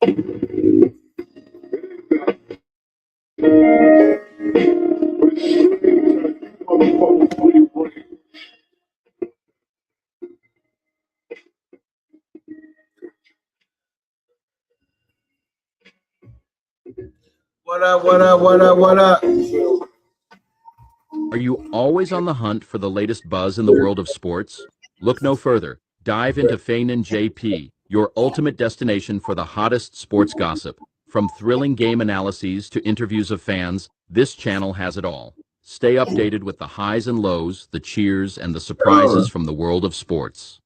What up, what up, what up, what up? Are you always on the hunt for the latest buzz in the world of sports? Look no further. Dive into Feignin JP, your ultimate destination for the hottest sports gossip. From thrilling game analyses to interviews of fans, this channel has it all. Stay updated with the highs and lows, the cheers, and the surprises from the world of sports.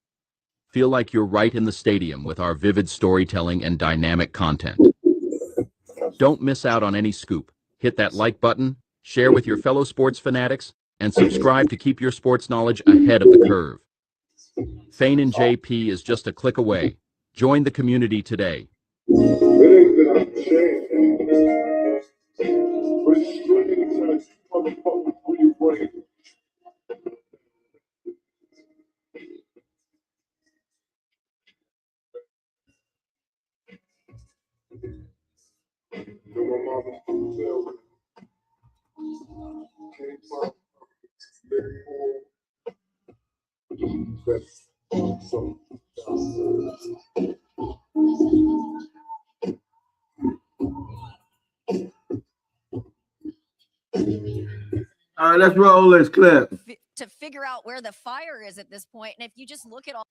Feel like you're right in the stadium with our vivid storytelling and dynamic content. Don't miss out on any scoop. Hit that like button, share with your fellow sports fanatics, and subscribe to keep your sports knowledge ahead of the curve. Feignin JP is just a click away. Join the community today. All right, let's roll this clip. To figure out where the fire is at this point. And if you just look at all,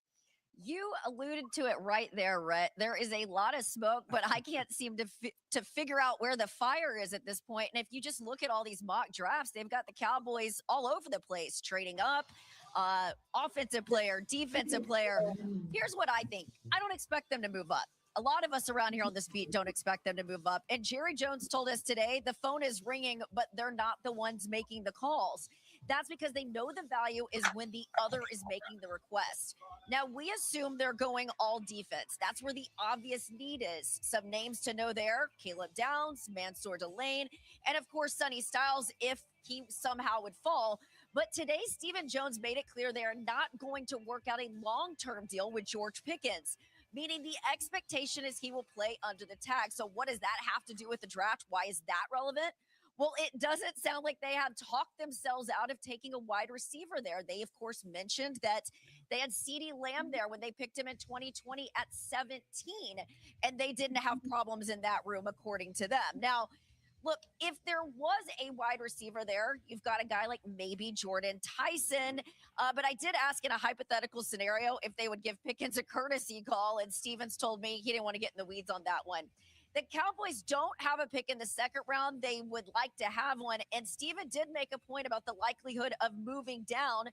you alluded to it right there, Rhett. There is a lot of smoke, but I can't seem to figure out where the fire is at this point. And if you just look at all these mock drafts, they've got the Cowboys all over the place, trading up, offensive player, defensive player. Here's what I think. I don't expect them to move up. A lot of us around here on this beat don't expect them to move up. And Jerry Jones told us today the phone is ringing, but they're not the ones making the calls. That's because they know the value is when the other is making the request. Now, we assume they're going all defense. That's where the obvious need is. Some names to know there: Caleb Downs, Mansour Delane, and of course, Sonny Styles, if he somehow would fall. But today, Stephen Jones made it clear they are not going to work out a long-term deal with George Pickens, meaning the expectation is he will play under the tag. So what does that have to do with the draft? Why is that relevant? Well, it doesn't sound like they have talked themselves out of taking a wide receiver there. They, of course, mentioned that they had CeeDee Lamb there when they picked him in 2020 at 17, and they didn't have problems in that room, according to them. Now, look, if there was a wide receiver there, you've got a guy like maybe Jordan Tyson. But I did ask in a hypothetical scenario if they would give Pickens a courtesy call, and Stevens told me he didn't want to get in the weeds on that one. The Cowboys don't have a pick in the second round. They would like to have one. And Steven did make a point about the likelihood of moving down.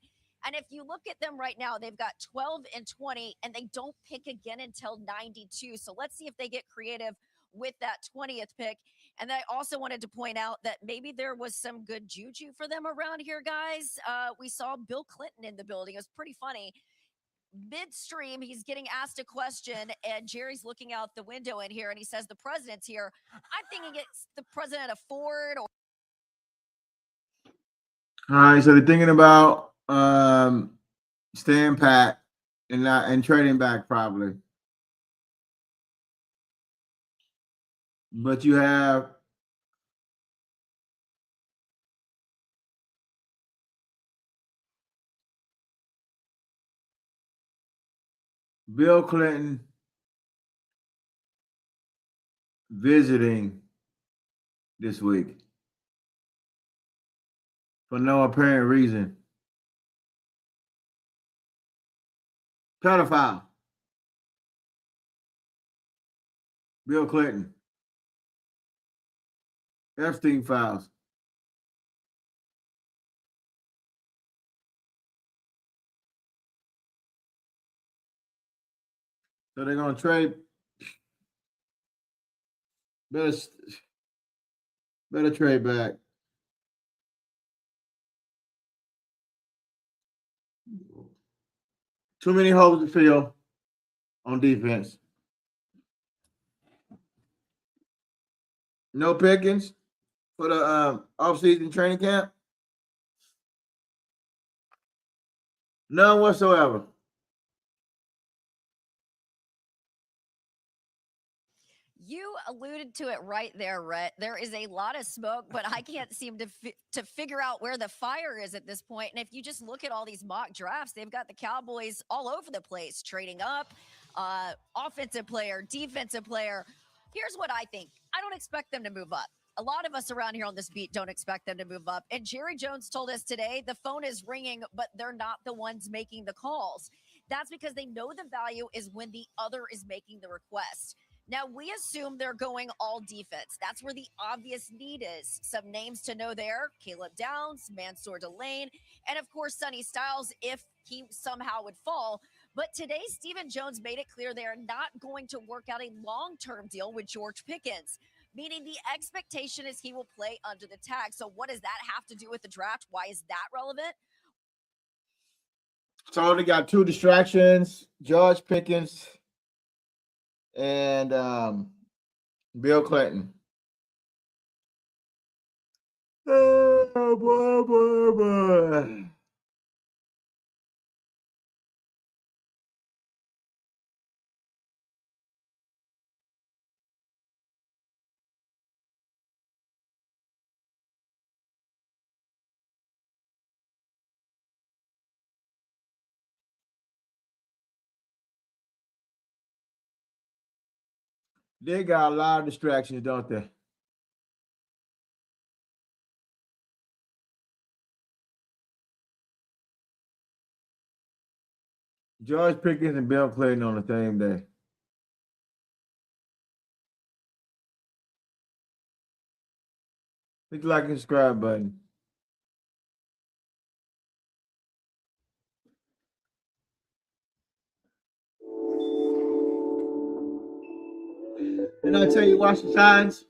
And if you look at them right now, they've got 12 and 20, and they don't pick again until 92. So let's see if they get creative with that 20th pick. And I also wanted to point out that maybe there was some good juju for them around here, guys. We saw Bill Clinton in the building. It was pretty funny. Midstream, he's getting asked a question, and Jerry's looking out the window in here, and he says, the president's here. I'm thinking it's the president of Ford. Or All right, so they're thinking about staying pat and trading back probably. But you have Bill Clinton visiting this week for no apparent reason. Pedophile. Bill Clinton. Epstein files. So they're gonna trade. Better trade back. Too many holes to fill on defense. No Pickens for the off-season training camp. None whatsoever. You alluded to it right there, Rhett. There is a lot of smoke, but I can't seem to figure out where the fire is at this point. And if you just look at all these mock drafts, they've got the Cowboys all over the place, trading up, offensive player, defensive player. Here's what I think. I don't expect them to move up. A lot of us around here on this beat don't expect them to move up. And Jerry Jones told us today the phone is ringing, but they're not the ones making the calls. That's because they know the value is when the other is making the request. Now, we assume they're going all defense. That's where the obvious need is. Some names to know there: Caleb Downs, Mansour Delane, and of course, Sonny Styles, if he somehow would fall. But today, Stephen Jones made it clear they are not going to work out a long-term deal with George Pickens, meaning the expectation is he will play under the tag. So what does that have to do with the draft? Why is that relevant? So they got 2 distractions: George Pickens and Bill Clinton. Oh, boy. They got a lot of distractions, don't they? George Pickens and Bill Clinton on the same day. Hit the like and subscribe button. Didn't I tell you watch the signs?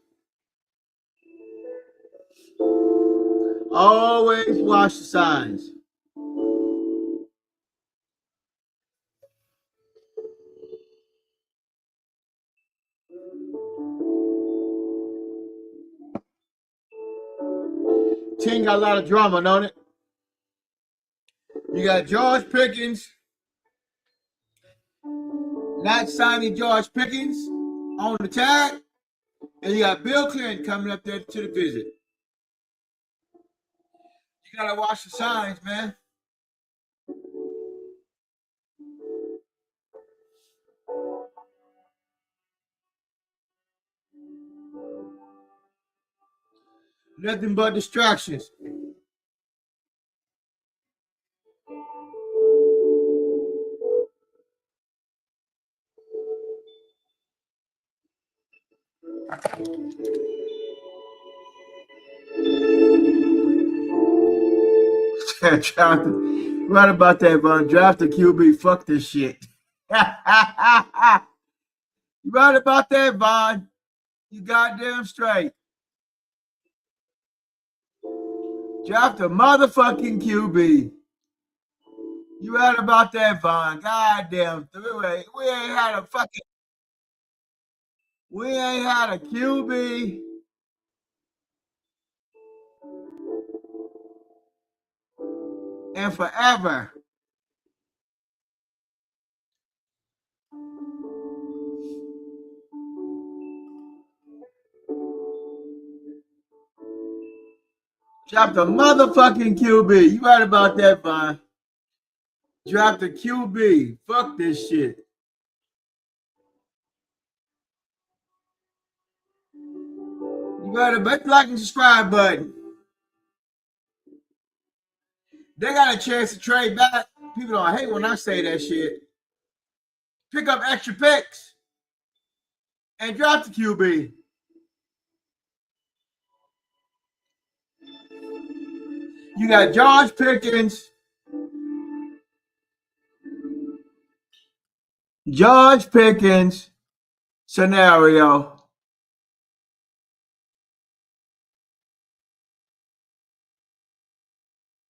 Always watch the signs. Team got a lot of drama, don't it? You got George Pickens not signing George Pickens on the tag, and you got Bill Clinton coming up there to the visit. You gotta watch the signs, man. Nothing but distractions. Right about that, Von. Draft a QB. Fuck this shit. You right about that, Von. You goddamn straight. Draft a motherfucking QB. You right about that, Von. Goddamn. We ain't had a QB in forever. Draft a motherfucking QB. You right about that, Von. Draft a QB. Fuck this shit. You gotta hit the like and subscribe button. They got a chance to trade back. People don't hate when I say that shit. Pick up extra picks and drop the QB. You got George Pickens. George Pickens scenario.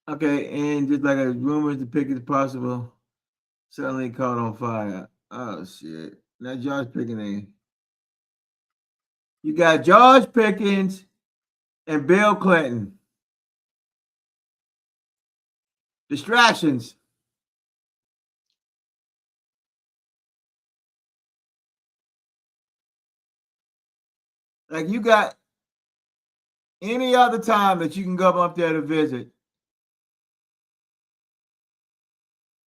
Okay, and just like a rumors the pick is possible, suddenly caught on fire. Oh shit. Now George Pickens. You got George Pickens and Bill Clinton. Distractions. Like you got any other time that you can go up there to visit.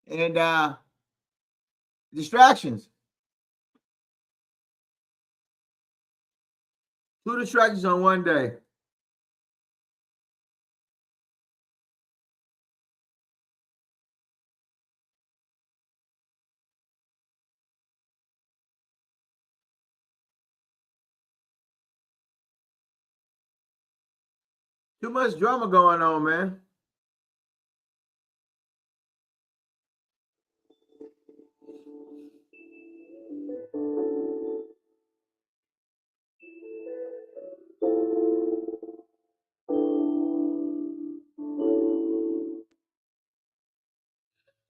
And distractions. 2 distractions on one day. Too much drama going on, man.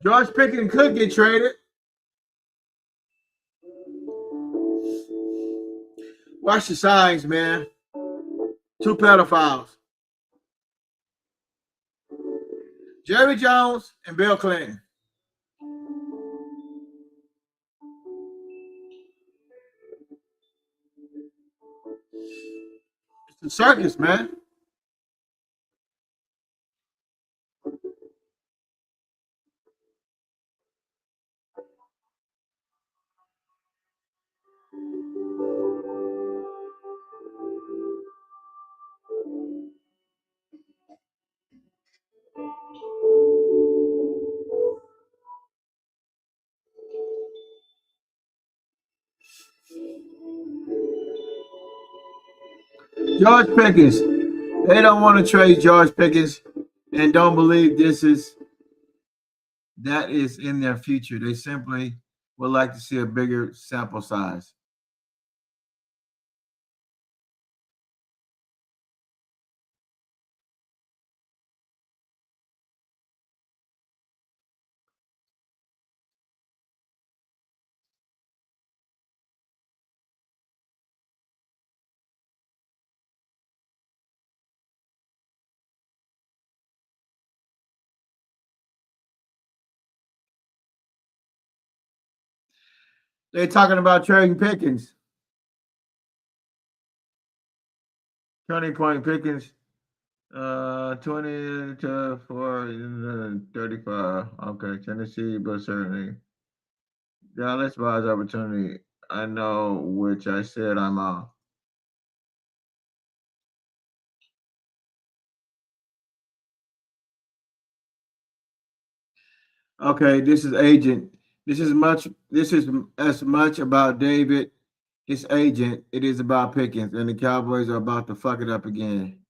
George Pickens could get traded. Watch the signs, man. 2 pedophiles. Jerry Jones and Bill Clinton. It's a circus, man. George Pickens. They don't want to trade George Pickens and don't believe that is in their future. They simply would like to see a bigger sample size. They're talking about trading Pickens. Turning point Pickens. 20 to 35. Okay, Tennessee, but certainly. Dallas buys opportunity. I know which I said I'm off. Okay, this is agent. This is as much about David, his agent, it is about Pickens, and the Cowboys are about to fuck it up again.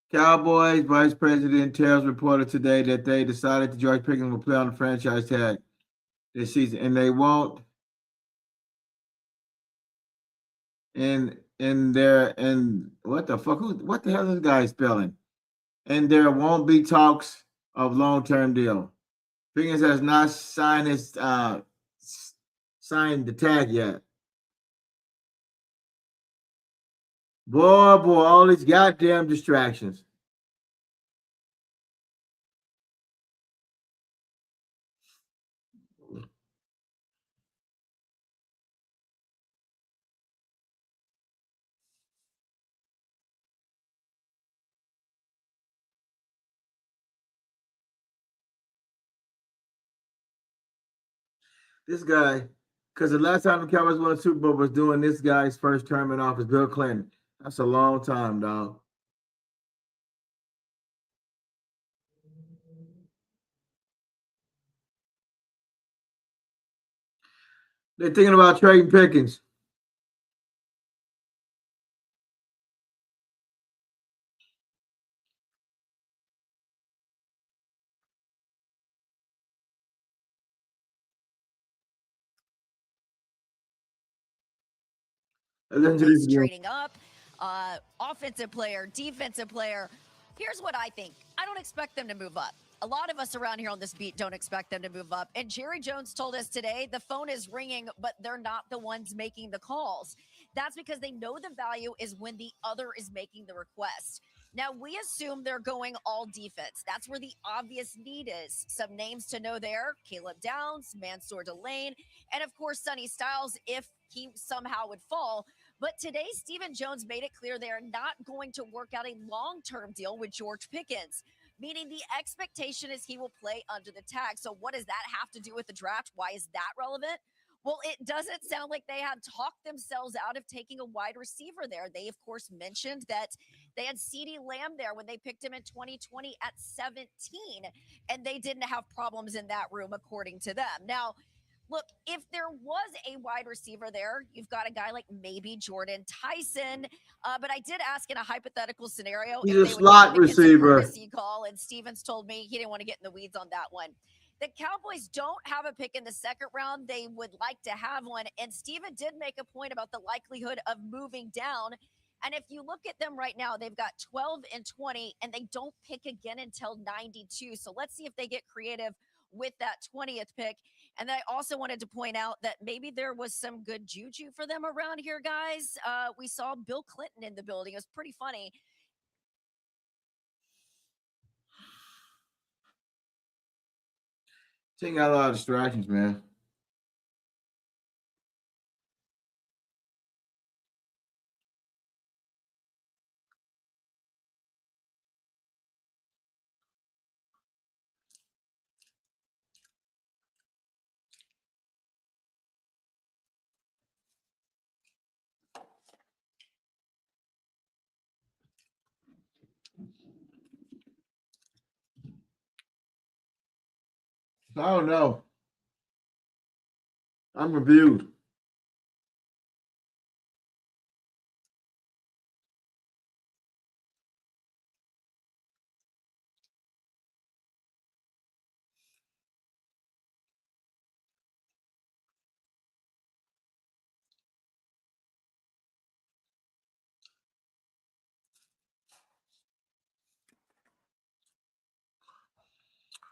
Cowboys Vice President tells reporter today that they decided that George Pickens will play on the franchise tag this season, and they won't. And what the fuck? What the hell is this guy spelling? And there won't be talks of long-term deal. Pickens has not signed the tag yet. Boy, all these goddamn distractions. This guy, because the last time the Cowboys won a Super Bowl was doing this guy's first term in office, Bill Clinton. That's a long time, dog. They're thinking about trading Pickens. He's trading up, offensive player, defensive player. Here's what I think. I don't expect them to move up. A lot of us around here on this beat don't expect them to move up. And Jerry Jones told us today the phone is ringing, but they're not the ones making the calls. That's because they know the value is when the other is making the request. Now, we assume they're going all defense. That's where the obvious need is. Some names to know there: Caleb Downs, Mansour Delane, and of course, Sonny Styles if he somehow would fall. But today, Stephen Jones made it clear they are not going to work out a long term deal with George Pickens, meaning the expectation is he will play under the tag. So, what does that have to do with the draft? Why is that relevant? Well, it doesn't sound like they have talked themselves out of taking a wide receiver there. They, of course, mentioned that they had CeeDee Lamb there when they picked him in 2020 at 17, and they didn't have problems in that room, according to them. Now, look, if there was a wide receiver there, you've got a guy like maybe Jordan Tyson. But I did ask in a hypothetical scenario He's if a they would slot give Pickens receiver. a courtesy call, and Stevens told me he didn't want to get in the weeds on that one. The Cowboys don't have a pick in the second round. They would like to have one. And Steven did make a point about the likelihood of moving down. And if you look at them right now, they've got 12 and 20, and they don't pick again until 92. So let's see if they get creative with that 20th pick. And I also wanted to point out that maybe there was some good juju for them around here, guys. We saw Bill Clinton in the building. It was pretty funny. Team got a lot of distractions, man. I don't know. I'm reviewed.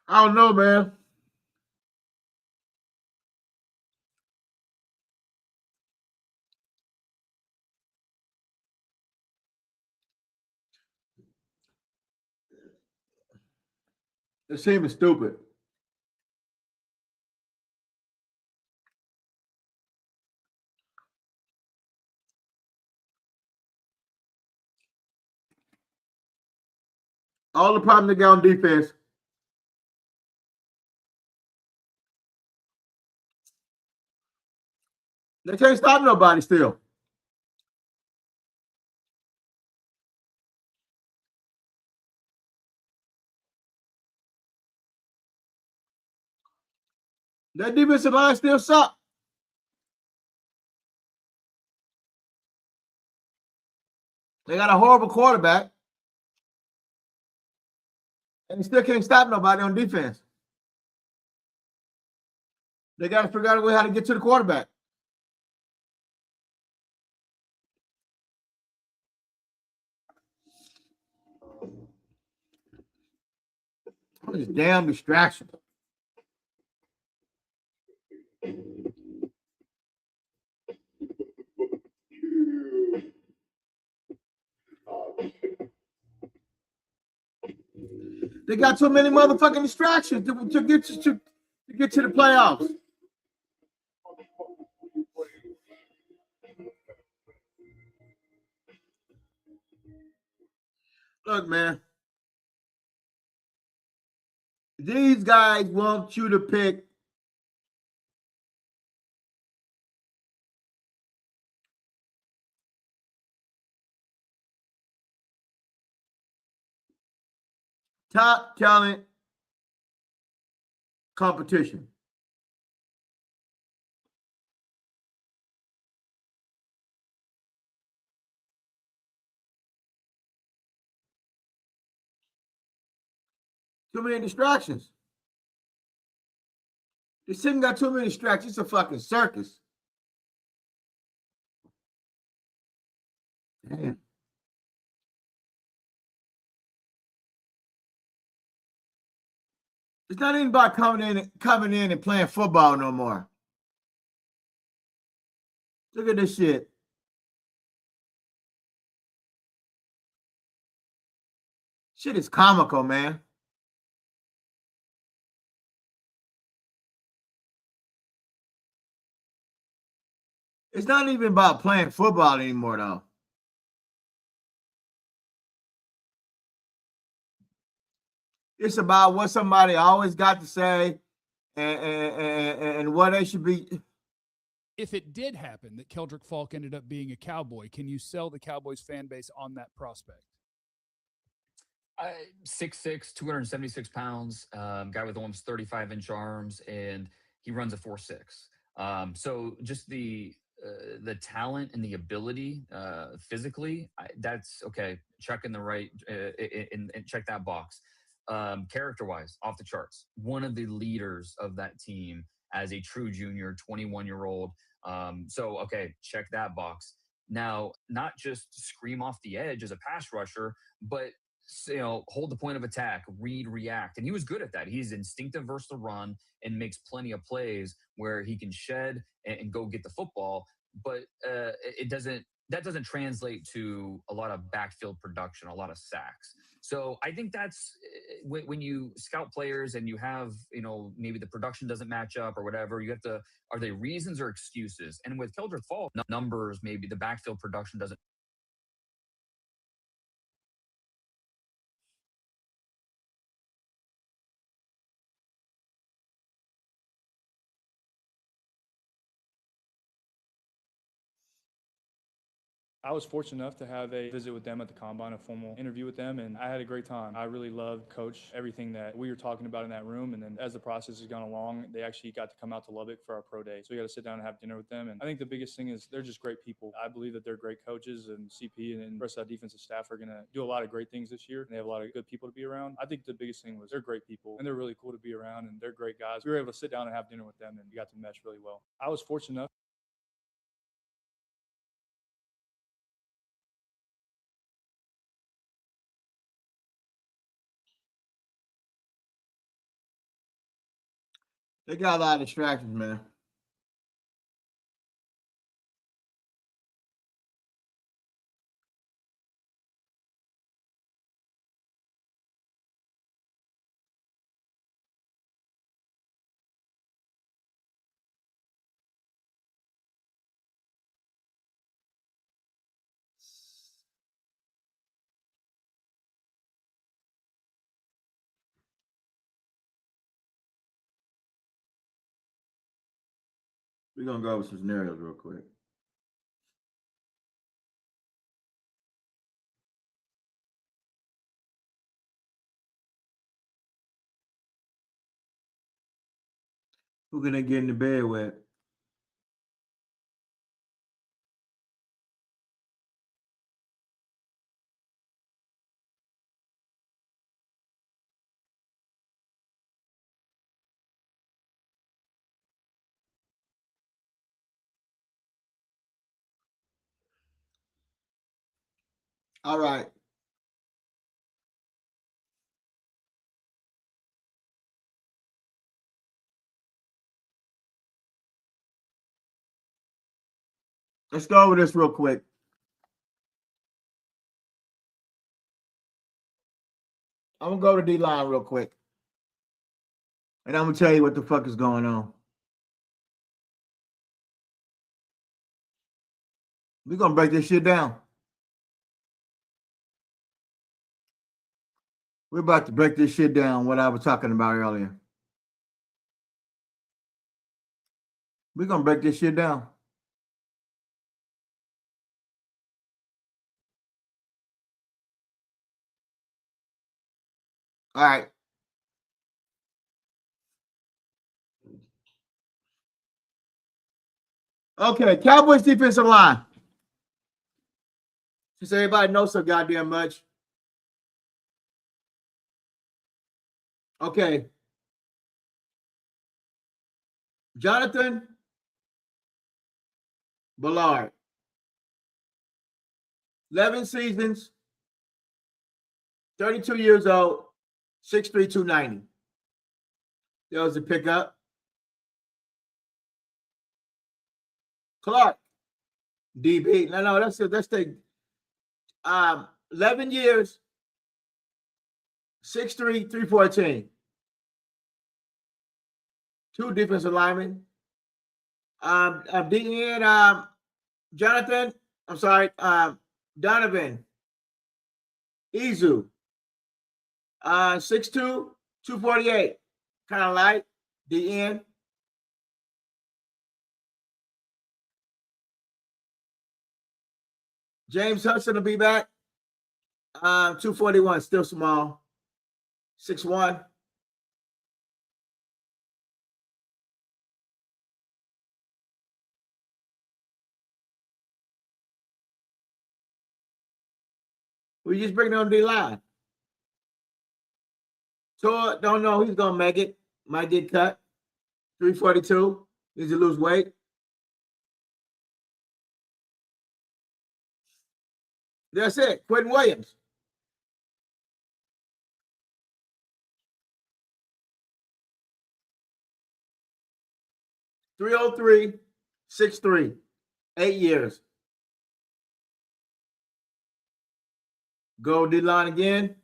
I don't know, man. This team is stupid. All the problem they got on defense. They can't stop nobody still. That defensive line still suck. They got a horrible quarterback, and they still can't stop nobody on defense. They got to figure out a way how to get to the quarterback. What is damn distraction? They got too many motherfucking distractions to get to the playoffs. Look, man. These guys want you to pick top talent competition. Too many distractions. This team got too many distractions. It's a fucking circus. Damn. It's not even about coming in and playing football no more. Look at this shit. Shit is comical, man. It's not even about playing football anymore, though. It's about what somebody always got to say and what they should be. If it did happen that Keldrick Falk ended up being a Cowboy, can you sell the Cowboys fan base on that prospect? 6'6", 276 pounds, guy with almost 35-inch arms, and he runs a 4.6. So just the talent and the ability physically, that's okay. Checking the right and check that box. Character-wise, off the charts. One of the leaders of that team as a true junior, 21-year-old. So okay, check that box. Now, not just scream off the edge as a pass rusher, but hold the point of attack, read, react. And he was good at that. He's instinctive versus the run and makes plenty of plays where he can shed and go get the football. But that doesn't translate to a lot of backfield production, a lot of sacks. So I think that's when you scout players and you have, maybe the production doesn't match up or whatever, you have to, are they reasons or excuses? And with Keldrick Falk, numbers, maybe the backfield production doesn't. I was fortunate enough to have a visit with them at the Combine, a formal interview with them, and I had a great time. I really loved Coach, everything that we were talking about in that room, and then as the process has gone along, they actually got to come out to Lubbock for our pro day. So we got to sit down and have dinner with them, and I think the biggest thing is they're just great people. I believe that they're great coaches, and CP and the rest of that defensive staff are going to do a lot of great things this year, and they have a lot of good people to be around. I think the biggest thing was they're great people, and they're really cool to be around, and they're great guys. We were able to sit down and have dinner with them, and we got to mesh really well. I was fortunate enough. They got a lot of distractions, man. We're going to go over some scenarios real quick. Who can they get into bed with? All right. Let's go over this real quick. I'm going to go to D-line real quick. And I'm going to tell you what the fuck is going on. We're going to break this shit down. We're about to break this shit down, what I was talking about earlier. We're going to break this shit down. All right. Okay, Cowboys defensive line. Since everybody knows so goddamn much. Okay. Jonathan Ballard. 11 seasons. 32 years old. 6'3", 290. There was a pickup. Clark. DB. No, that's the 11 years, 6'3", 314. 2 defensive linemen. DN, Jonathan, I'm sorry, Donovan Izu. 6'2", 248. Kind of light. DN. James Hudson will be back. 241, still small. 6'1". We just bringing on the line. Tor, don't know who's gonna make it. Might get cut. 342. Needs to lose weight. That's it. Quentin Williams. .303, 6'3", 8 years. Go D-line again.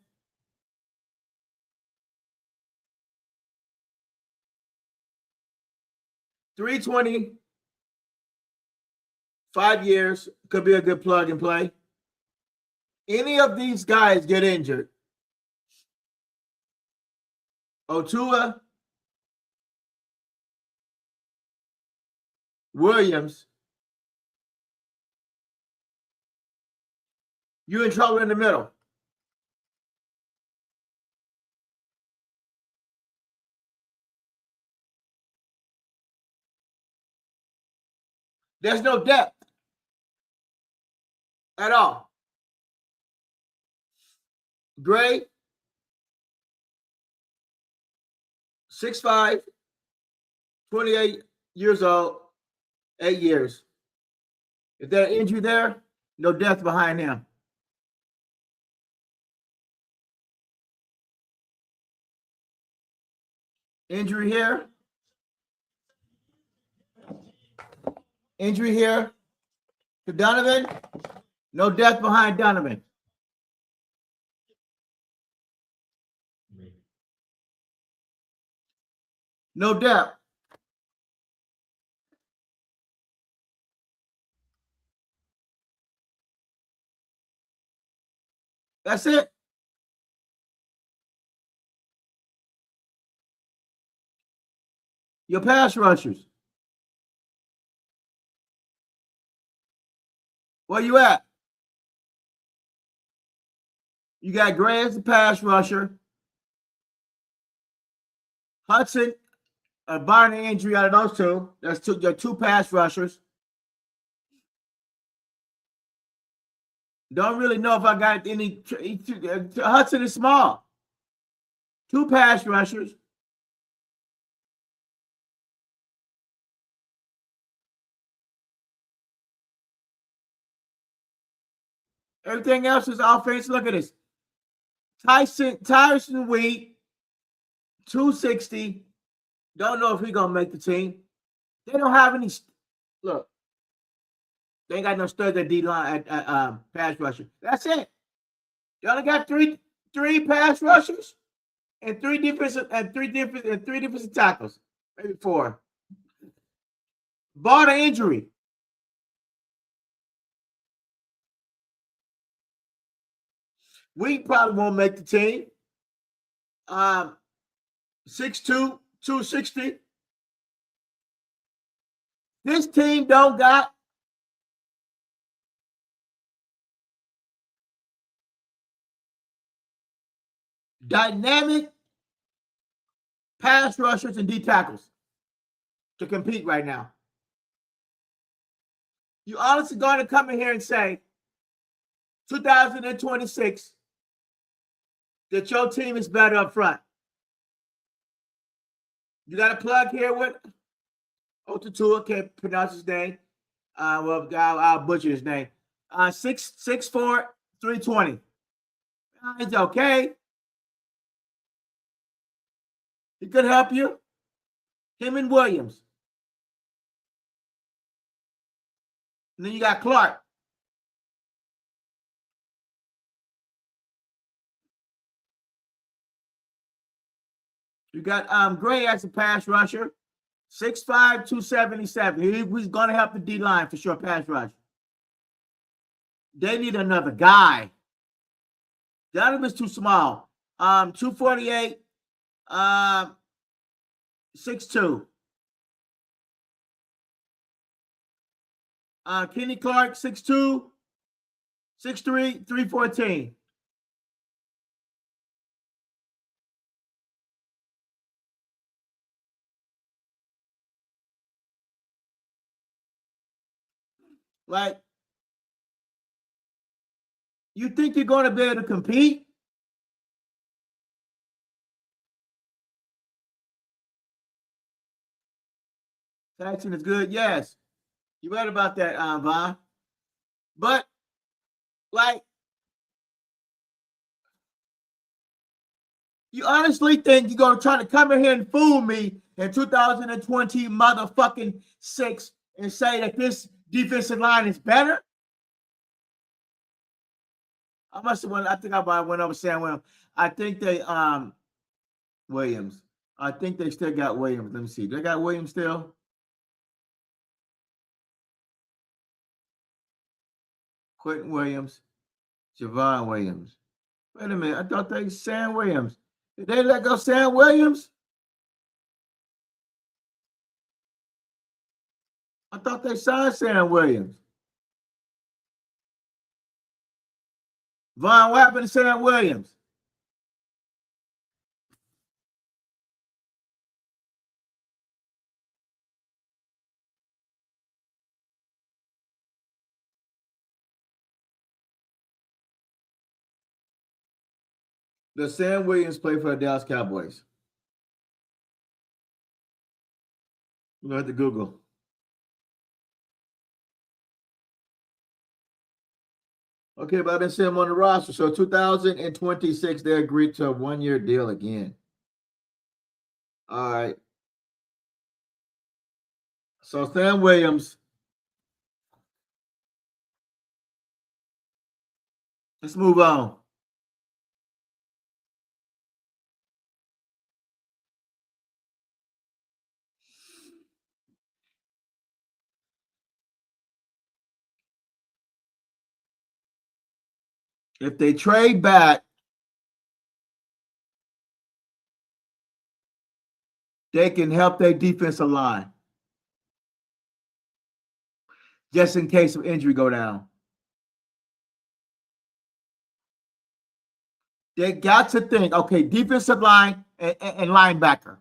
.320, 5 years. Could be a good plug and play. Any of these guys get injured, Otua, Williams, you're in trouble in the middle. There's no depth at all. Gray, 6'5", 28 years old, 8 years. If there's injury there, no depth behind him. Injury here. Injury here to Donovan. No depth behind Donovan. No depth. That's it. Your pass rushers. Where you at? You got Gray as the pass rusher. Hudson, barring injury out of those two. That's your two pass rushers. Don't really know if I got any. Hudson is small. 2 pass rushers. Everything else is offense. Look at this. Tyson Wheat, 260. Don't know if he's gonna make the team. They don't have any. Look, they ain't got no studs at D line at pass rusher. That's it. They only got three pass rushers and three defensive tackles, maybe 4. Bar the injury. We probably won't make the team. 6'2", 260. This team don't got dynamic pass rushers and D tackles to compete right now. You honestly going to come in here and say 2026 that your team is better up front? You got a plug here with Otatua, can't pronounce his name. I'll butcher his name. 6'4", 320. It's okay. He could help you. Him and Williams. And then you got Clark. You got Gray as a pass rusher, 6'5", 277. He's going to help the D-line for sure, pass rush. They need another guy. Donovan's too small. 248, 6'2". Kenny Clark, 6'2", 6'3", 314. Like, you think you're going to be able to compete? Jackson is good. Yes. You read about that, Vaughn. But, like, you honestly think you're going to try to come in here and fool me in 2020 motherfucking 6 and say that this defensive line is better? I must have went. I think I went over Sam Williams. I think they Williams. I think they still got Williams. Let me see. They got Williams still. Quentin Williams, Javon Williams. Wait a minute. I thought they Sam Williams. Did they let go Sam Williams? I thought they signed Sam Williams. Vaughn, what happened to Sam Williams? Does Sam Williams play for the Dallas Cowboys? We're going to have to Google. Okay, but I didn't see him on the roster. So 2026, they agreed to a 1-year deal again. All right. So Sam Williams. Let's move on. If they trade back, they can help their defensive line. Just in case of injury go down. They got to think, okay, defensive line and linebacker.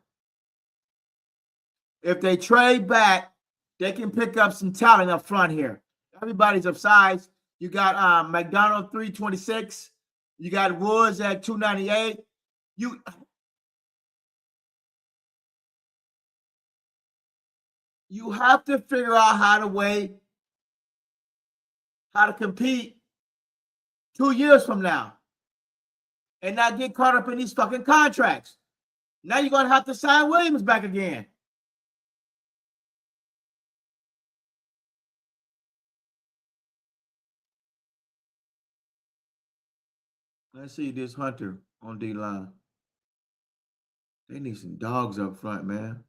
If they trade back, they can pick up some talent up front here. Everybody's of size. You got McDonald 326. You got Woods at 298. You have to figure out how to compete 2 years from now and not get caught up in these fucking contracts. Now you're going to have to sign Williams back again. Let's see this Hunter on D-line. They need some dogs up front, man.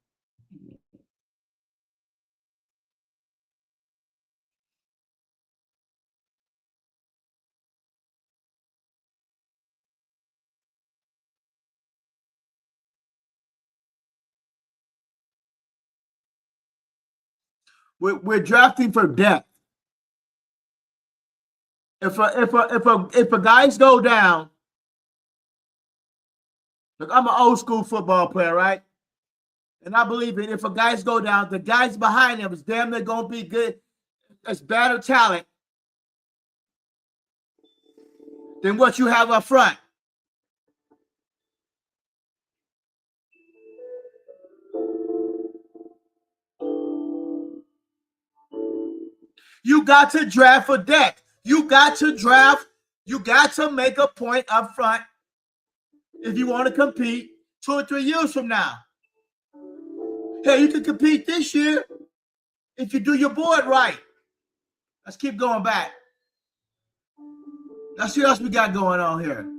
We're drafting for depth. If a guys go down, look, I'm an old school football player, right? And I believe if a guys go down, the guys behind them is damn near gonna be good. That's better talent than what you have up front. You got to draft for depth. You got to draft. You got to make a point up front if you want to compete 2 or 3 years from now. Hey, you can compete this year if you do your board right. Let's keep going back. Let's see what else we got going on here.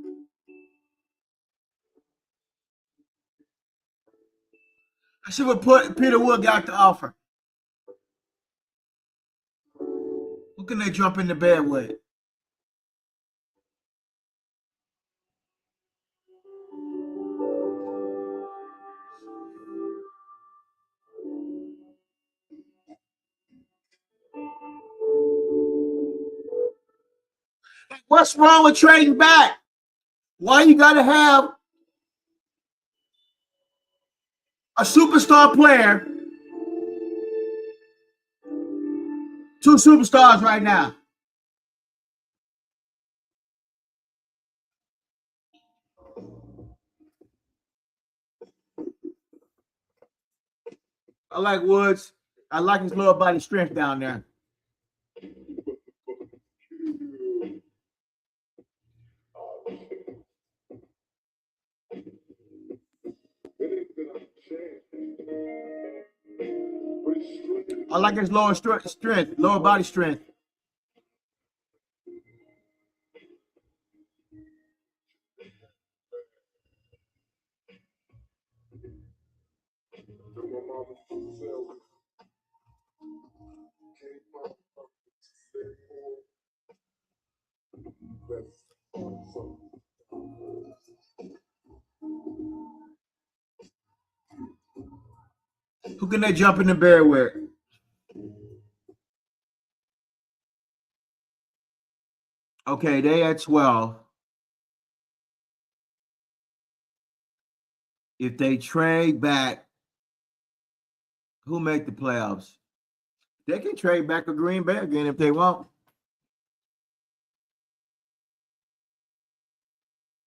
I see what Peter Wood got to offer. Who can they jump into bed with? What's wrong with trading back? Why you gotta have a superstar player, two superstars right now? I like Woods. I like his lower body strength down there. I like his lower strength, lower body strength. Who can they jump in the bed with? Okay, they at 12. If they trade back, who make the playoffs? They can trade back a Green Bay again if they want.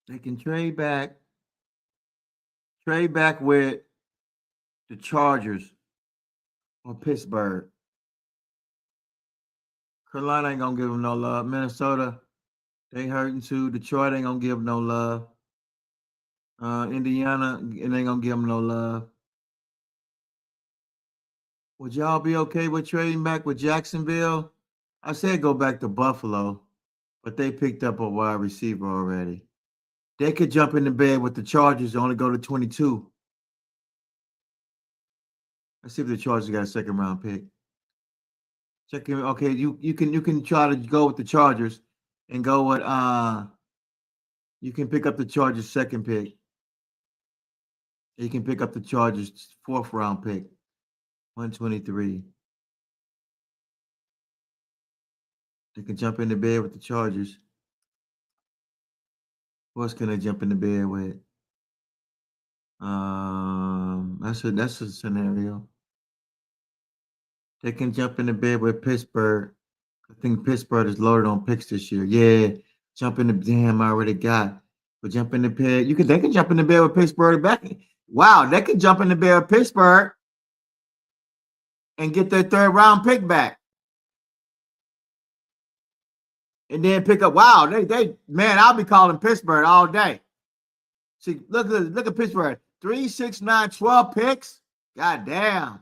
They can trade back with the Chargers or Pittsburgh. Carolina ain't gonna give them no love. Minnesota, they hurting too. Detroit ain't gonna give them no love. Indiana, it ain't gonna give them no love. Would y'all be okay with trading back with Jacksonville? I said go back to Buffalo, but they picked up a wide receiver already. They could jump in the bed with the Chargers and only go to 22. Let's see if the Chargers got a second round pick. Check in. Okay, you can try to go with the Chargers and go with you can pick up the Chargers second pick. You can pick up the Chargers fourth round pick. 123. They can jump in the bed with the Chargers. Who else can they jump in the bed with? That's a scenario. They can jump in the bed with Pittsburgh. I think Pittsburgh is loaded on picks this year. Yeah, jump in the damn. I already got. But jump in the bed. They can jump in the bed with Pittsburgh back. Wow, they can jump in the bed with Pittsburgh and get their third round pick back. And then pick up. Wow, they man, I'll be calling Pittsburgh all day. See, look at Pittsburgh. 3, 6, 9, 12 picks. God damn.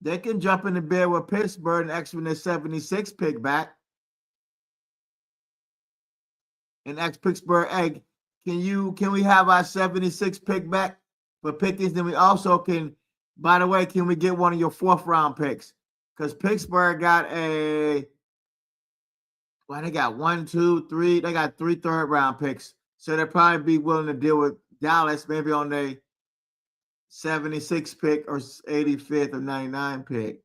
They can jump in the bed with Pittsburgh and ask for their 76 pick back. And ask Pittsburgh, hey, can we have our 76 pick back for Pickens? Then we also can, by the way, can we get one of your fourth round picks? Because Pittsburgh got they got 1, 2, 3. They got 3 third round picks. So they'll probably be willing to deal with Dallas maybe on their 76 pick or 85th or 99 pick.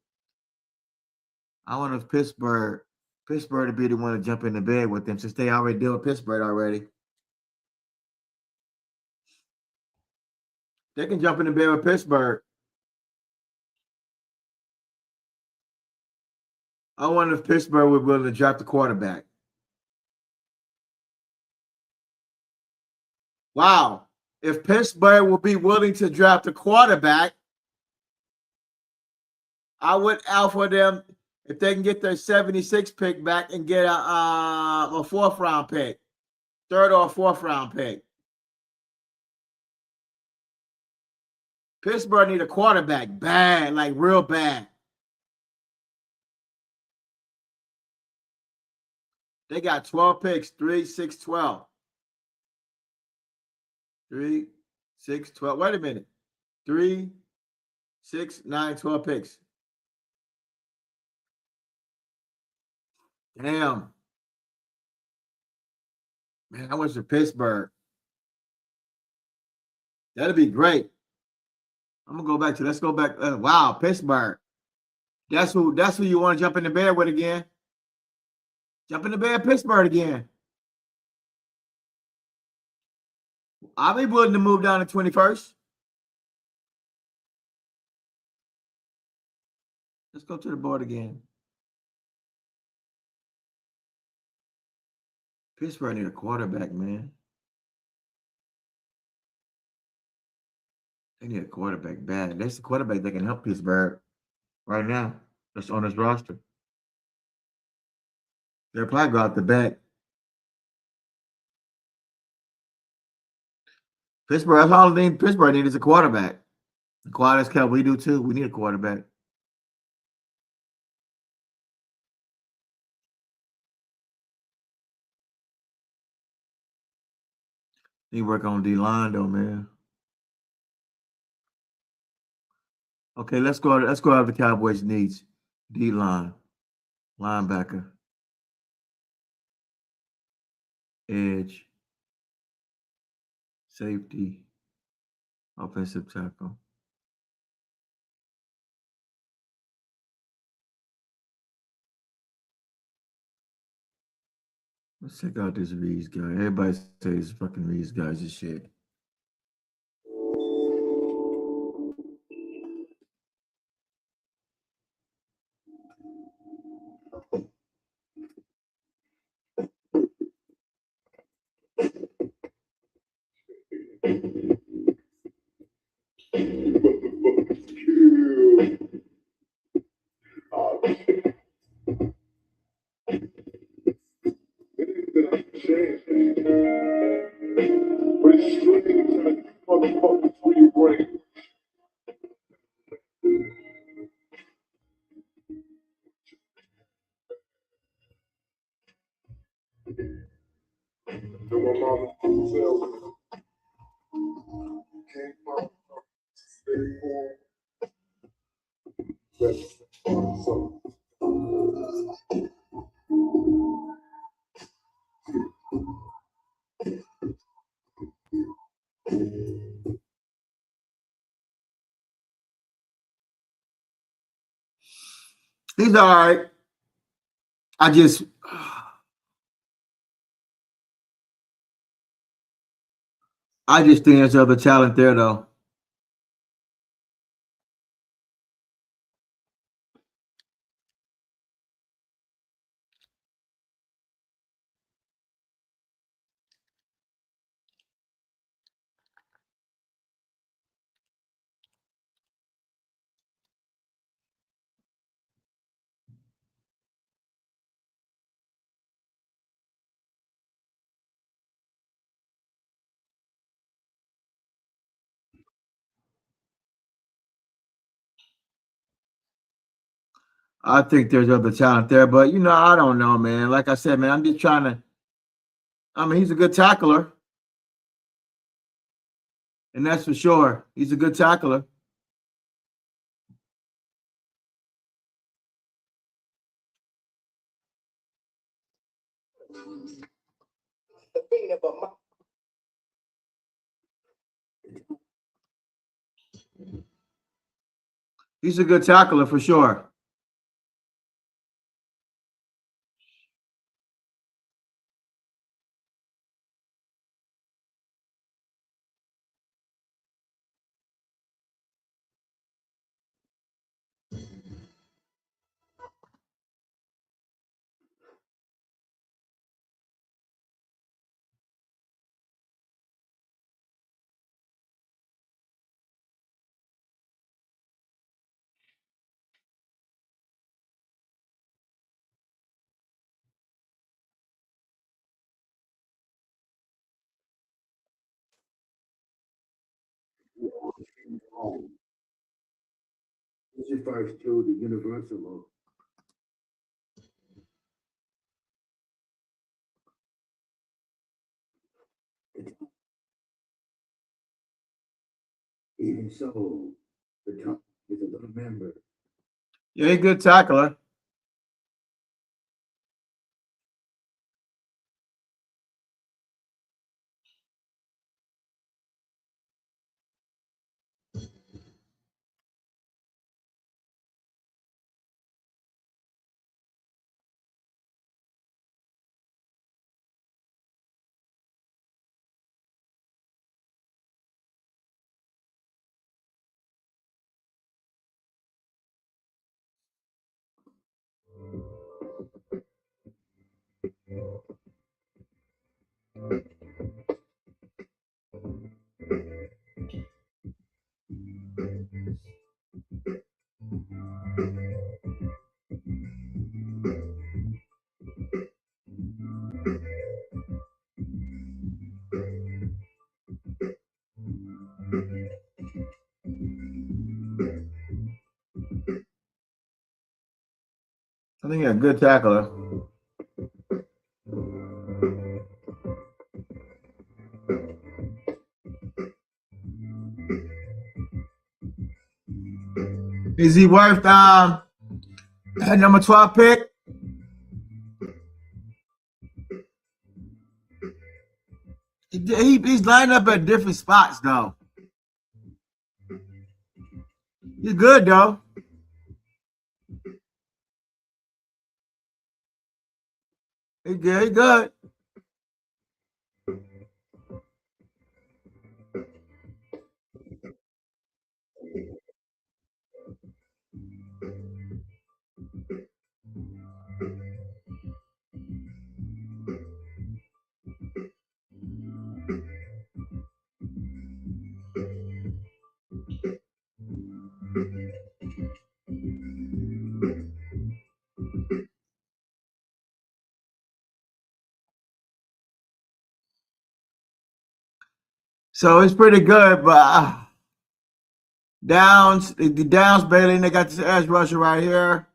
I wonder if Pittsburgh to be the one to jump in the bed with them since they already deal with Pittsburgh already. They can jump in the bed with Pittsburgh. I wonder if Pittsburgh would be willing to draft the quarterback. Wow. If Pittsburgh will be willing to draft a quarterback, I would offer them if they can get their 76 pick back and get a fourth round pick, third or fourth round pick. Pittsburgh need a quarterback bad, like real bad. They got 12 picks, 3, 6, 12. 3, 6, 12. Wait a minute. 3, 6, 9, 12 picks. Damn. Man, I went to Pittsburgh. That'd be great. I'm gonna go back to. Let's go back. Wow, Pittsburgh. That's who you want to jump in the bed with again. Jump in the bed, Pittsburgh again. I'll be willing to move down to 21st. Let's go to the board again. Pittsburgh need a quarterback, man. They need a quarterback bad. That's the quarterback that can help Pittsburgh right now. That's on his roster. They'll probably go out the back. Pittsburgh, that's all they need. Pittsburgh needs is a quarterback. The quarterback's count. We do too. We need a quarterback. Need to work on D-line though, man. Okay, let's go out the Cowboys needs. D-line, linebacker, edge, safety, offensive tackle. Let's check out this Reeves guy. Everybody says fucking Reeves guys is shit. He's all right. I just think there's other talent there though. I think there's other talent there, but I don't know, man. Like I said, man, I'm just trying to. I mean, he's a good tackler, and that's for sure. He's a good tackler. He's a good tackler for sure. This refers to the universal. Even so, the top is a little member. Yeah, he's a good tackler. I think he's a good tackler. Is he worth number 12 pick? He's lined up at different spots though. He's good though. He's good. He's good. So it's pretty good, but Downs, the Downs Bailey, and they got this edge rusher right here.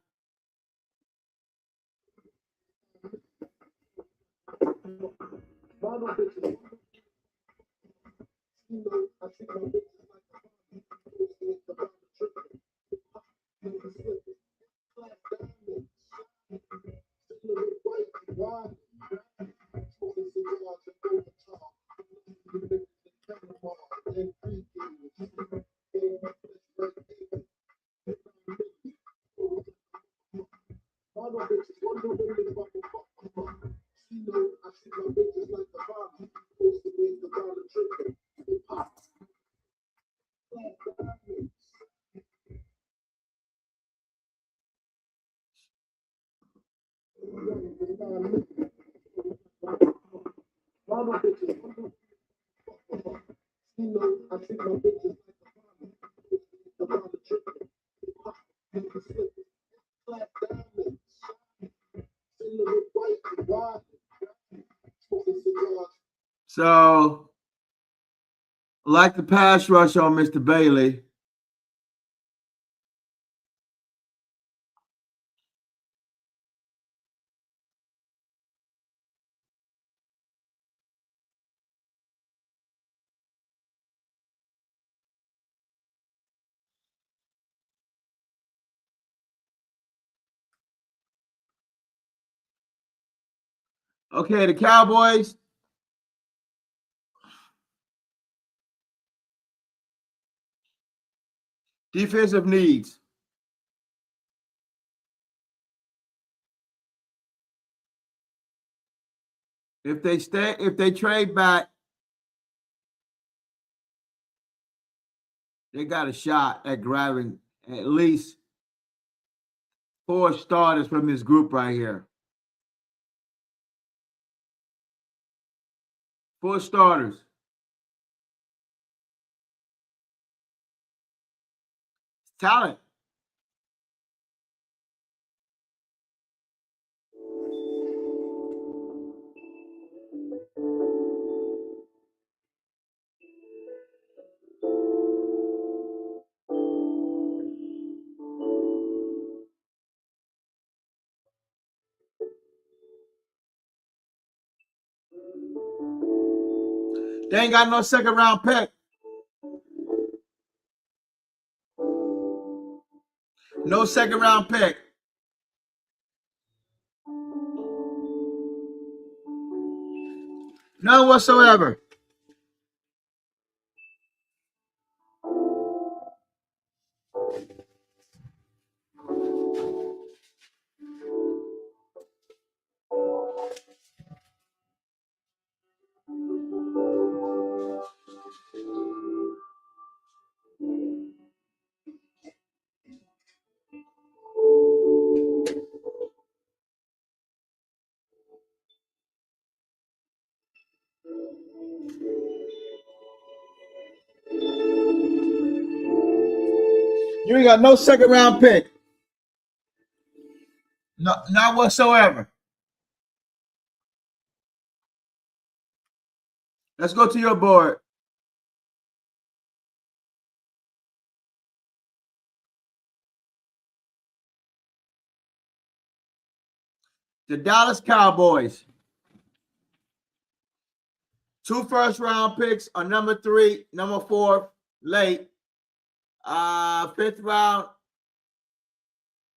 So, like the pass rush on Mr. Bailey. Okay, the Cowboys. Defensive needs. If they trade back, they got a shot at grabbing at least 4 starters from this group right here. 4 starters. Talent. They ain't got no second round pick. No second round pick. None whatsoever. You ain't got no second round pick. No, not whatsoever. Let's go to your board. The Dallas Cowboys. 2 first round picks are number 3, number 4, late. 5th round,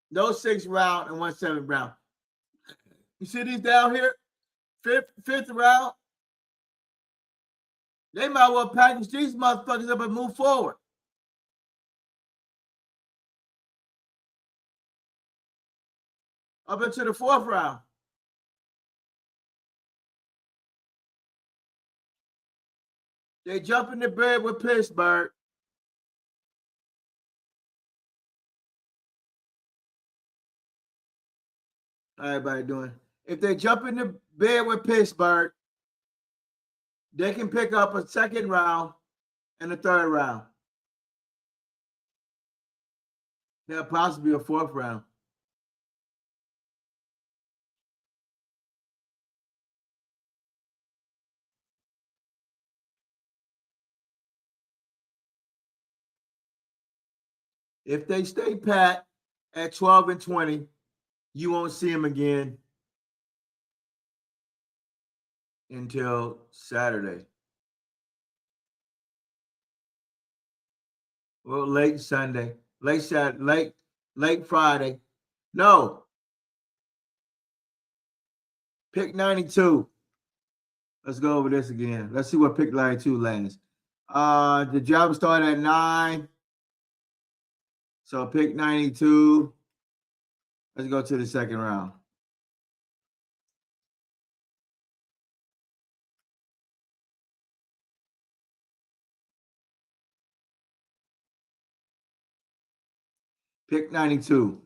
no 6th round, and 1 7th round. You see these down here? 5th round. They might well package these motherfuckers up and move forward. Up into the 4th round. They jump in the bed with Pittsburgh. How everybody doing? If they jump in the bed with Pittsburgh, they can pick up a 2nd round and a 3rd round. They'll possibly a 4th round. If they stay pat at 12 and 20, you won't see them again until Saturday. Well, late Sunday, late Saturday, late Friday. No. Pick 92. Let's go over this again. Let's see what pick 92 lands. The job started at 9. So pick 92. Let's go to the 2nd round. Pick 92.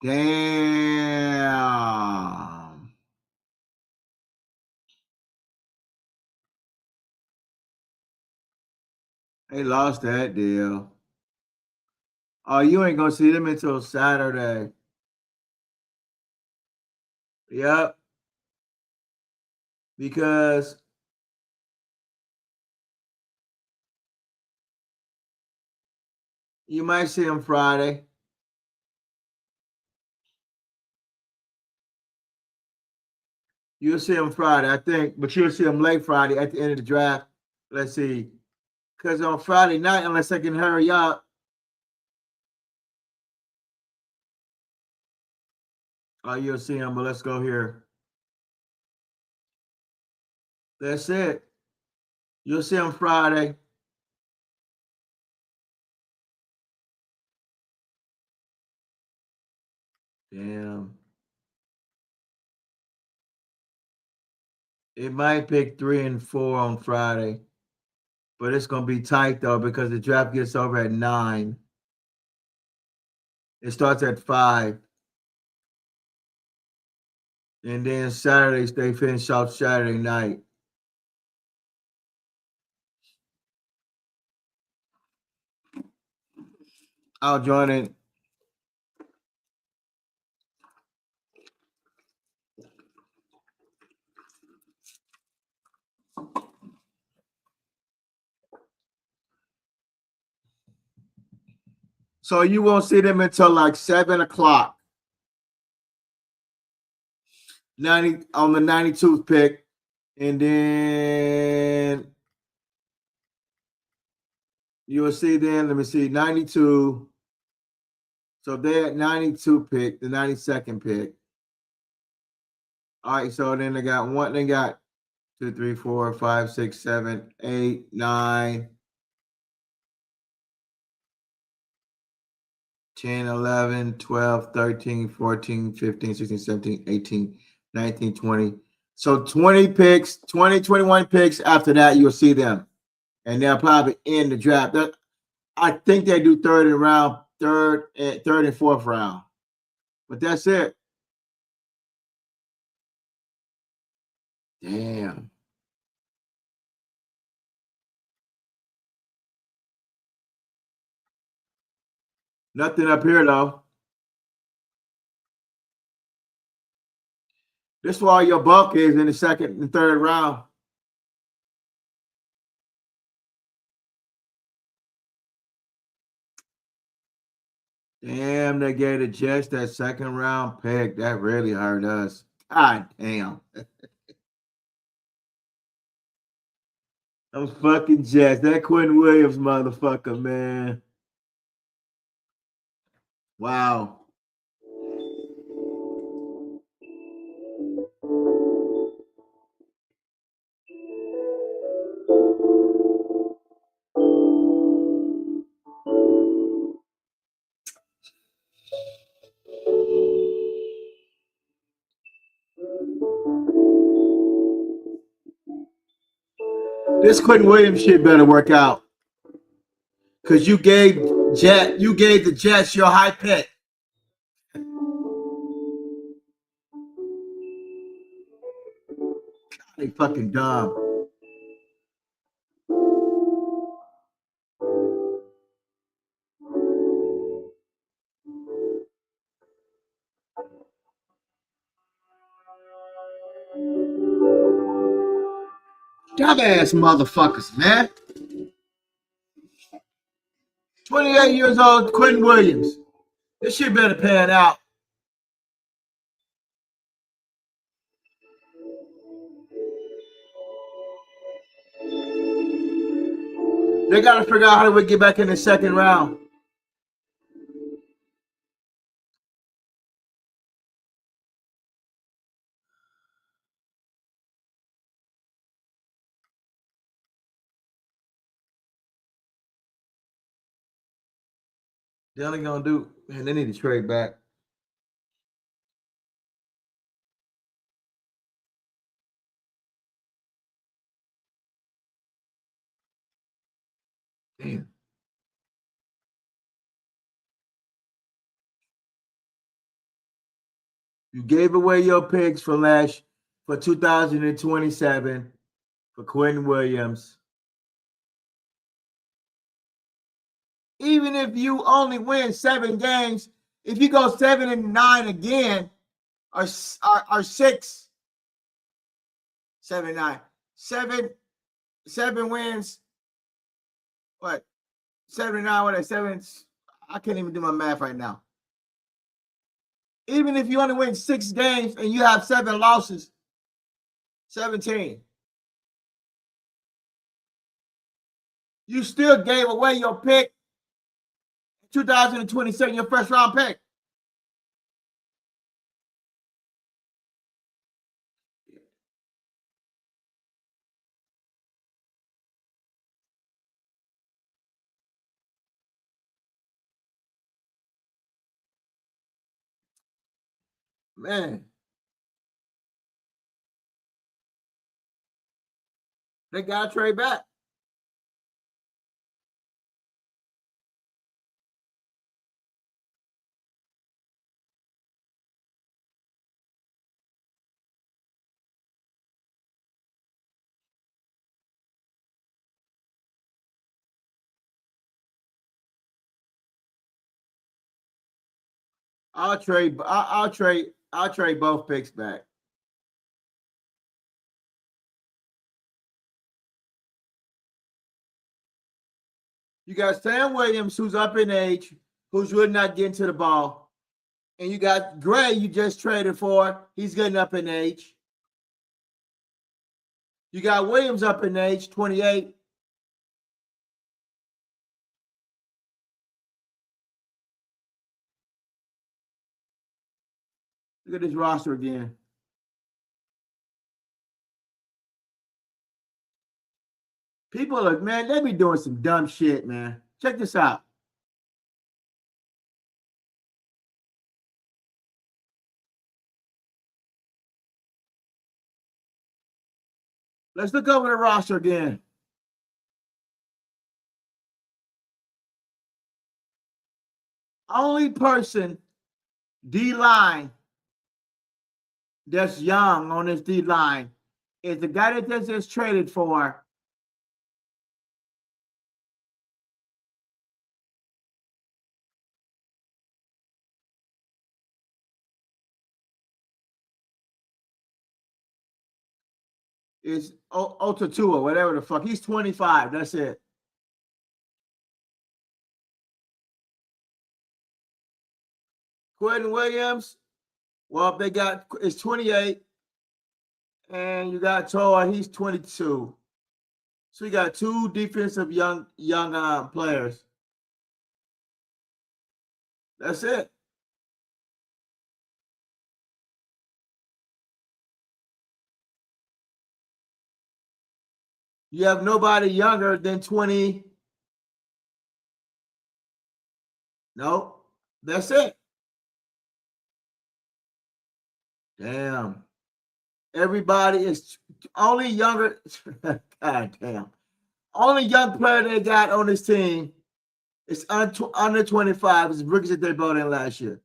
Damn. They lost that deal. Oh, you ain't gonna see them until Saturday. Yep. Because you might see them Friday. You'll see them Friday, I think, but you'll see them late Friday at the end of the draft. Let's see. Because on Friday night, unless I can hurry up, you'll see them, but let's go here. That's it. You'll see them Friday. Damn. It might pick 3 and 4 on Friday, but it's going to be tight, though, because the draft gets over at 9. It starts at 5. And then Saturdays, they finish off Saturday night. I'll join in. So you won't see them until like 7 o'clock. 90 on the 92nd pick. And then You will see then, let me see, 92. So they're at 92 pick, the 92nd pick. All right, so then they got 2, 3, 4, 5, 6, 7, 8, 9, 10, 11, 12, 13, 14, 15, 16, 17, 18, 19, 20. So 20 picks, 20, 21 picks. After that, you'll see them. And they'll probably end the draft. I think they do third and fourth round. But that's it. Damn. Nothing up here though. This is why your bulk is in the second and third round. Damn, they gave the Jets that second round pick. That really hurt us. God damn. Those fucking Jets. That Quentin Williams motherfucker, man. Wow. This Quentin Williams shit better work out. Cause you gave the Jets your high pick. They fucking dumb. Dumbass motherfuckers, man. 28 years old, Quentin Williams. This shit better pan out. They got to figure out how to get back in the second round. They're only going to do, man, they need to trade back. Damn. You gave away your picks for 2027 for Quentin Williams. Even if you only win 7 games, if you go 7-9 again, or 6, 7-9, 7 wins. What? 7-9? What? 7? I can't even do my math right now. Even if you only win 6 games and you have 7 losses, 17. You still gave away your pick, 2027, your first round pick. Man. They got to trade back. I'll trade both picks back. You got Sam Williams, who's up in age, who's really not getting to the ball. And you got Gray, you just traded for. He's getting up in age. You got Williams up in age, 28. Look at this roster again. People are, man, they be doing some dumb shit, man. Check this out. Let's look over the roster again. Only person D-line that's young on this D-line is the guy that they just traded for. Is Otatua, whatever the fuck. He's 25. That's it. Quentin Williams, well, they got is 28. And you got Toa, he's 22. So you got two defensive young players. That's it. You have nobody younger than 20. No, that's it. Damn. Everybody is only younger. God damn. Only young player they got on this team is under 25. Is rookies that they brought in last year.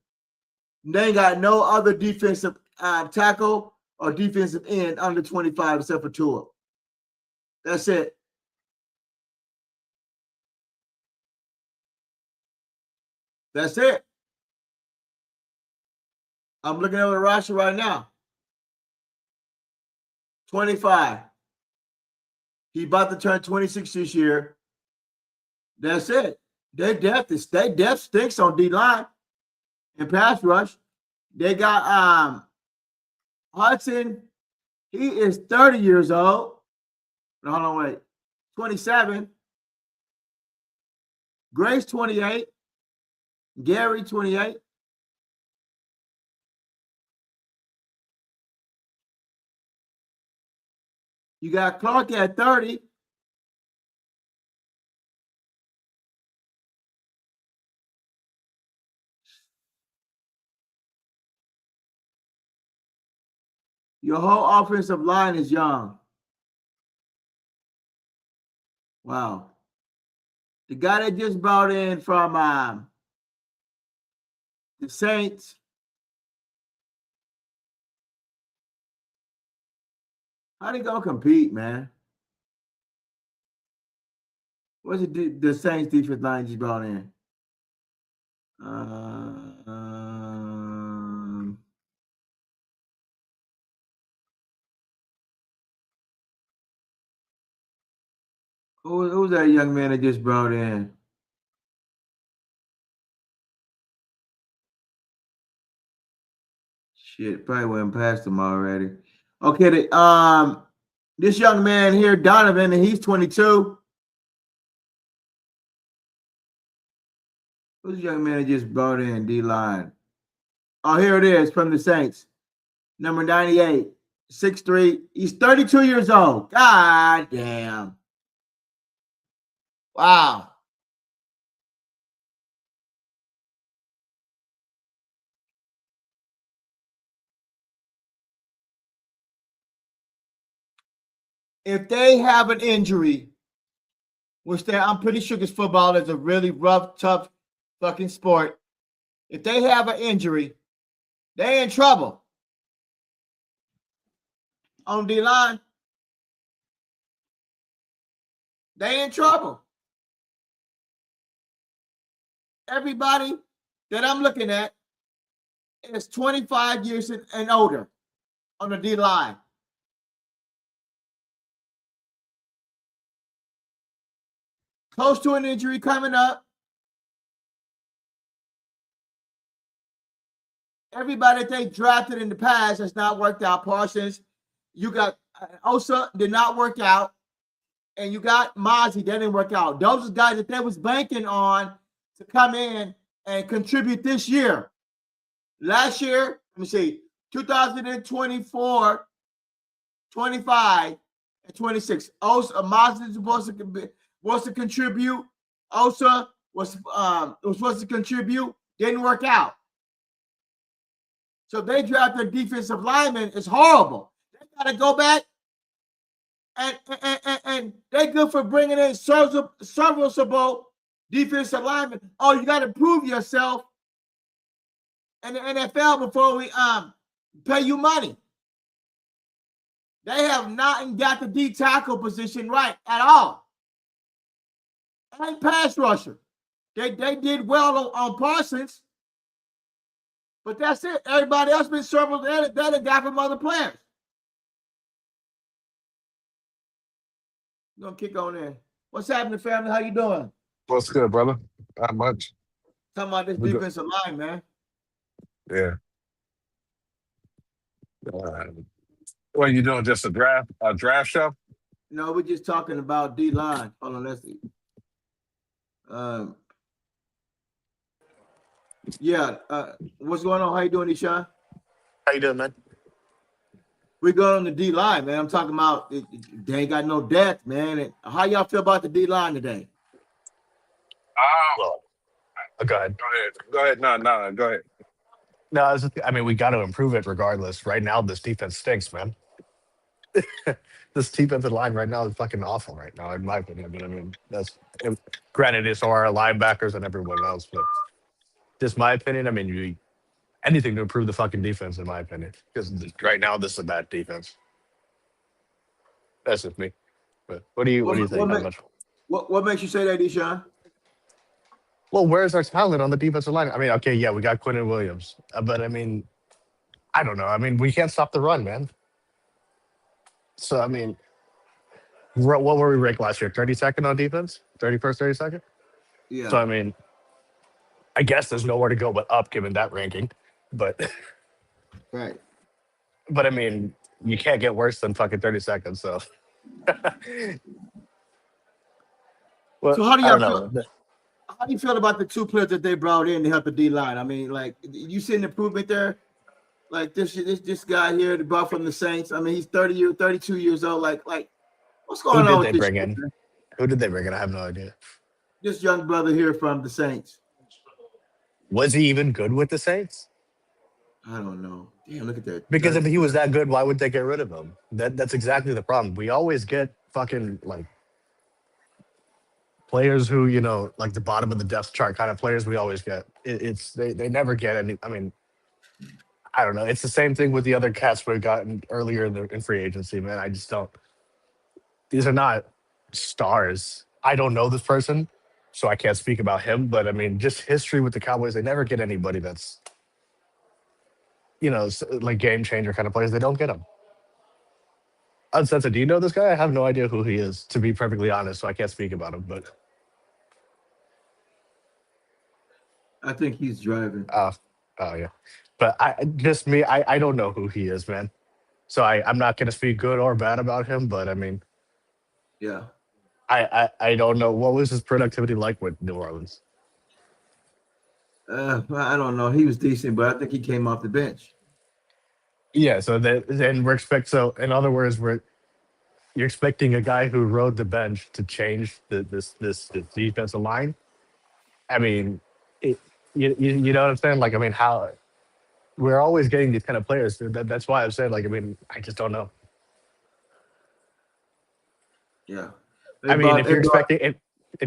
They ain't got no other defensive tackle or defensive end under 25 except for Tua. That's it. That's it. I'm looking over the roster right now. 25. He about to turn 26 this year. That's it. Their depth stinks on D-line and pass rush. They got Hudson. He is 30 years old. No, hold on, wait. 27. Grace, 28. Gary, 28. You got Clark at 30. Your whole offensive line is young. Wow. The guy that just brought in from the Saints. How they gonna compete, man? What's the Saints defense line just brought in? Who's that young man that just brought in? Shit, probably went past him already. Okay, this young man here, Donovan, and he's 22. Who's the young man that just brought in D-line? Oh, here it is from the Saints. Number 98, 6'3". He's 32 years old. God damn. Wow. If they have an injury, which I'm pretty sure because football is a really rough, tough fucking sport. If they have an injury, they in trouble. On D-line, they in trouble. Everybody that I'm looking at is 25 years and older on the D-line. Close to an injury coming up. Everybody that they drafted in the past has not worked out. Parsons, you got Osa did not work out, and you got Mozzie that didn't work out. Those are guys that they was banking on to come in and contribute this year. Last year, let me see, 2024, 25, and 26. Osa Mazda was supposed to contribute. Osa was supposed to contribute. Didn't work out. So they drafted a defensive lineman. It's horrible. They got to go back and they're good for bringing in serviceable defensive linemen. Oh, you got to prove yourself in the NFL before we pay you money. They have not got the D tackle position right at all. And pass rusher. They did well on Parsons, but that's it. Everybody else been serviceable. They got from other players. Gonna kick on in. What's happening, family? How you doing? What's good, brother? Not much. Talking about this We go- defensive line, man. Yeah. What you doing? Just a draft show? No, we're just talking about D line. Hold on, let's see. What's going on? How you doing, Eshaun? How you doing, man? We're going on the D line, man. I'm talking about they ain't got no depth, man. And how y'all feel about the D line today? Well, go ahead. Go ahead. No, go ahead. No, I mean, we got to improve it regardless. Right now, this defense stinks, man. This defensive line right now is fucking awful right now, in my opinion. But I mean, granted, it's our linebackers and everyone else, but just my opinion. I mean, anything to improve the fucking defense, in my opinion, because right now this is a bad defense. That's just me. But what do you think? What makes you say that, Eshaun? Well, where's our talent on the defensive line? I mean, okay, yeah, we got Quentin Williams, but I mean, I don't know. I mean, we can't stop the run, man. So I mean, what were we ranked last year? 32nd on defense, 31st, 32nd. Yeah. So I mean, I guess there's nowhere to go but up given that ranking, but Right. but I mean, you can't get worse than fucking 32nd. So. Well, So how do I y'all don't know. How do you feel about the two players that they brought in to help the D line? I mean, like, you see an improvement there? Like this guy here, the brought from the Saints. I mean, he's 32 years old. Like, what's going on Who with did they this bring in? shit, man? Who did they bring in? I have no idea. This young brother here from the Saints. Was he even good with the Saints? I don't know. Damn, look at that. Because if he was that good, why would they get rid of him? That's exactly the problem. We always get fucking like players who, you know, like the bottom of the depth chart kind of players we always get. They never get any. I mean, I don't know. It's the same thing with the other cats we've gotten earlier in free agency, man. I just don't. These are not stars. I don't know this person, so I can't speak about him. But I mean, just history with the Cowboys, they never get anybody that's, you know, like game changer kind of players. They don't get them. Uncensored, do you know this guy? I have no idea who he is, to be perfectly honest, so I can't speak about him. But I think he's driving. oh yeah. But I don't know who he is, man. So I'm not gonna speak good or bad about him, but I mean, Yeah. I don't know. What was his productivity like with New Orleans? I don't know. He was decent, but I think he came off the bench. Yeah, so then so in other words, you're expecting a guy who rode the bench to change this defensive line. I mean, you know what I'm saying? Like, I mean, how we're always getting these kind of players. That's why I'm saying, like, I mean, I just don't know. Yeah. I mean, if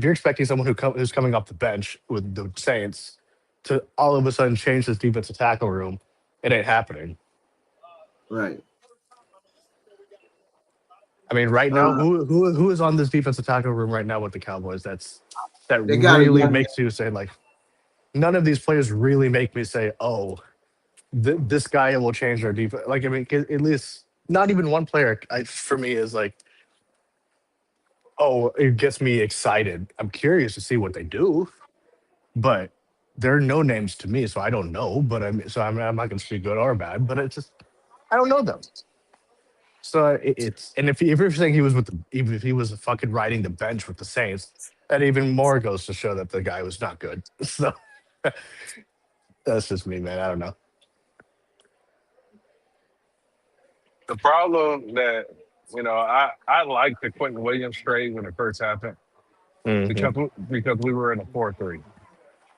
you're expecting someone who's coming off the bench with the Saints to all of a sudden change this defensive tackle room, it ain't happening. Right. I mean, right now, who is on this defensive tackle room right now with the Cowboys? That They got really it, yeah. makes you say, like, none of these players really make me say, oh, this guy will change our defense. Like, I mean, at least not even one player for me is like, oh, it gets me excited. I'm curious to see what they do, but they're no names to me, so I don't know. But I'm not going to speak good or bad. But it's just I don't know them. So it's and if you're saying even if he was fucking riding the bench with the Saints, that even more goes to show that the guy was not good. So that's just me, man. I don't know. The problem that I liked the Quentin Williams trade when it first happened Mm-hmm. because we were in a 4-3,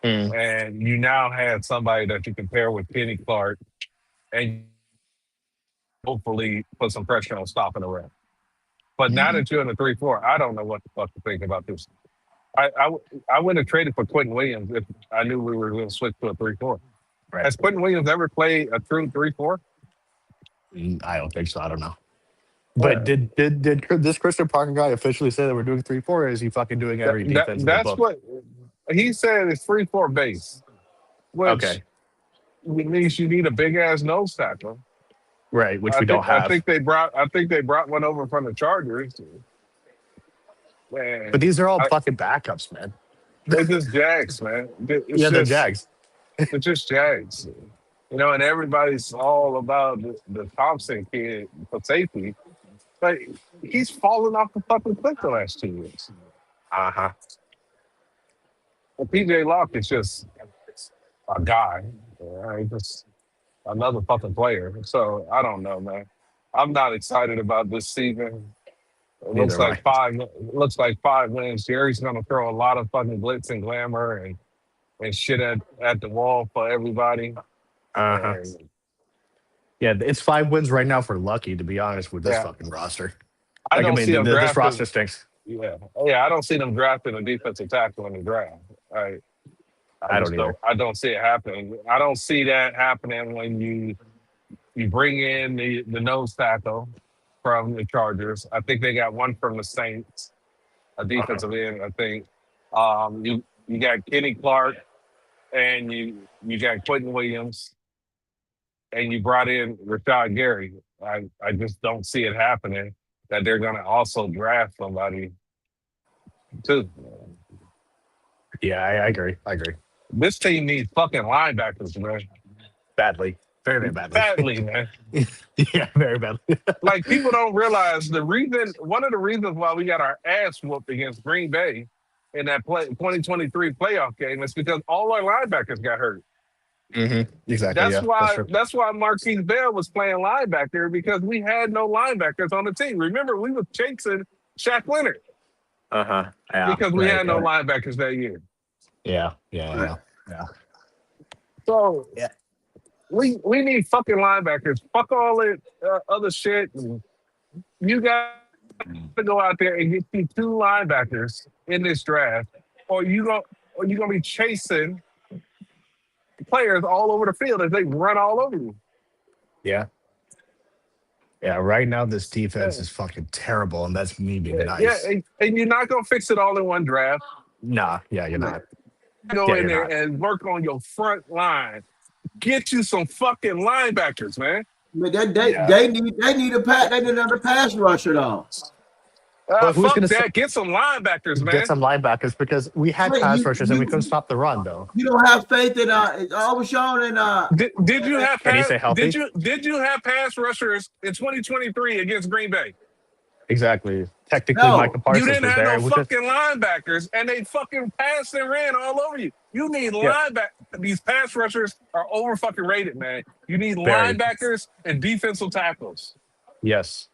Mm. and you now had somebody that you can pair with Kenny Clark and hopefully put some pressure on stopping the run. But now that you're in a 3-4, I don't know what the fuck to think about this. I wouldn't have traded for Quentin Williams if I knew we were going to switch to a 3-4. Right. Has Quentin Williams ever played a true 3-4? I don't think so. I don't know. But did this Christian Parker guy officially say that we're doing 3-4, or is he fucking doing every defense in the That's book? what he said. It's 3-4 base, which Okay. means you need a big ass nose tackle. Right, which we don't I have. think they brought one over from the Chargers. Man, But these are all fucking backups, man. they're just Jags, man. They're Jags. They're just Jags. And everybody's all about the Thompson kid for safety. But he's fallen off the fucking cliff the last 2 years. Uh-huh. And PJ Locke is just a guy. He's just another fucking player. So I don't know, man. I'm not excited about this season. It looks Neither like 5 wins. Jerry's gonna throw a lot of fucking glitz and glamour and shit at the wall for everybody. Uh-huh. And, Yeah, it's 5 wins right now for Lucky, to be honest, with this Yeah. fucking roster. I don't see them this drafting. roster stinks. Yeah, I don't see them drafting a defensive tackle in the draft. I don't either. I don't see it happening. I don't see that happening when you bring in the nose tackle from the Chargers. I think they got one from the Saints, a defensive end. I think you got Kenny Clark, and you got Quentin Williams, and you brought in Rashad Gary. I just don't see it happening that they're going to also draft somebody too. Yeah, I agree. This team needs fucking linebackers, man. Badly. Very, very badly. Badly, man. Yeah, very badly. Like, people don't realize one of the reasons why we got our ass whooped against Green Bay in that 2023 playoff game is because all our linebackers got hurt. Mm-hmm. Exactly. That's why Marquise Bell was playing linebacker, because we had no linebackers on the team. Remember, we were chasing Shaq Leonard Uh-huh. Yeah, because we had no linebackers that year. Yeah. So Yeah. we need fucking linebackers. Fuck all that other shit. And you got to go out there and get you 2 linebackers in this draft, or you're gonna be chasing players all over the field as they run all over you. Yeah. Yeah, right now this defense is fucking terrible, and that's me being nice. Yeah, and you're not gonna fix it all in one draft. Nah, yeah, you're not. Go Yeah, in you're there and work on your front line. Get you some fucking linebackers, man. But they need another pass rusher though. But who's Fuck gonna that. Get some linebackers, man. Get some linebackers, because we had Wait, pass you- rushers and we you- couldn't stop the run, though. You don't have faith in Overshawn and Did you have Can you pass, say healthy? did you have pass rushers in 2023 against Green Bay? Exactly. Technically, No, Micah Parsons You didn't was have there. no We just- fucking linebackers, and they fucking passed and ran all over you. You need linebackers. These pass rushers are over fucking rated, man. You need Very. linebackers and defensive tackles. Yes.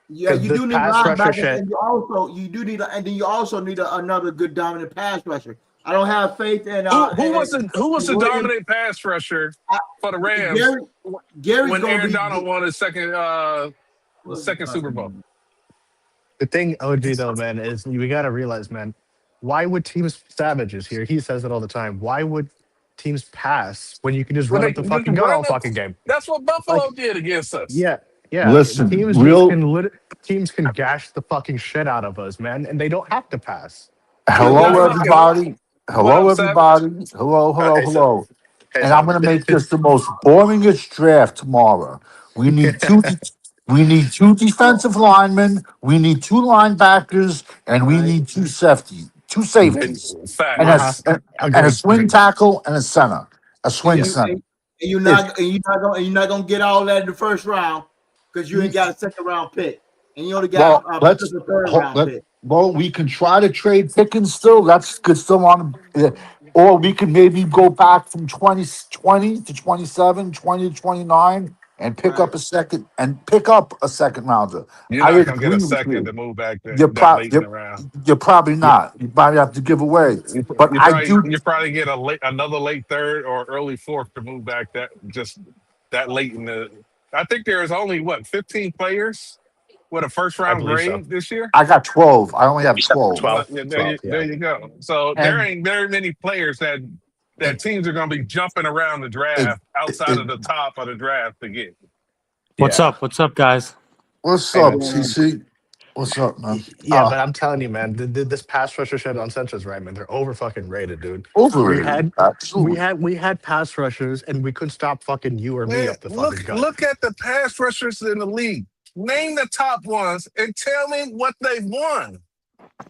yeah, 'Cause you this do need pass rusher linebackers, shit- and you also need another good dominant pass rusher. I don't have faith in Who was the Williams. dominant pass rusher for the Rams Gary's when gonna Aaron be Donald won his second Super Bowl? The thing, OG, though, man, is we got to realize, man, why would teams, Savage is here, he says it all the time, why would teams pass when you can just When run they- up the you fucking can gun run all the- fucking game? That's what Buffalo did against us. Yeah. Listen, teams teams can gash the fucking shit out of us, man, and they don't have to pass. Hello, everybody. Hello, What up, everybody. Hello. Hey, Hello. Hey, And I'm going to make this the most boringest draft tomorrow. We need two. We need 2 defensive linemen. We need 2 linebackers, and we need 2 safeties. 2 safeties, Fact. and a swing tackle and a center. A swing And center. you're not gonna get all that in the first round because you ain't got a second round pick, and you only got Let's a third round pick. Well, we can try to trade Pickens still. That's good still on. Or we can maybe go back from 2020 to 27, 20 to 29. and pick up a second rounder. You're I not gonna get agree a with second you. to move back You're, that pro- late in you're, the round. you're probably Yeah, not. You might have to give away. But I do. You probably get another late third or early fourth to move back that late in the. I think there's only 15 players with a first I round believe so. grade this year. I got 12. I only have 12. 12, Yeah, 12. there Yeah. you go. So there And ain't very many players that it, teams are going to be jumping around the it, draft outside it, of the top of the draft to get. What's Yeah. up? What's up, guys? what's Hey, up, man. TC? What's up, man? Yeah, but I'm telling you, man, this pass rusher shit on Central's right, man. They're over fucking rated, dude. We Overrated. had Absolutely. we had pass rushers and we couldn't stop fucking you or me Man, up the fucking gut. look at the pass rushers in the league. Name the top ones and tell me what they've won.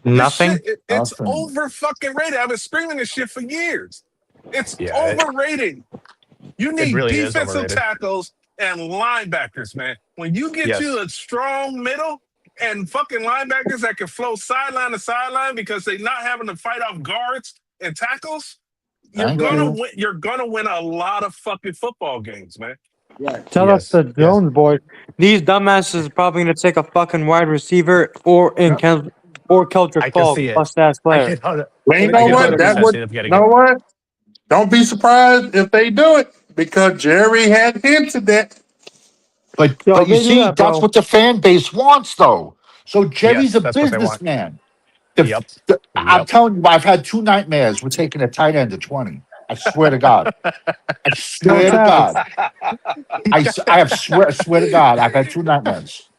Nothing. It's Nothing. over fucking rated. I've been screaming this shit for years. It's Yeah, overrated. You it need really is defensive overrated. tackles and linebackers, man. When you get Yes. you a strong middle and fucking linebackers that can flow sideline to sideline because they're not having to fight off guards and tackles, Thank you. you're gonna win a lot of fucking football games, man. Tell us Yes. the Yes. Jones boys. These dumbasses are probably gonna take a fucking wide receiver or Keldrick I can Falk, see it. bust ass I player. can Well, you I know can what? That's 100% what. see them getting You know it. what? Don't be surprised if they do it because Jerry had hinted that. But Yo, you they do see, that, that's bro. what the fan base wants, though. So Jerry's Yes, a that's what they want. businessman. Yep. I'm Yep. telling you, I've had 2 nightmares. We're taking a tight end to 20. I swear to God. I Yo, swear to Savage. God. I swear to God, I've had 2 nightmares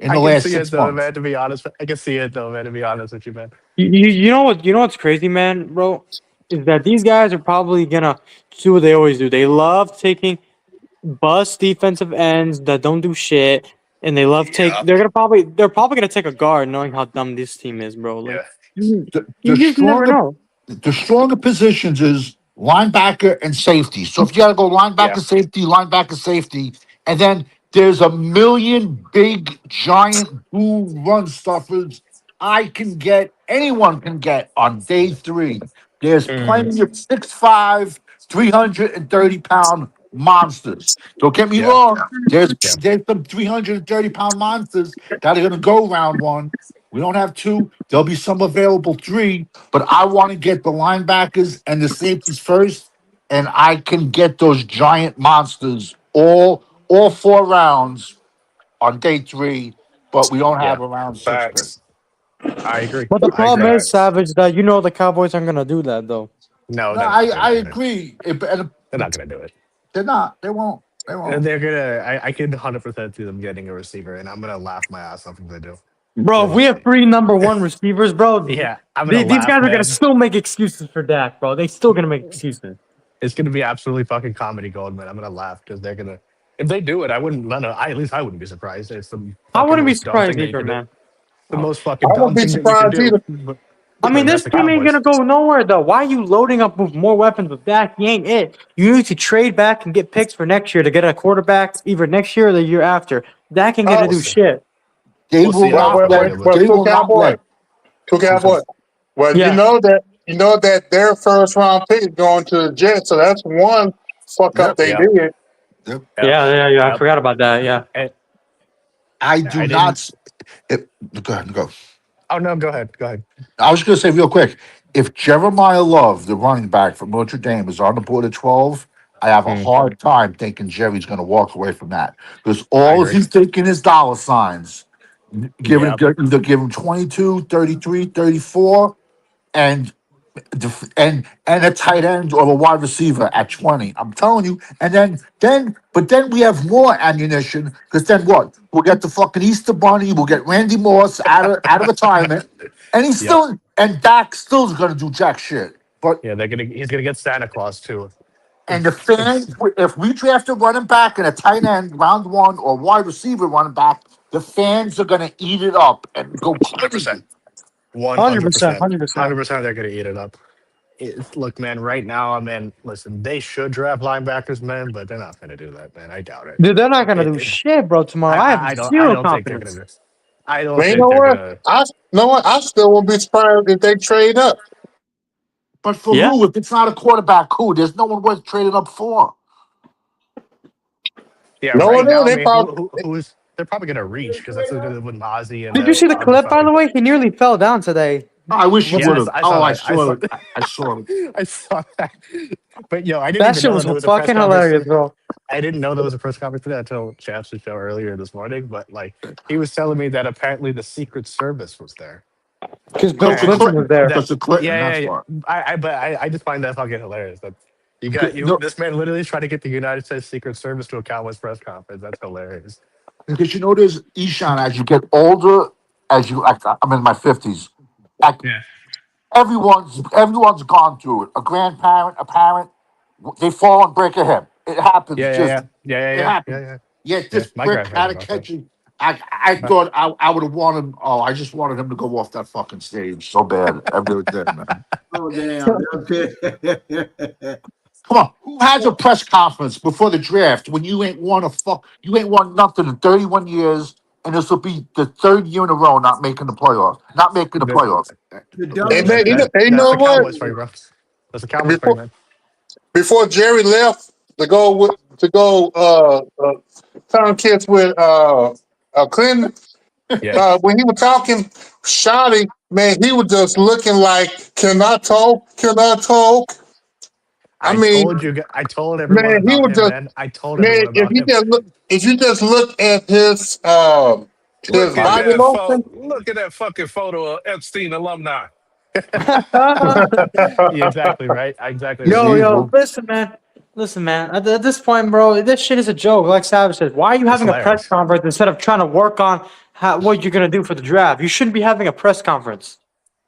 in the I can last see 6 it though, months. man. To be honest, I can see it though, man. To be honest with you, man. You know what's crazy, man, bro? Is that these guys are probably gonna do what they always do. They love taking bust defensive ends that don't do shit, and they love take. Yep. They're probably gonna take a guard, knowing how dumb this team is, bro. Like Yeah. The, you the just never stronger know. the stronger positions is linebacker and safety. So if you gotta go Yeah. linebacker, safety, and then there's a million big giant blue run stuffers anyone can get on day 3. There's Mm, plenty of 6'5", 330-pound monsters. Don't get me yeah. wrong. There's Yeah. some 330-pound monsters that are gonna go round 1. We don't have 2. There'll be some available 3, but I want to get the linebackers and the safeties first, and I can get those giant monsters all 4 rounds on day 3, but we don't Yeah. have a round 6 pick. Facts. I agree. But the I agree. problem is, Facts. Savage, that the Cowboys aren't gonna do that though. No, No, they're not. They're I not gonna. agree. They're not gonna do it. They're not. They won't. They And won't. they're gonna. I can 100% see them getting a receiver, and I'm gonna laugh my ass off if they do. Bro, if we have 3 number 1 receivers, bro, Yeah, I'm gonna these laugh, guys are man. gonna still make excuses for Dak, bro. They still gonna make excuses. It's gonna be absolutely fucking comedy gold, man. I'm gonna laugh because they're gonna. If they do it, I wouldn't. No, at least I wouldn't be surprised. It's the I fucking wouldn't be most dumb thing surprised that you either, can do. man. The most I fucking dumb won't be thing that you can surprised do. either. But I mean, this that's the team ain't Cowboys. gonna go nowhere though. Why are you loading up with more weapons with Dak? He ain't it. You need to trade back and get picks for next year to get a quarterback either next year or the year after. Dak ain't gonna Oh, do shit. They We'll will see how not it let. goes. well, They two will not Cowboys. let. Two Cowboys. Well, Yeah. you know that their first round pick is going to the Jets, so that's one fuck up Yep. they Yeah. did. Yep. Yep. Yeah. I Yep. forgot about that. Yeah. And I I do didn't. not. Go ahead. Go. Oh no, go ahead. Go ahead. I was going to say real quick, if Jeremiah Love, the running back from Notre Dame, is on the board at 12, I have a Mm, hard time thinking Jerry's going to walk away from that because I all agree. he's thinking is dollar signs. Yep. Either give him 22, 33, 34, and and a tight end or a wide receiver at 20. I'm telling you. And then we have more ammunition because then what? We'll get the fucking Easter Bunny. We'll get Randy Moss out of retirement, and Yep. Dak still's gonna do jack shit. But Yeah, he's gonna get Santa Claus too. and the fans, if we draft a running back and a tight end round 1 or wide receiver running back, the fans are gonna eat it up and go 100%. crazy. 100%. 100%. 100%. They're gonna eat it up. Look, man. Right now, I mean, listen. They should draft linebackers, man, but they're not gonna do that, man. I doubt it. Dude, they're not gonna do shit, bro. Tomorrow, I I have don't. I zero don't think they're confidence. gonna. I don't But you think know they're what? gonna. I still won't be surprised if they trade up. But for Yeah. who? If it's not a quarterback, who? There's no one worth trading up for. Yeah, No right one now, knew. I They mean, probably who's they're probably gonna reach because that's what they did with Mozzie and Did you see the all the clip, by the fucking. way? He nearly fell down today. I wish you Yeah, would have. I saw Oh, I that. I saw saw. it. I saw it. I saw that. But yo, I didn't That even shit know was that there was a press fucking conference. hilarious, bro. I didn't know there was a press conference today until Chaps' show earlier this morning. But like, he was telling me that apparently the Secret Service was there. Because Bill Because the Clinton was there. That Clinton. yeah, That's yeah, why. yeah. But I just find that fucking hilarious. That you got you. No, This man literally tried to get the United States Secret Service to a Cowboys press conference. That's hilarious. because there's Ishan. As you get older, as you like, I'm in my 50s. Like Yeah. everyone's gone through it. A grandparent, a parent, they fall and break a hip. It happens. Yeah, yeah, Just yeah, yeah, yeah, it yeah, happens. yeah, yeah. Yet Yeah, this my prick grandfather had to got catch that. him. I thought I would have wanted. Oh, I just wanted him to go off that fucking stage so bad. I really did, man. Oh damn. Okay. Come on, who has a press conference before the draft when you ain't won you ain't won nothing in 31 years, and this will be the third year in a row not making the playoffs, not making the The- playoffs. The Hey, dumbest man, shit. you That's know the what? Cowboys for you, bro. That's the Cowboys for you, Before man. before Jerry left to go turn kids with Clinton, Yeah. when he was talking, Shotty, man, he was just looking like, can I talk? Can I talk? I mean, I told everyone man, he about was him, just man. I told man. everyone about him. If you just look at his Look at body that motion, Look at that fucking photo of Epstein alumni. You're exactly right. Exactly right. Yo, listen, man. At this point, bro, this shit is a joke. Like Savage says, why are you It's having a press hilarious. conference instead of trying to work on what you're gonna do for the draft? You shouldn't be having a press conference.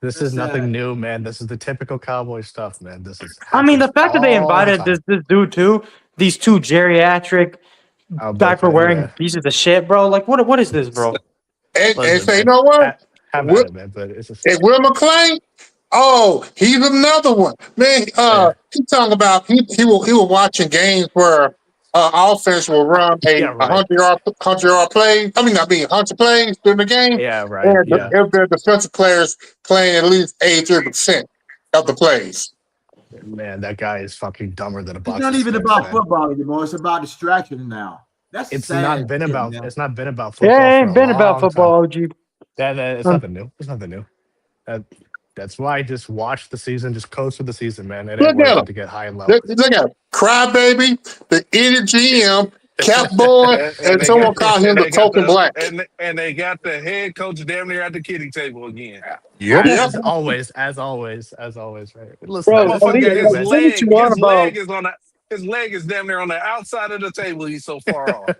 This is nothing new, man. This is the typical cowboy stuff, man. This is I mean, the happens fact that they all the invited time. this dude too, these two geriatric diaper wearing Yeah. pieces of shit, bro. Like, what is this, bro? and Listen, say, you man. know what? Have at it, man. But it's just And Will McClain, oh, he's another one. Man, yeah, he talking about he was watching games where offense will run yeah, a right. 100 yard play. I mean 100 plays during the game. Yeah, right. And Yeah, if the defensive players playing at least 83% of the plays. man. That guy is fucking dumber than a It's box not of even sticks, about man. football anymore. It's about distraction now. That's It's sad not been shit, about. man. It's not been about Yeah, football it for ain't a been about long time. football, OG. It's Um, nothing new. It's nothing new. That, that's why I just watch the season, just coast with the season, man. It ain't Look at worth him. it to get high and low. Look at him. Crybaby, the idiot GM, Cap Boy, And and they someone got called him and the they got token black. they got the head coach damn near at the kidding table again. Yep. Yep. As always, right? Listen, That bro, man, at the end motherfucker, of the day, say man. what you want about. his leg is damn near on the outside of the table. He's so far off.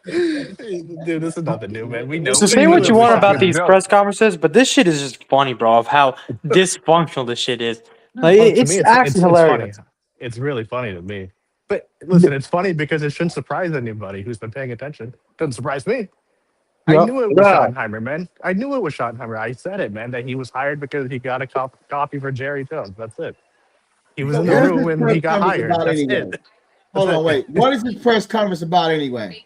Dude, this is nothing new, man. We So say knew what it you was want about shotgun. Fucking these joke. press conferences, but this shit is just funny, bro. Of how dysfunctional this shit is. Like, Oh, to me, it's actually it's funny. hilarious. It's really funny to me. But listen, it's funny because it shouldn't surprise anybody who's been paying attention. Doesn't surprise me. I Yep. knew it was Nah. Schottenheimer, man. I knew it was Schottenheimer. I said it, man, that he was hired because he got a copy for Jerry Jones. That's it. He was in the What is room this when press he got conference hired. about That's anyway? it. Hold That's on, it. wait. What is this press conference about anyway?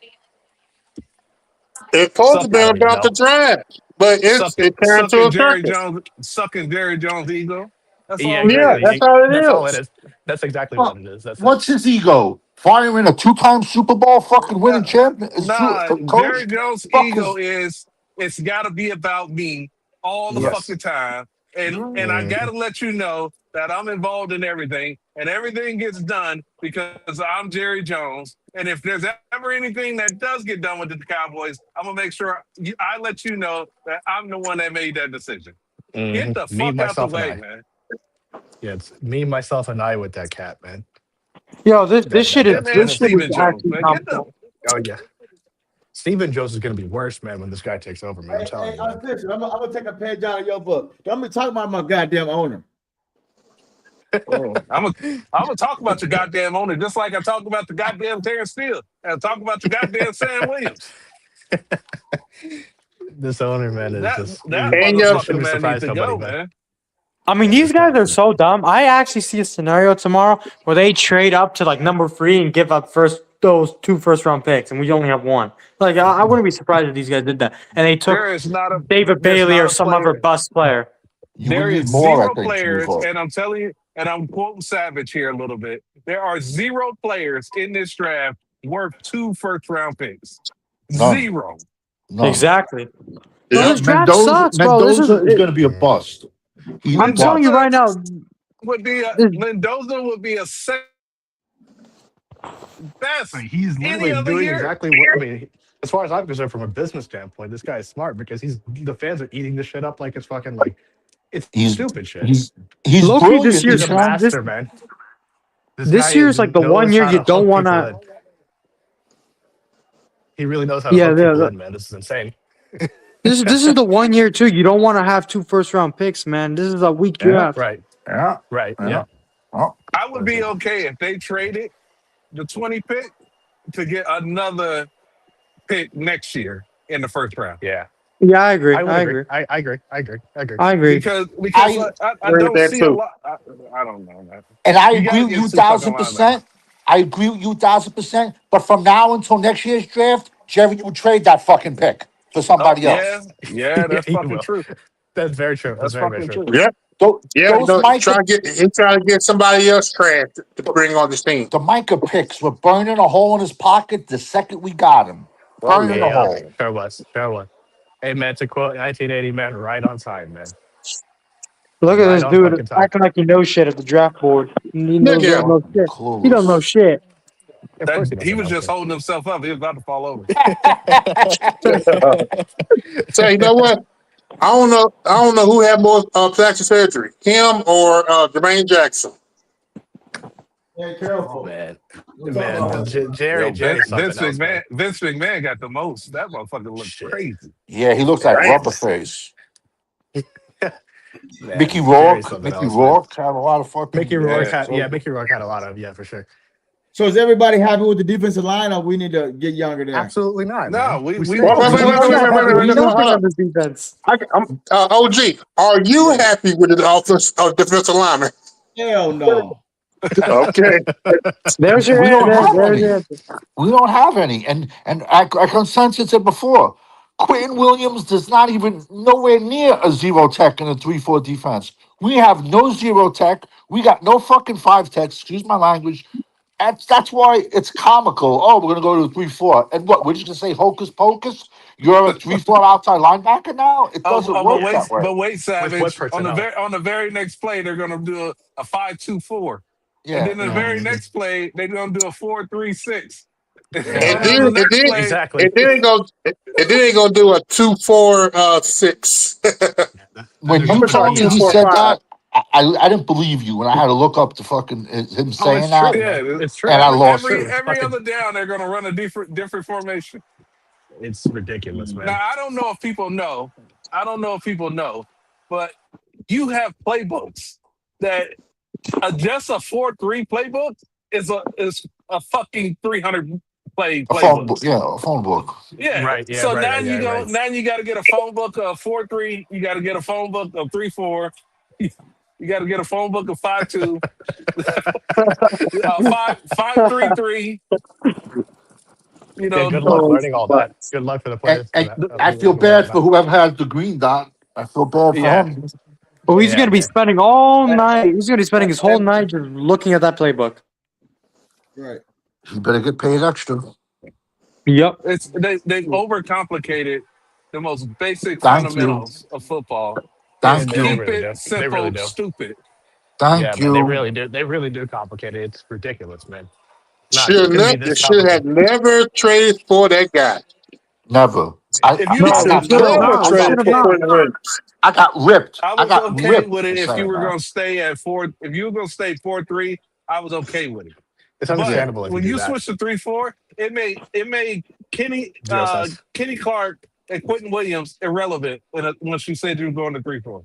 It's supposed to be I don't even about the know. draft, but it turned into a circus. Sucking Jerry Jones' ego. That's Yeah, all it Yeah, is. that's exactly. all it That's all it is. is. That's exactly Well, what it is. That's it. what's his ego? Firing a two-time Super Bowl fucking winning champion is Nah, coach. Jerry Jones' Fuck ego is is it's got to be about me all the Yes. fucking time, and I got to let you know that I'm involved in everything, and everything gets done because I'm Jerry Jones. And if there's ever anything that does get done with the Cowboys, I'm gonna make sure I let you know that I'm the one that made that decision. Get the Me, fuck out the myself, and way, I. man. Yeah, it's me, myself, and I with that cat, man. Yo, this shit is That man, this shit is Steven Jones, actually man. Get the comical. Oh yeah. Stephen Jones is gonna be worse, man, when this guy takes over, man. I'm telling you, man. Listen, I'm gonna take a page out of your book. I'm gonna talk about my goddamn owner. I'm gonna talk about your goddamn owner just like I talk about the goddamn Terrence Steele and I talk about the goddamn Sam Williams. This owner, man, is That just that And your motherfucker shouldn't man needs surprise to nobody, go, man. man. I mean, these guys are so dumb. I actually see a scenario tomorrow where they trade up to like number 3 and give up those 2 first-round picks, and we only have 1. Like, I wouldn't be surprised if these guys did that. And they took There is not a David there's Bailey not or a some other player. bust player. You would There need is more, I zero think, to move players, on. and I'm telling you, and I'm quoting Savage here a little bit. There are 0 players in this draft worth 2 first-round picks. None. 0. None. Exactly. Bro, Yeah. this draft sucks, bro. Mendoza is going to be a bust. He's a I'm telling you bust. right now. Would be a, This, Mendoza would be a second best Like, he's any literally other doing year. exactly what I mean. As far as I'm concerned, from a business standpoint, this guy is smart because the fans are eating this shit up like it's fucking like it's He's stupid shit. he's low-key, brilliant. this year's He's a He's trying. master, man. This this guy year's like the one knows year how you to don't hook want people to. in. He really knows how to Yeah, hook yeah. people in, man. This is insane. This is the one year too. You don't want to have 2 first-round picks, man. This is a weak Yeah. draft. Right, Yeah. right, Yeah. yeah. Oh, I would be okay if they traded the 20 pick to get another pick next year in the first round. Yeah, Yeah, I agree. I would I agree. agree. I agree. I agree. I agree. I agree. Because I I agree don't with that see a too. lot. I don't know, man. and I You agree gotta with get you 2 fucking 1,000%. I agree with you 1,000%. But from now until next year's draft, Jerry, you would trade that fucking pick for Oh somebody yeah, else. yeah, that's Yeah, you fucking will. true. That's very true. That's That's very, very fucking true. true. Yeah. Yeah. Those No, Micah, he trying to get somebody else trash to bring on this team. the Micah picks were burning a hole in his pocket the second we got him. Oh Burning yeah. a Yeah, hole. sure was. Sure was. Hey, man, to quote 1980, man, right on time, man. Look at Right this on dude fucking time. acting like he knows shit at the draft board. He knows Yeah. don't know shit. He don't know Clueless. shit. Of That course he he doesn't was know just shit. holding himself up. He was about to fall over. So you know what? I don't know who had more plastic surgery, him or Jermaine Jackson. Yeah, careful. Man, We'll talk man, about it. Jerry's something else, man. Vince McMahon got the most. That motherfucker looked Shit. crazy. Yeah, he looks like Right. rubber face. Man, Mickey Jerry's Rourke. something Mickey else, man. Rourke had a lot of fucking. Mickey Rourke Yeah. had, Mickey Rourke had a lot of, for sure. So is everybody happy with the defensive line, or we need to get younger there? Absolutely not. No, man. we still- Wait, wait, wait, wait, wait, wait, We wait, don't hold pick up. on this defense. OG, are you happy with the offense defensive lineman? Hell no. Okay. There's your We don't answer. have There's any. your answer. We don't have any. And our consensus said before, Quentin Williams does not even nowhere near a 0 tech in a 3-4 defense. We have no 0 tech. We got no fucking 5 techs. Excuse my language. That's why it's comical. Oh, we're gonna go to a 3-4. And what? We're just gonna say hocus pocus? You're a 3-4 outside linebacker now? It doesn't work that way. But wait, Savage. what personnel? On the very next play, they're gonna do a 5-2-4. Yeah. And then the very next play, they're gonna do a 4-3-6. And On then, the and next then, play, Exactly. and then they gonna do a 2-4-6. When I'm you gonna try told me he 2-4-5. said that, I didn't believe you when I had to look up the fucking him saying it's that. true. yeah, It's true. And I lost every it. every Fucking- other down, they're gonna run a different formation. It's ridiculous, man. Now I don't know if people know. But you have playbooks that just a 4-3 playbook is a fucking 300 play A phone playbook. book, yeah, a phone book. Yeah. Right, yeah, So right, now yeah, you go. right. Now you got to get a phone book of 4-3. You got to get a phone book of 3-4. You got to get a phone book of 5-2. 5-3-3. You know. Yeah, good luck learning all that. Good luck for the players. And for that. I feel bad for whoever has the green dot. I feel bad for Yeah. him. Well, he's Yeah, gonna be man. spending all night. He's gonna be spending his whole night just looking at that playbook. Right. He better get paid extra. Yep. It's they overcomplicated the most basic Thank you. fundamentals of football. Thank Keep you. They really it do. They simple, really do. stupid. Thank Yeah, you. man, they really do complicate it. It's ridiculous, man. Nah, it Should couldn't be not, this should have complicated. never traded for that guy. Never. If you No, Should he have should have never not. He should traded have for not. Quentin Williams. I got ripped. I I was got okay ripped with it for if you saying were that. going to stay at 4. If you were going to stay 4-3, I was okay with it. It's But understandable if when you you do that. switch to 3-4, it made Kenny Zero sense. Kenny Clark and Quentin Williams irrelevant when she said you were going to 3-4.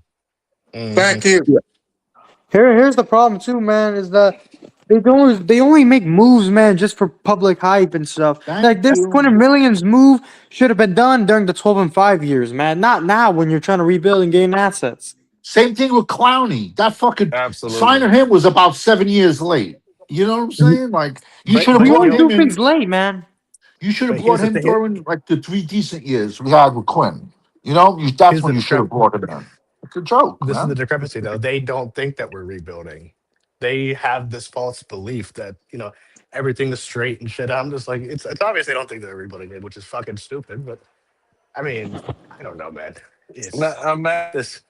Thank you. Here's the problem too, man. Is that they only make moves, man, just for public hype and stuff. Thank Like this you. Quentin Williams move should have been done during the 12 and 5 years, man. Not now when you're trying to rebuild and gain assets. Same thing with Clowney. That fucking Absolutely. signing him was about 7 years late. You know what I'm saying? Like you But- should have but We brought always you do him in. things late, man. You should have But brought here's the him thing. during like the 3 decent years we had with Quinn. You know, that's Here's when the you should have brought him in. It's a joke, This is man. the discrepancy, though. They don't think that we're rebuilding. they have this false belief that everything is straight and shit. I'm just like, it's obvious they don't think that everybody did, which is fucking stupid. But I mean, I don't know, man. Now, It's imagine this.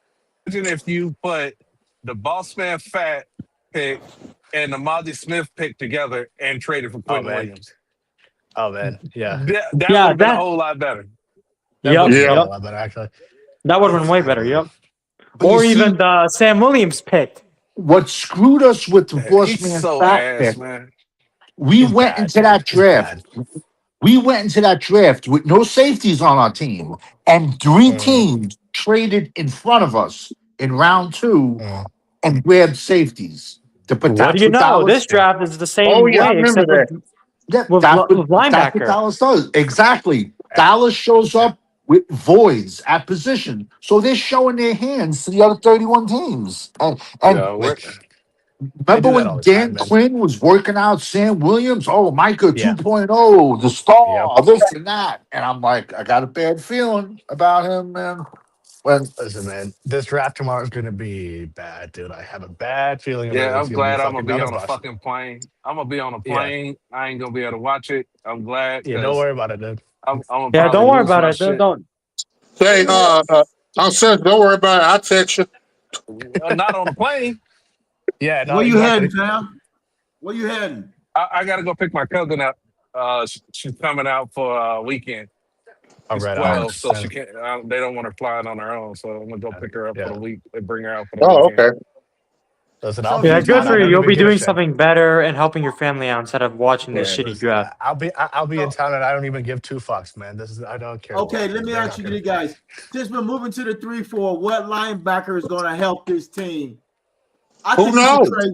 if you put the Boss Man Fat pick and the Mozzie Smith pick together and traded for Oh Quentin man. Williams. Oh man. Yeah. That would Yeah, have been a that. whole lot better. That Yep. would have been a Yeah. lot better, actually. That would have been It's way I don't better. know. Yep. But Or you see, even the Sam Williams pick. what screwed us with the Man, Boss he's Man so Fat ass, pick, man. we He's went bad, into man. that He's draft. bad. We went into that draft with no safeties on our team, and 3 Mm, teams traded in front of us in round 2 mm. and grabbed safeties. But What that's do you what know? Dallas. This draft is the same Oh, yeah, I way, remember except that. Yeah, with that's with what linebacker. Dallas does. Exactly. Dallas shows up with voids at position, so they're showing their hands to the other 31 teams. And Yeah, we're, Which they remember do that all when the time, Dan man. Quinn was working out Sam Williams? Oh, Micah Yeah. 2.0, the Yep. star, this and that. And I'm like, I got a bad feeling about him, man. When Listen, man, this draft tomorrow is going to be bad, dude. I have a bad feeling about it. yeah, It's I'm going to be glad I'm gonna fucking be none on of a us. fucking plane. I'm gonna be on a Yeah. plane. I ain't gonna be able to watch it. I'm glad Yeah, don't because worry about it, dude. I'm gonna Yeah, probably don't worry lose about my it. Don't, shit. don't. Say, I'm saying, don't worry about it. I'll text you. Not on the plane. Yeah, no, Where you exactly. heading, fam? Where you heading? I gotta go pick my cousin up. She's coming out for a weekend. All She's right, 12, so nice. she can't. They don't want her flying on her own, so I'm gonna go pick her up for Yeah. the week and bring her out for the Oh, weekend. okay. Listen, So I'll be Yeah, in good town. for I you. don't You'll even be give a doing shit. something better and helping your family out instead of watching Yeah, this shitty listen, draft. I'll be in So, town, and I don't even give 2 fucks, man. I don't care to okay, watch let this. me They're ask not you gonna. guys. Since we're moving to the 3-4, what linebacker is going to help this team? I Who think we should knows? trade.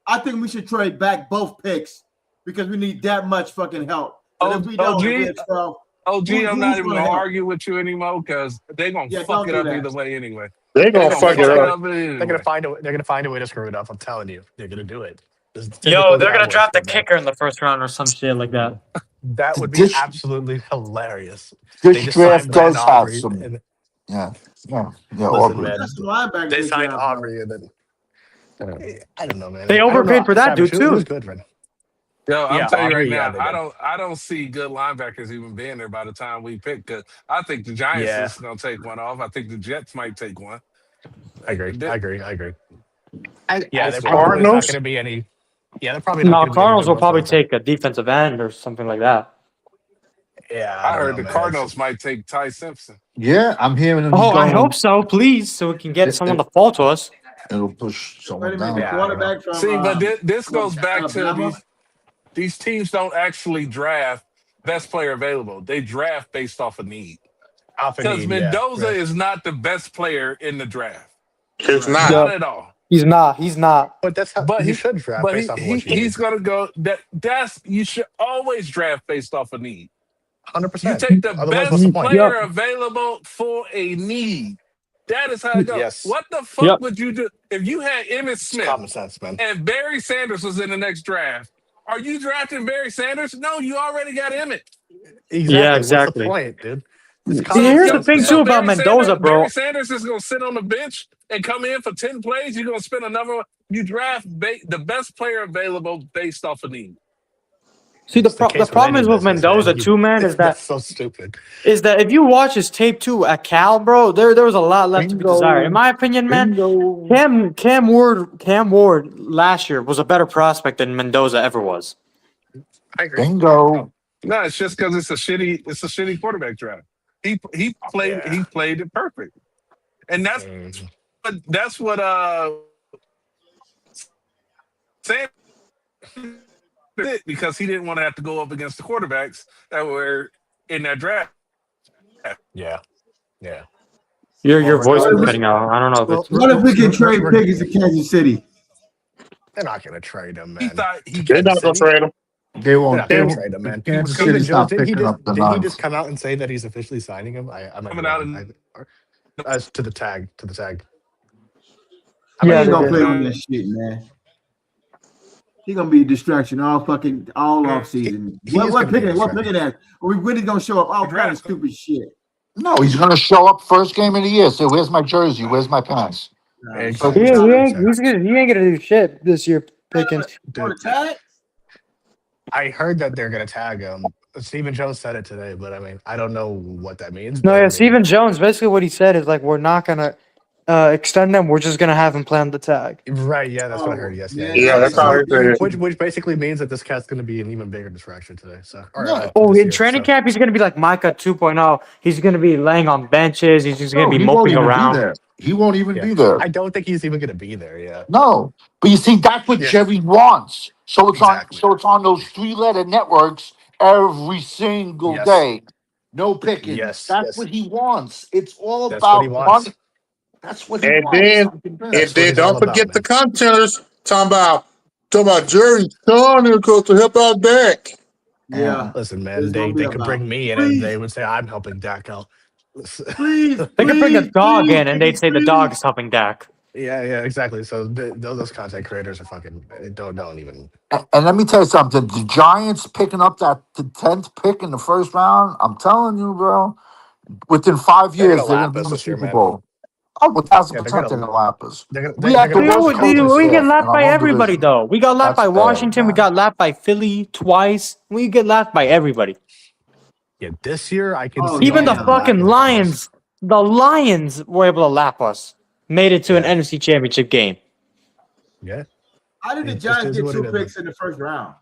I think we should trade back both picks because we need that much fucking help. And if we don't, if we have 12, OG, I'm not who's even going to gonna help? argue with you anymore because they're gonna Yeah, fuck don't it do up that. either way anyway. They're They're gonna gonna fuck it fuck it up. up They're anyway. gonna find a. They're gonna find a way to screw it up. I'm telling you, they're gonna do it. This is Yo, typical they're gonna Cowboys draft a shit, man. kicker in the first round or some shit like that. That would be This absolutely hilarious. They this just draft signed Brandon does have Aubrey, some. and Yeah, yeah. listen, Aubrey. man, That's some linebackers they they signed draft, bro. Aubrey, and then I don't know, man. They I don't overpaid know, for that Savage, dude who's too. good, man? Yo, I'm Yeah, telling you right Aubrey. Yeah, now, they I did. don't see good linebackers even being there by the time we pick. Cause I think the Giants Yeah, is gonna take one off. I think the Jets might take one. I agree. They- I agree. I agree. I, Yeah, I, there So probably is not Cardinals? going to be any. Yeah, they're probably not No, going to be any Cardinals good will ones probably for the. take a defensive end or something like that. Yeah, I I don't heard know, the man. Cardinals might take Ty Simpson. yeah, I'm hearing him Oh, I going. hope so, please, so we can get someone to fall to us. It'll push Wait someone a minute, down. the Yeah, I don't know. quarterback from See, but this goes back to Alabama. these teams don't actually draft best player available. They draft based off of need. Off a Because need, yeah, Mendoza right. is not the best player in the draft. It's Right. not. Not Yep. at all. He's not. He's not. But that's how But you should draft but based off of what you he's need. gonna go that's you should always draft based off of need. You 100%. take the Otherwise, what's the best point? player available for a need. That is how it goes. Yes, What the fuck Yep. would you do if you had Emmitt it's Smith common sense, man. and Barry Sanders was in the next draft? Are you drafting Barry Sanders? No, you already got Emmett. Exactly. Yeah, What's the exactly. point, dude? It's See, common here's the sense, thing man. too about Barry Mendoza, Sanders, bro. Barry Sanders is gonna sit on the bench and come in for 10 plays. You're gonna spend another one. You draft the best player available based off of need. See, It's the the case with problem any is with business, man. Mendoza too, man, is That's that so stupid. if you watch his tape too at Cal, bro, there was a lot left to be desired. In my opinion, man, Bingo. Cam Ward last year was a better prospect than Mendoza ever was. I agree. Bingo. No, it's just because it's a shitty quarterback draft. He played it perfect, and that's what Sam did because he didn't want to have to go up against the quarterbacks that were in that draft. Yeah. Yeah. Your voice is regardless- cutting out. I don't know if it's. What if we can trade Pickens to Kansas City? They're not going to trade him, He man. thought he They're not gonna trade him. They They're won't. not They going to won't. trade him, man. Kansas Even City's Joe, not didn't he picking just up the didn't he knife. just come out and say that he's officially signing him? I might Coming be out wrong. and- As to the tag. He Yeah, ain't they gonna did. play on that shit, man. He gonna be a distraction all off season. He is What gonna be a picking? What distraction. picking at? Are we really gonna show up all kind of stupid shit? No, he's going to show up first game of the year. Say, where's my jersey? Where's my pants? He ain't gonna do shit this year. Pickens. On the Dude, tag? I heard that they're gonna tag him. Stephen Jones said it today, but I mean, I don't know what that means. No, But I yeah, mean, Stephen Jones. Basically, what he said is like, we're not gonna extend them. We're just gonna have him play on the tag. right? Yeah, that's what I Oh, heard man, yesterday. Yeah, that that's is how So, he said it. which basically means that this cat's gonna be an even bigger distraction today. So, or Yeah. Oh, this in year. training So, camp, he's gonna be like Micah 2.0. He's gonna be laying on benches. He's just gonna No, be he won't moping even be around. there. He won't even yeah, be there. I don't think he's even gonna be there. Yeah, No, but you see, that's what yeah, Jerry wants. So it's on. exactly. So it's on those three-letter networks every single Yes, day. No Pickens. yes, That's what he wants. It's all that's what he about money. wants. That's what he And wants. then, Something and best. That's what then he's all don't about, forget the man. contenders talking about Jerry's son here to help out Dak. Yeah, Listen, man, it's gonna be they could about. bring me in and Please, they would say I'm helping Dak out. please, They could bring a please, dog please, in, and they'd say the please. dog is helping Dak. Yeah, exactly. So those content creators are fucking don't even. And let me tell you something. The Giants picking up the 10th pick in the first round. I'm telling you, bro. Within 5 They're gonna years, they're gonna lap be in us the this year, Super man. Bowl. Oh, Yeah, 1,000% they're gonna lap us. they're We gonna they're have the gonna lap worst us Dude, coaching because we get staff in lapped by our own everybody, division. though. We got lapped That's by bad, Washington. We man. got lapped by Philly twice. We get lapped by everybody. yeah, this year I can Oh see Even all the of yeah, them fucking lapping the Cowboys. Lions were able to lap us. Made it to an Yeah, NFC Championship game. yeah. how did the It just Giants is get what two it is, man. picks in the first round?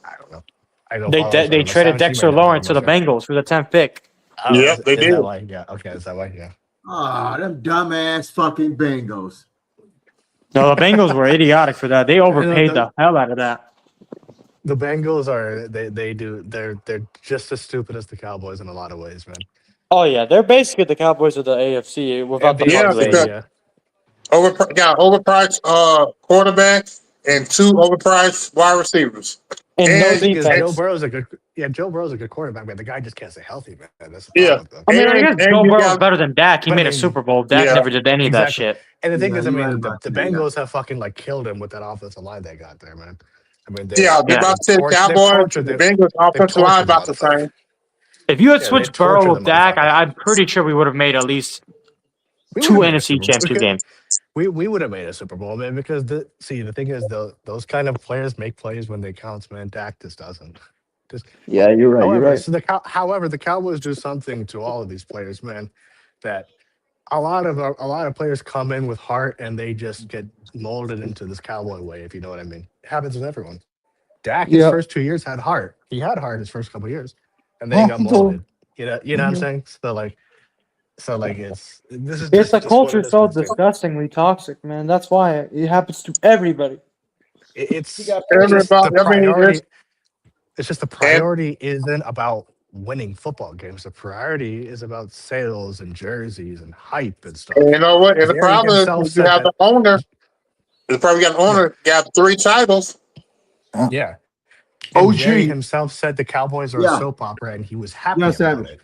I don't know. I don't They follow. So I they don't know. traded 17 Dexter right now, but I'm Lawrence to not the sure. Bengals for the 10th pick. Oh, Yep, they is did. that why? Yeah. Okay, is that why? Yeah. Ah, them dumbass fucking Bengals. No, the Bengals were idiotic for that. They And overpaid the hell out of that. the Bengals are they're just as stupid as the Cowboys in a lot of ways, man. Oh yeah, they're basically the Cowboys of the AFC without the Yeah, fun NFC, lane. because yeah. got overpriced quarterback and two overpriced wide receivers. And no The And, thing is, and Joe defense. Burrow's a good Joe Burrow's a good quarterback, man. The guy just can't stay healthy, man. That's the yeah, problem with them. I mean, I guess Joe you Burrow's got better than Dak. He But I made a mean, Super Bowl. Dak yeah. never did any of that exactly. shit. And the thing Yeah, is, I you're right mean, about the that. Yeah. Bengals have fucking like killed him with that offensive line they got there, man. I mean, Yeah, they Yeah. about to say the they've Cowboys, tortured the they've, Bengals they've offensive line tortured the about the motherfucker. same. If you had Yeah, they've switched Burrow tortured the with Dak, motherfucker. I'm pretty sure we would have made at least We would two have made a NFC Super Bowl. Championship games. We would have made a Super Bowl, man, because the thing is, those kind of players make plays when they count, man. Dak just doesn't. Just Yeah, you're right. You're however, right. so however, the Cowboys do something to all of these players, man, that a lot of players come in with heart and they just get molded into this Cowboy way, if you know what I mean. It happens with everyone. Dak, his Yeah. first 2 years had heart. He had heart his first couple years, and then he Yeah, got he molded. do. You know what I'm saying? So like this is It's a just what culture it is so with this team. disgustingly toxic, man. That's why it happens to everybody. It's You got just Everybody, the I mean, priority. It's just the and priority isn't about winning football games. The priority is about sales and jerseys and hype and stuff. you know what? And the Jerry problem himself is you said have that. the owner. You probably got an Yeah, owner got 3 titles. yeah. And Jerry OG, himself said the Cowboys are a Yeah. soap opera, and he was happy Yes, about Savage. it.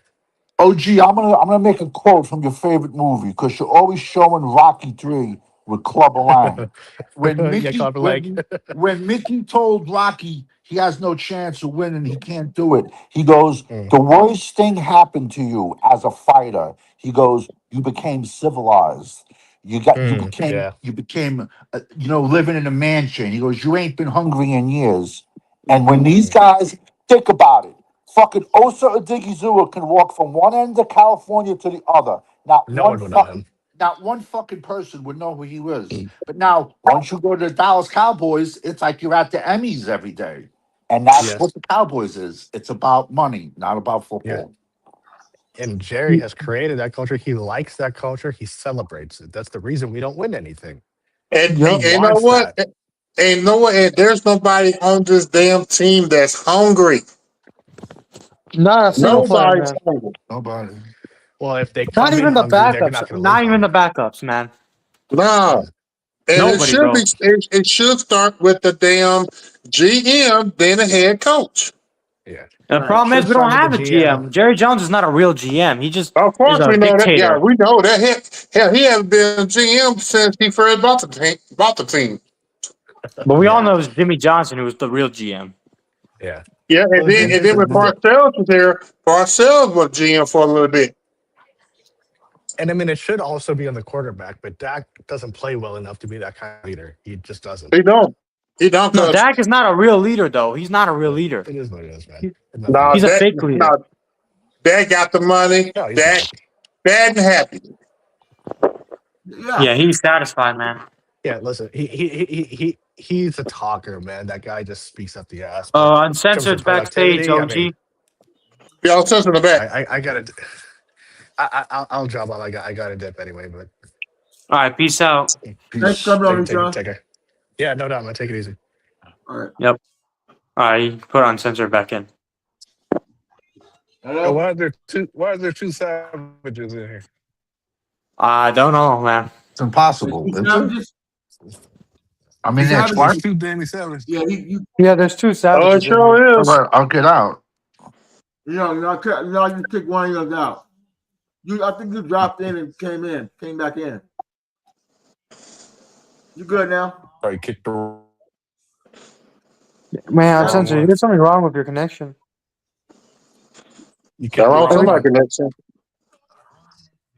OG. I'm gonna make a quote from your favorite movie because you're always showing Rocky 3 with Clubber Lang. When Yeah, Mickey Clubber Lang. when Mickey told Rocky he has no chance of winning, he can't do it. He goes, Mm, the worst thing happened to you as a fighter. He goes, you became civilized. yeah. You became living in a mansion. He goes, you ain't been hungry in years. And when these Mm. guys think about it, fucking Osa Odigizua can walk from one end of California to the other. No one would know him. Not one fucking person would know who he was. But now, once you go to the Dallas Cowboys, it's like you're at the Emmys every day. And that's what Yes. the Cowboys is. It's about money, not about Yeah. football. And Jerry has created that culture. He likes that culture. He celebrates it. That's the reason we don't win anything. And He you know wants what? that. And you know what? And there's nobody on this damn team that's hungry. Not a single player, Nobody's man. hungry. Nobody. Well, if they Not come in even the hungry, they're backups. not going to Not leave even the hungry. backups, man. No. Mm, And it Nobody, should bro. be. It should start with the damn GM, then the head coach. Yeah. The Right. problem is Should we don't start with have the a GM. GM. Jerry Jones is not a real GM. He just Of is course, a we know that. Yeah, dictator. we know that. Hell, he hasn't been a GM since he first bought the team. But we all Yeah. know it's Jimmy Johnson who was the real GM. Yeah. Yeah, Well, and then when this is it. Parcells was there, Parcells was GM for a little bit. And I mean, it should also be on the quarterback, but Dak doesn't play well enough to be that kind of leader. He just doesn't. He don't. He don't. No, 'Cause Dak is not a real leader, though. He's not a real leader. It is what it is, man. He- It's no, nothing. He's a that, fake leader. no, Dad got the money. No, he's Dad, not. Dad and happy. Yeah. Yeah, he's satisfied, man. Yeah, listen, he's a talker, man. That guy just speaks up the ass. But in terms Uncensored of backstage, productivity, I OG. mean, Yeah, I'll touch in the back. I gotta. I'll drop off. I gotta dip anyway. But All right, peace out. Thanks for coming on, Sean. take care. Yeah, no doubt, man. Take it easy. All right. All right, you can put uncensored back in. Hello. Why are there two savages in here? I don't know, man. It's impossible. You It's- savages? I mean, Savages. that's why. Two Danny Savages. Yeah, you Yeah, there's two Oh, savages. it sure is. I'll get out. you kick one of them out. I think you dropped in and came back in. You good now? Sorry, kicked the. Man, Uncensored, there's something wrong with your connection. You kicked Got wrong the- somebody connection.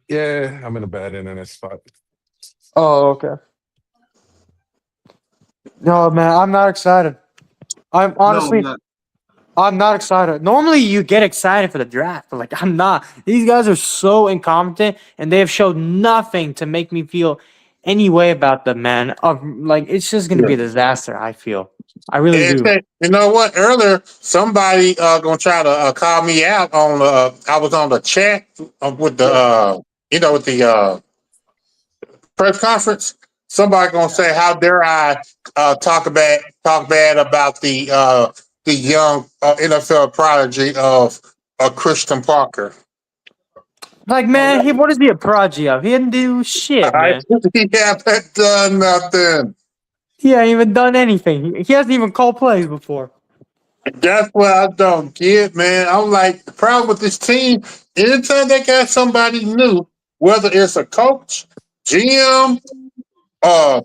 Yeah, I'm in a bad internet spot. Oh, okay. No, man, I'm not excited. I'm honestly, No, I'm not excited. Normally, you get excited for the draft, but like, I'm not. These guys are so incompetent, and they have showed nothing to make me feel any way about them, man. Like, it's just gonna be a disaster. I feel. I really And do. say, you know what? Earlier, somebody gonna try to call me out on. I was on the chat with the with the press conference. Somebody gonna say, "How dare I talk bad about the young NFL prodigy of Christian Parker?" Like, man, what is he a prodigy of? He didn't do shit, man. He haven't done nothing. He ain't even done anything. He hasn't even called plays before. That's what I don't get, man. I'm like, the problem with this team, anytime they got somebody new, whether it's a coach, GM, or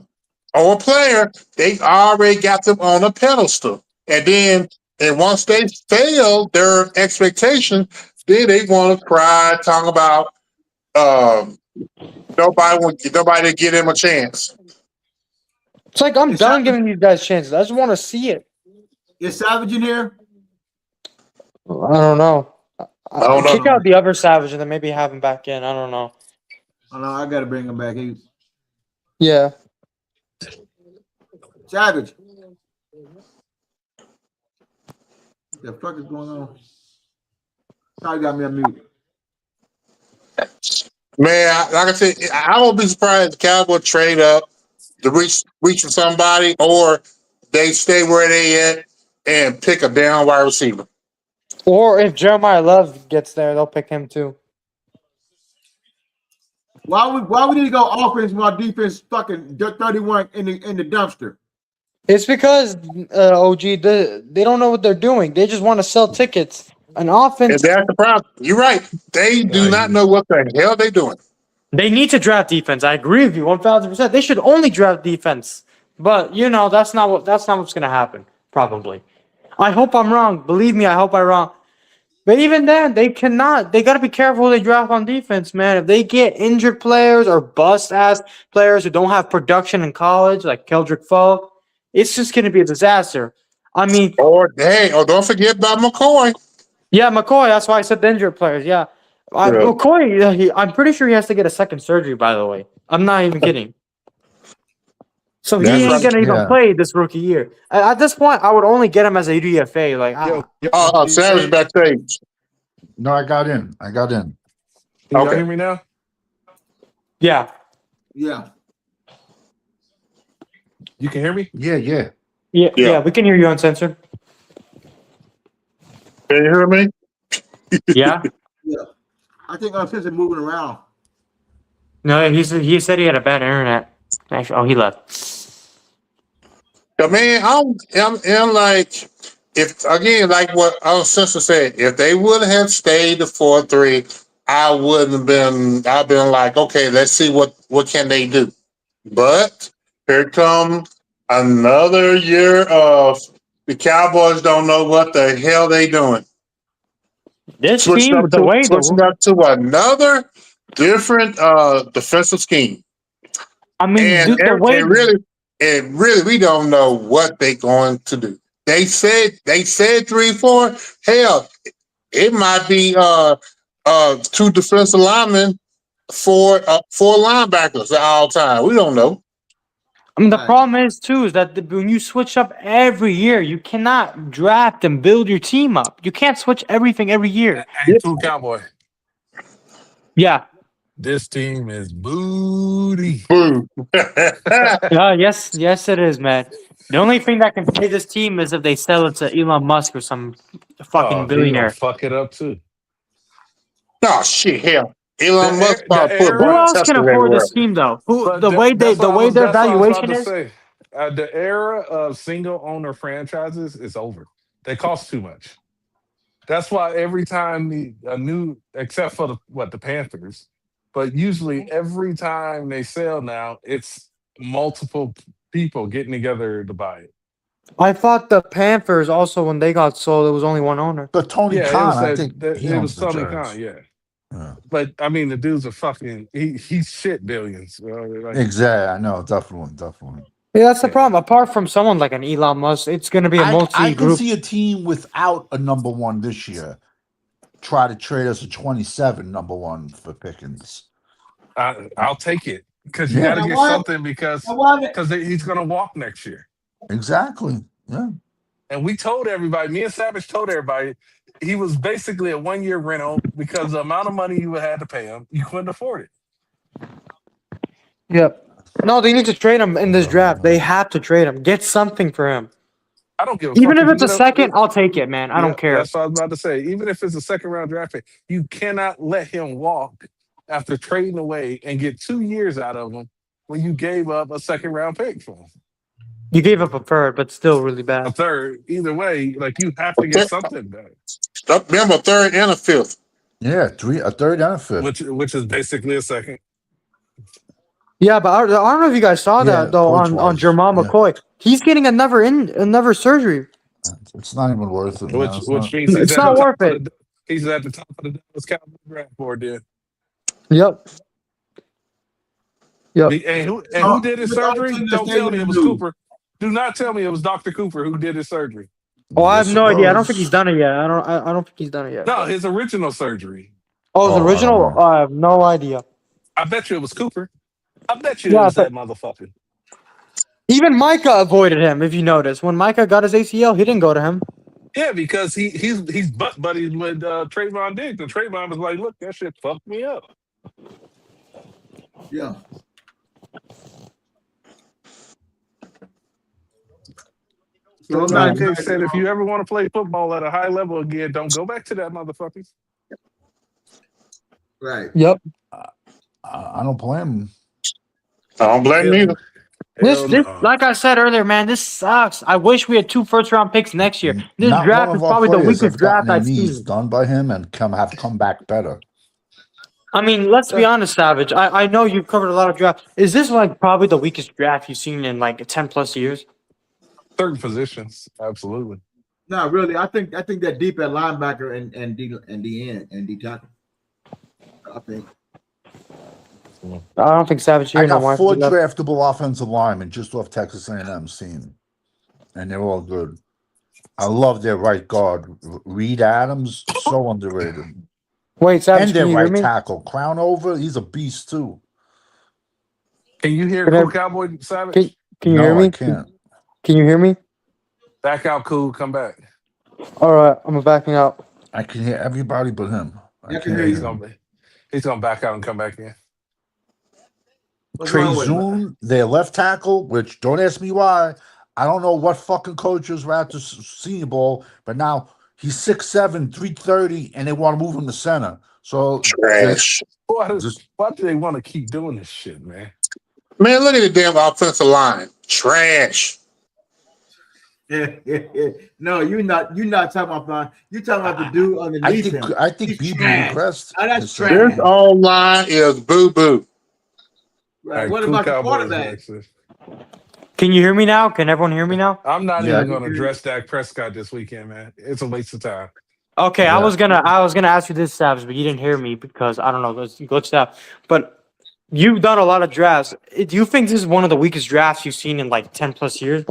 a player, they already got them on a pedestal. And once they fail their expectation, then they want to cry, talk about nobody give them a chance. It's like I'm It's done not- giving these guys chances. I just want to see it. Is Savage in here? I don't know. I don't know. Kick out the other Savage and then maybe have him back in. I don't know. Oh, no, I gotta bring him back. Yeah. Savage. The fuck is going on? Probably got me on mute. Man, like I said, I won't be surprised if the Cowboys trade up to reach for somebody, or they stay where they at and pick a down wide receiver. Or if Jeremiah Love gets there, they'll pick him too. Why we need to go offense while defense fucking 31 in the dumpster? It's because OG they don't know what they're doing. They just want to sell tickets. An offense. And that's the problem. You're right. They do not know what the hell they're doing. They need to draft defense. I agree with you 1,000%. They should only draft defense. But that's not what's going to happen. Probably. I hope I'm wrong. Believe me, I hope I'm wrong. But even then, they cannot. They got to be careful who they draft on defense, man. If they get injured players or bust-ass players who don't have production in college, like Keldrick Falk, it's just going to be a disaster. I mean, Or don't forget about McCoy. yeah, McCoy. That's why I said the injured players. Yeah, McCoy. I'm pretty sure he has to get a second surgery. By the way, I'm not even kidding. So he That's ain't right. gonna even Yeah. play this rookie year. At this point, I would only get him as a UDFA. Like, Savage backstage. No, I got in. Can y'all Okay. hear me now? yeah, Yeah. You can hear me? Yeah. yeah. We can hear you uncensored. Can you hear me? Yeah. Yeah. I think Uncensored moving around. No, he said he had a bad internet. Actually, he left. Man, I'm like, if again, like what our sister said, if they would have stayed the 4-3, I wouldn't have been. I've been like, okay, let's see what can they do. But here comes another year of the Cowboys don't know what the hell they doing. This Switching team, up with the way switching up to another different defensive scheme. I mean, And, dude, the and, way and really, we don't know what they're going to do. They said 3-4. Hell, it might be two defensive linemen, four linebackers at all time. We don't know. I mean, the Right. problem is too is that when you switch up every year, you cannot draft and build your team up. You can't switch everything every year. Hey, True Cowboy, Yeah. this team is booty. Boo. Yes, it is, man. The only thing that can pay this team is if they sell it to Elon Musk or some fucking He gonna billionaire. fuck it up too. Oh shit, hell. Elon The Musk air- probably the put a air- Who bunch of else can Teslas afford everywhere. this team though? Who But the way that's their what I was about valuation to is? say. The era of single owner franchises is over. They cost too much. That's why every time a new, except for the Panthers, but usually every time they sell now, it's multiple people getting together to buy it. I thought the Panthers also when they got sold, it was only one owner. But Tony Yeah, Khan, it was I think he it owns was the Tony Giants. Khan, yeah. Yeah. But I mean, the dude's a fucking he's shit billions. Like, Exactly. I know. Definitely. Yeah, that's the Yeah. problem. Apart from someone like an Elon Musk, it's going to be a I can multi-group. see a team without a number one this year try to trade us a 27 number one for Pickens. I'll take it because you Yeah. got to You get know what? something because You know what? he's gonna walk next year. Exactly. Yeah. And we told everybody, me and Savage told everybody, he was basically a 1-year rental because the amount of money you had to pay him, you couldn't afford it. Yep. No, they need to trade him in this draft. They have to trade him. Get something for him. I don't give a Even fuck if it's you a get second, I'll take it, man. I Yeah, don't care. That's what I was about to say. Even if it's a second round draft pick, you cannot let him walk after trading away and get 2 years out of him when you gave up a second round pick for him. You gave up a third, but still really A bad. third, either way, like you have to get something back, Remember, a third and a fifth. Yeah. A third and a fifth. which is basically a second. Yeah, but I don't know if you guys saw Yeah, that though on coach-wise, Jamal yeah. McCoy. He's getting another surgery. It's not even worth it. Man. Which It's which not- means It's he's at not the top worth of it. he's at the top of the Dallas Cowboys draft board there. Yep. Yep. And who did his surgery? Don't tell me it was Cooper. Do not tell me it was Dr. Cooper who did his surgery. Oh, I have Yes, no it idea. I don't was. think he's done it yet. I don't think he's done it yet. No, his original surgery. Oh, his Oh, I don't original? know. I have no idea. I bet you it was Cooper. I bet you Yeah, it was but- that motherfucker. Even Micah avoided him, if you notice. When Micah got his ACL, he didn't go to him. Yeah, because he's butt buddies with Trayvon Diggs, and Trayvon was like, "Look, that shit fucked me up." Yeah. So I'm like not- they said, if you ever want to play football at a high level again, don't go back to that motherfucker. Right. Yep. I don't blame him. I don't blame you either. This, Hell this, no. like I said earlier, man, this sucks. I wish we had 2 first-round picks next year. This Not draft one is of our probably the players weakest have gotten draft their I've knees seen. done by him and have come back better. I mean, let's be honest, Savage. I know you've covered a lot of drafts. Is this like probably the weakest draft you've seen in like 10+ years? Certain positions, absolutely. No, really. I think that deep at linebacker and D tackle. I think. I don't think Savage here I no got more. 4 draftable offensive linemen just off Texas A&M's team, and they're all good. I love their right guard, Reed Adams, so underrated. Wait, Savage, And their can you hear right me? tackle, Crownover, he's a beast too. Can you hear Can I- Cool Cowboy Savage? Can you No, hear me? I can't. Can you hear me? Back out, Cool. Come back. All right, I'm backing out. I can hear everybody but him. I I can can't hear He's you. him. gonna back out and come back in. What's Trey wrong with him? Zoon, their left tackle, which don't ask me why. I don't know what fucking coaches were at the Senior Bowl, but now he's 6'7", 330, and they want to move him to center. So Trash. Why Just- do they want to keep doing this shit, man? Man, look at the damn offensive line. Trash. No, you're not talking about. You're talking about the dude underneath him. I think He's BB trash. regressed. Oh, that's It's, trash. This all line is boo boo. Right. Like, What Cool about the Cowboys quarterback? next. Can you hear me now? Can everyone hear me now? I'm not Yeah. even gonna address Dak Prescott this weekend, man. It's a waste of time. Okay, Yeah. I was gonna ask you this, Savage, but you didn't hear me because I don't know, it's glitched out. But you've done a lot of drafts. Do you think this is one of the weakest drafts you've seen in like 10+ years?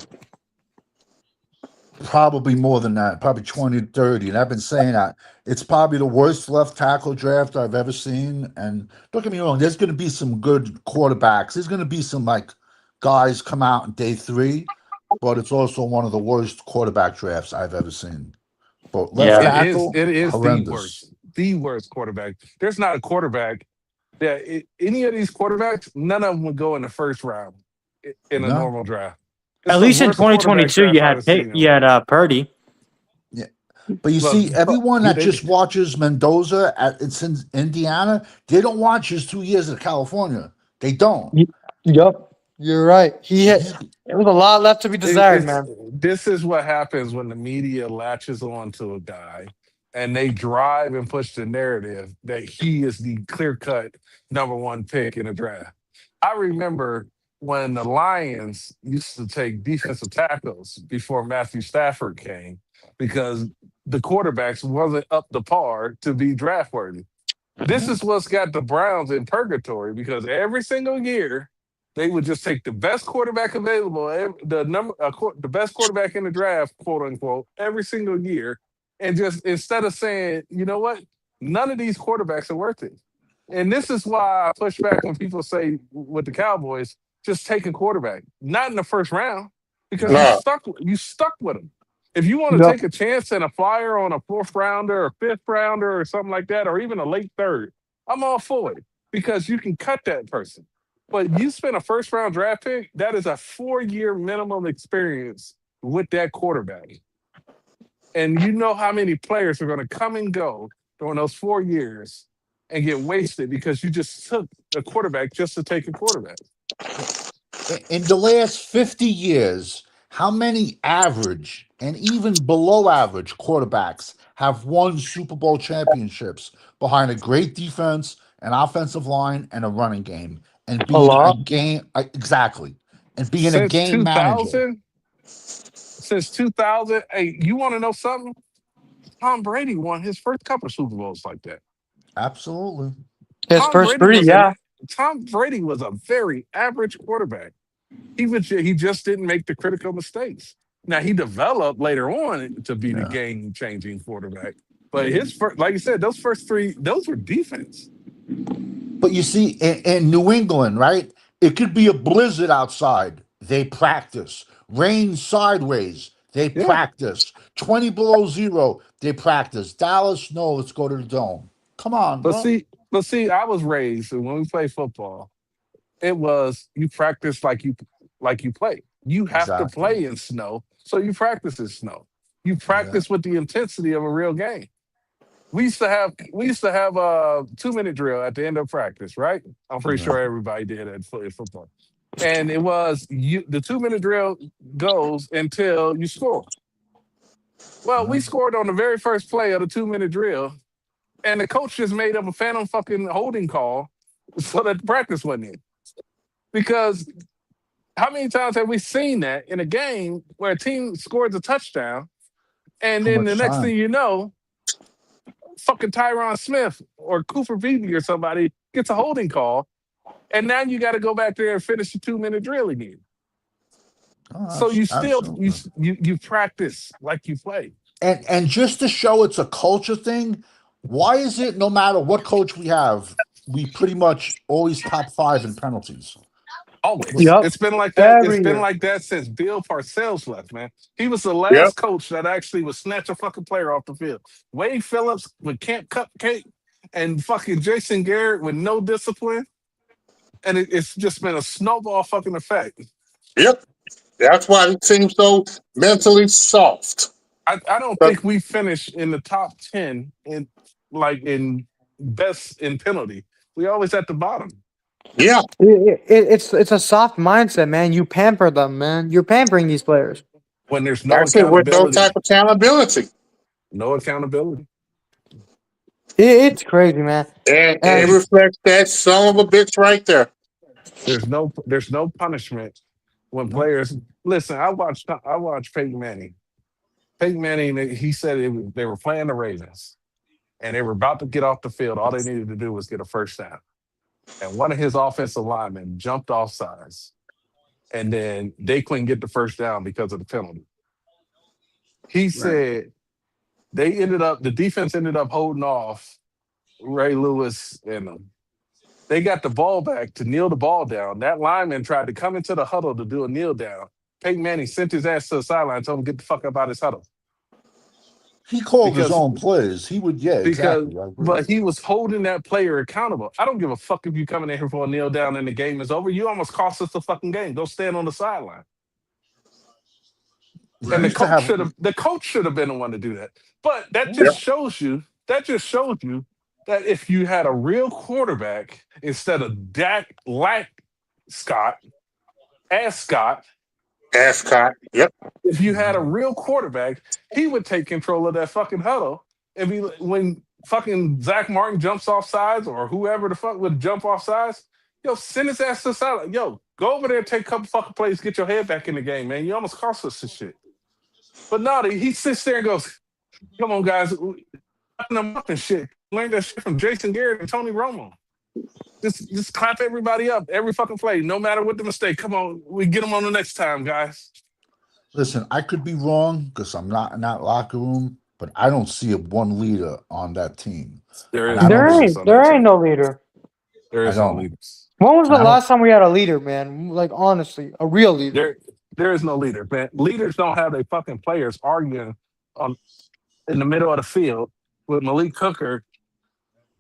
Probably more than that, probably 20 to 30. And I've been saying that. It's probably the worst left tackle draft I've ever seen. And don't get me wrong, there's going to be some good quarterbacks. There's going to be some like guys come out in day 3, but it's also one of the worst quarterback drafts I've ever seen. But left Yeah. tackle, It is horrendous. the worst quarterback. There's not a quarterback that any of these quarterbacks, none of them would go in the first round in a No. normal draft. It's At the least in worst quarterback 2022, you draft I've had seen. you had Purdy. Yeah. But you Look, see, everyone that they- just watches Mendoza it's in Indiana, they don't watch his 2 years at California. They don't. Yep, you're right. It was a lot left to be desired, it's- man. This is what happens when the media latches on to a guy and they drive and push the narrative that he is the clear-cut #1 pick in a draft. I remember when the Lions used to take defensive tackles before Matthew Stafford came because the quarterbacks wasn't up to par to be draft worthy. This is what's got the Browns in purgatory because every single year they would just take the best quarterback available, the best quarterback in the draft, quote unquote, every single year, and just instead of saying, you know what, none of these quarterbacks are worth it. And this is why I push back when people say with the Cowboys, just take a quarterback, not in the first round, because No. you stuck with them. If you want to Yep. take a chance and a flyer on a 4th rounder or 5th rounder or something like that, or even a late 3rd, I'm all for it because you can cut that person. But you spend a 1st round draft pick, that is a 4-year minimum experience with that quarterback. And you know how many players are going to come and go during those 4 years and get wasted because you just took a quarterback just to take a quarterback. In the last 50 years, how many average and even below average quarterbacks have won Super Bowl championships behind a great defense, an offensive line, and a running game, and being a lot. game exactly, and being a Since game manager? 2000, hey, you want to know something? Tom Brady won his first couple of Super Bowls like that. Absolutely. His Tom first Brady 3, was yeah. Tom Brady was a very average quarterback. He just didn't make the critical mistakes. Now he developed later on to be the Yeah. game-changing quarterback. But his first, like you said, those first 3, those were defense. But you see, in New England, right? It could be a blizzard outside. They practice. Rain sideways. They Yeah. practice. 20 below 0. They practice. Dallas, no, let's go to the dome. Come on, But bro. see, I was raised and when we play football, it was you practice like you play. You have to Exactly. play in snow, so you practice in snow. You Yeah. practice with the intensity of a real game. We used to have a 2-minute drill at the end of practice, right? I'm pretty Yeah. sure everybody did at football. And it was the 2-minute drill goes until you score. Well, we Yeah. scored on the very first play of the 2-minute drill, and the coach just made up a phantom fucking holding call so that the practice wasn't in. Because how many times have we seen that in a game where a team scores a touchdown, and Too then the much next time. thing you know, fucking Tyron Smith or Cooper Beebe or somebody gets a holding call, and now you got to go back there and finish the 2-minute drill again. Oh, So you still absolutely. you practice like you play. And just to show it's a culture thing, why is it no matter what coach we have, we pretty much always top 5 in penalties? Always. Yep. It's been like that. Every It's been year. like that since Bill Parcells left, man. He was the Yep. last coach that actually would snatch a fucking player off the field. Wade Phillips with Camp Cupcake and fucking Jason Garrett with no discipline. And it's just been a snowball fucking effect. Yep. That's why it seems so mentally soft. I don't think we finished in the top 10 in best in penalty. We always at the bottom. Yeah. It's a soft mindset, man. You pamper them, man. You're pampering these players. When there's no That's it, with no accountability. type of accountability. No accountability. It's crazy, man. And And- it reflects that son of a bitch right there. There's no punishment when players listen. I watched Peyton Manning. Peyton Manning, he said they were playing the Ravens, and they were about to get off the field. All they needed to do was get a first down. And one of his offensive linemen jumped off sides, and then they couldn't get the first down because of the penalty. He said the defense ended up holding off Ray Lewis and them. They got the ball back to kneel the ball down. That lineman tried to come into the huddle to do a kneel down. Peyton Manning sent his ass to the sideline and told him to get the fuck up out of his huddle. He called his own plays. He would, exactly. But he was holding that player accountable. I don't give a fuck if you coming in here for a kneel down and the game is over. You almost cost us the fucking game. Go stand on the sideline. And the coach should have been the one to do that. But that just shows you that if you had a real quarterback instead of Dak Scott, Ascot. Yep. If you had a real quarterback, he would take control of that fucking huddle. When fucking Zach Martin jumps off sides or whoever the fuck would jump off sides, yo, send his ass to the sideline. Yo, go over there and take a couple fucking plays, get your head back in the game, man. You almost cost us this shit. But no, he sits there and goes, come on, guys, them up and shit. Learn that shit from Jason Garrett and Tony Romo. Just clap everybody up every fucking play, no matter what the mistake. Come on, we get them on the next time, guys. Listen, I could be wrong because I'm not in that locker room, but I don't see one leader on that team. There ain't no leader. There is no leaders. When was the last time we had a leader, man? Like, honestly, a real leader. There is no leader, man. Leaders don't have their fucking players arguing in the middle of the field with Malik Hooker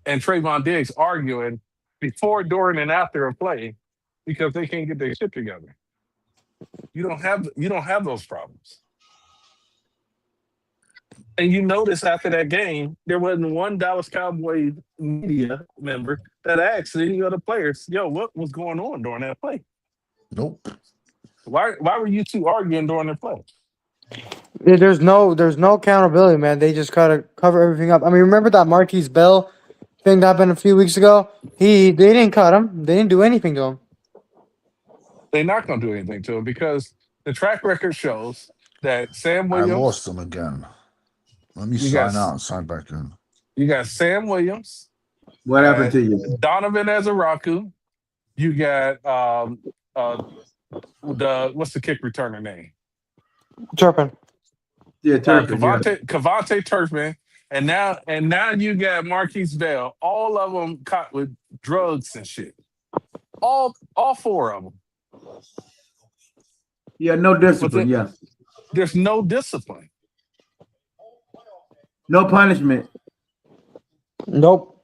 and Trayvon Diggs arguing before, during, and after a play because they can't get their shit together. You don't have those problems. And you notice after that game, there wasn't one Dallas Cowboys media member that asked any other players, yo, what was going on during that play? Nope. Why were you two arguing during the play? There's no accountability, man. They just gotta cover everything up. I mean, remember that Marquise Bell thing that happened a few weeks ago? They didn't cut him. They didn't do anything to him. They're not going to do anything to him because the track record shows that Sam Williams. I lost him again. Let me sign out and sign back in. You got Sam Williams. What happened to you? Donovan Ezeraku. You got what's the kick returner name? Turpin. Yeah, Turpin. Kavonte Turpin. And now you got Marquise Bell. All of them caught with drugs and shit. All four of them. Yeah, no discipline. There's no discipline. No punishment. Nope.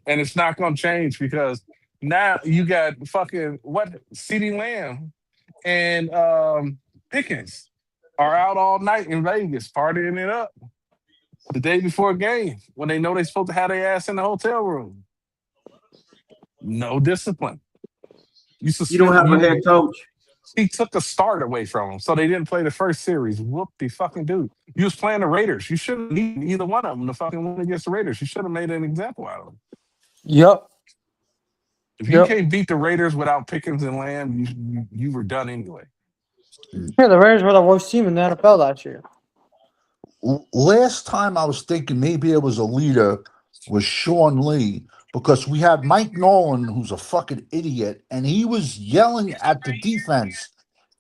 And it's not going to change because now you got fucking CeeDee Lamb and Pickens are out all night in Vegas partying it up the day before a game when they know they're supposed to have their ass in the hotel room. No discipline. You don't have a head coach. He took a start away from them, so they didn't play the first series. Whoop-de fucking dude. You was playing the Raiders. You shouldn't need either one of them to fucking win against the Raiders. You should have made an example out of them. Yep. If you can't beat the Raiders without Pickens and Lamb, you were done anyway. Yeah, the Raiders were the worst team in the NFL last year. Last time I was thinking maybe it was a leader was Sean Lee because we had Mike Nolan, who's a fucking idiot, and he was yelling at the defense,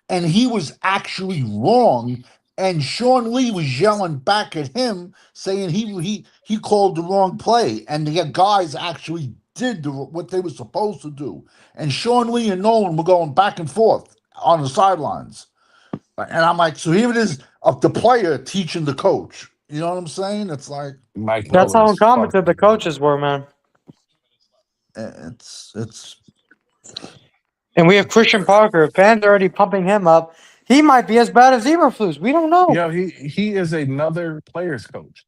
and he was actually wrong. And Sean Lee was yelling back at him, saying he called the wrong play, and the guys actually did what they were supposed to do. And Sean Lee and Nolan were going back and forth on the sidelines. And I'm like, so here it is of the player teaching the coach. You know what I'm saying? It's like that's how incompetent the coaches were, man. It's and we have Christian Parker. Fans are already pumping him up. He might be as bad as Eberflus. We don't know. Yeah, he is another player's coach.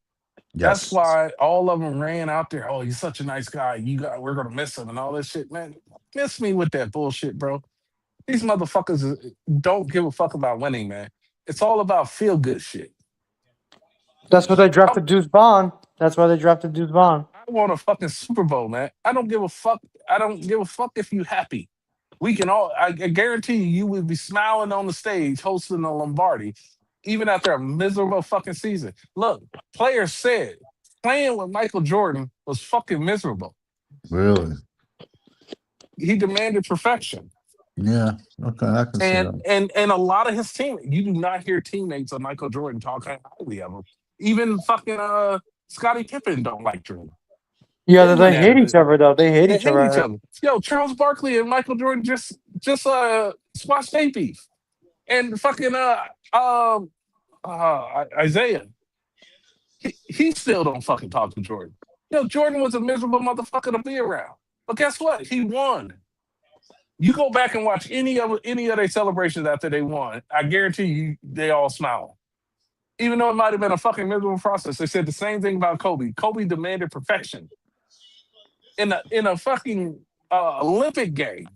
Yes. That's why all of them ran out there. Oh, he's such a nice guy. We're gonna miss him and all this shit, man. Miss me with that bullshit, bro. These motherfuckers don't give a fuck about winning, man. It's all about feel good shit. That's why they drafted Deuce Vaughn. I want a fucking Super Bowl, man. I don't give a fuck. I don't give a fuck if you happy. We can all. I guarantee you would be smiling on the stage hosting a Lombardi even after a miserable fucking season. Look, players said playing with Michael Jordan was fucking miserable. Really? He demanded perfection. Yeah. Okay, I can see that. And a lot of his teammates, you do not hear teammates of Michael Jordan talking highly of him. Even fucking Scottie Pippen don't like Jordan. Yeah, They they hate each other though. They hate They each hate other. each other. Yo, Charles Barkley and Michael Jordan just squashed their beef. And fucking Isaiah, he still don't fucking talk to Jordan. Yo, Jordan was a miserable motherfucker to be around. But guess what? He won. You go back and watch any of their celebrations after they won. I guarantee you, they all smile. Even though it might have been a fucking miserable process, they said the same thing about Kobe. Kobe demanded perfection. In a fucking Olympic game,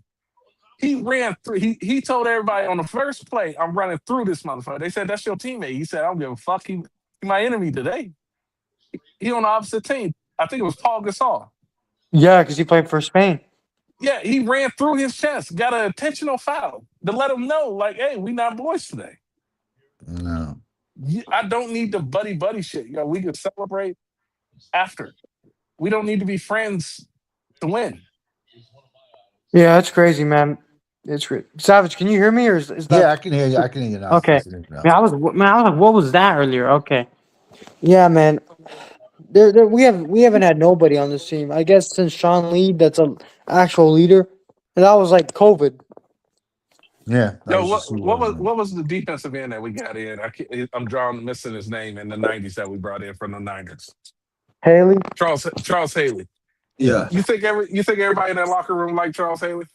he ran through. He told everybody on the first play, "I'm running through this motherfucker." They said, "That's your teammate." He said, "I don't give a fuck. He my enemy today." He on the opposite team. I think it was Paul Gasol. Yeah, because he played for Spain. Yeah, he ran through his chest, got an intentional foul to let him know, like, "Hey, we not boys today." No. I don't need the buddy shit. Yo, we can celebrate after. We don't need to be friends to win. Yeah, that's crazy, man. It's Savage. Can you hear me, or is that? Yeah, I can hear you. I can hear you now. Okay. Man, I was like, what was that earlier? Okay. Yeah, man. We haven't had nobody on this team. I guess since Sean Lee, that's an actual leader, and that was like COVID. Yeah. Yo, what was the defensive end that we got in? I'm drawing missing his name in the '90s that we brought in from the Niners. Haley. Charles Haley. Yeah. You think everybody in that locker room liked Charles Haley?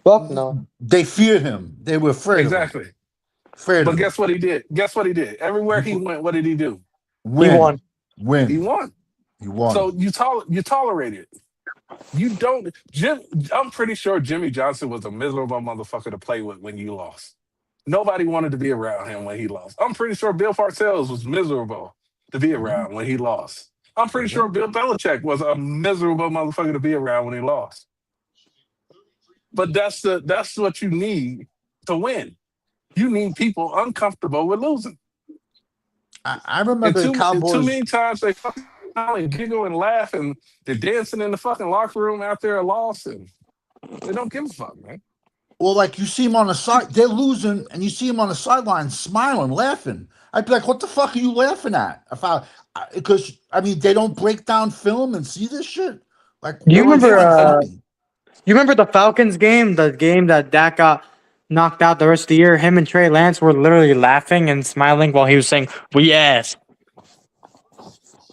Fuck no. They feared him. They were afraid. Exactly. Of him. Afraid But of guess what he did? Everywhere he went, what did he do? Win. He won. Win. He won. He won. So you tolerate it. You don't. I'm pretty sure Jimmy Johnson was a miserable motherfucker to play with when you lost. Nobody wanted to be around him when he lost. I'm pretty sure Bill Parcells was miserable to be around when he lost. I'm pretty sure Bill Belichick was a miserable motherfucker to be around when he lost. But that's what you need to win. You need people uncomfortable with losing. I remember the Cowboys. Too many times they fucking giggle and laugh and they're dancing in the fucking locker room after a loss and they don't give a fuck, man. Well, like you see them on the side, they're losing, and you see them on the sideline smiling, laughing. I'd be like, "What the fuck are you laughing at?" Because they don't break down film and see this shit. Like, you remember? You remember the Falcons game? The game that Dak got knocked out the rest of the year. Him and Trey Lance were literally laughing and smiling while he was saying, "We ass."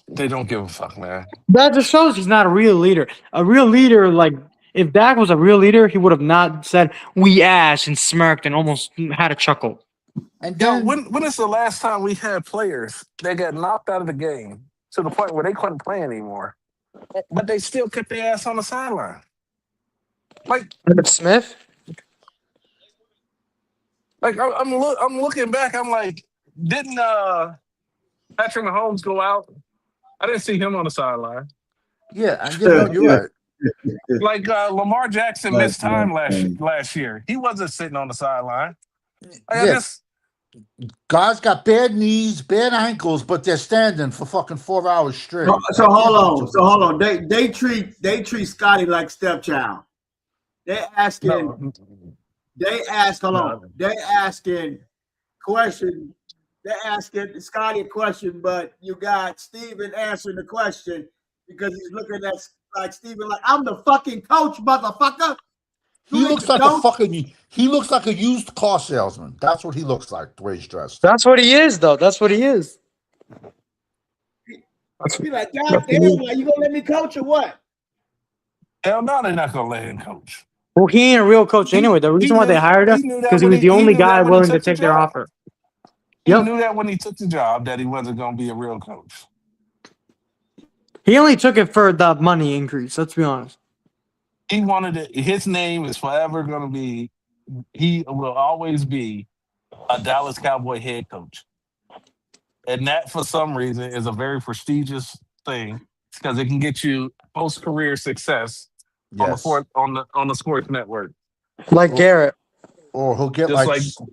They don't give a fuck, man. That just shows he's not a real leader. A real leader, like if Dak was a real leader, he would have not said "we ass" and smirked and almost had a chuckle. And then, when is the last time we had players that got knocked out of the game to the point where they couldn't play anymore, but they still kept their ass on the sideline? Like Smith. Like I'm looking back, I'm like, didn't Patrick Mahomes go out? I didn't see him on the sideline. Yeah, you're right. Like Lamar Jackson missed time last year. He wasn't sitting on the sideline. Guys got bad knees, bad ankles, but they're standing for fucking 4 hours straight. So hold on. They treat Scotty like stepchild. They asking question. They're asking Scotty a question, but you got Steven answering the question because he's looking at like Steven like, I'm the fucking coach, motherfucker. He looks like a used car salesman. That's what he looks like, the way he's dressed. That's what he is, though. That's what he is. Be like, God damn, like, you gonna let me coach or what? Hell no, they're not gonna let him coach. Well, he ain't a real coach anyway. The reason why they hired him because he was the only guy willing to take their offer. He knew that when he took the job that he wasn't gonna be a real coach. He only took it for the money increase. Let's be honest. He wanted it. His name is forever gonna be. He will always be a Dallas Cowboy head coach, and that for some reason is a very prestigious thing because it can get you post-career success on the sports network. Like Garrett. Or he'll get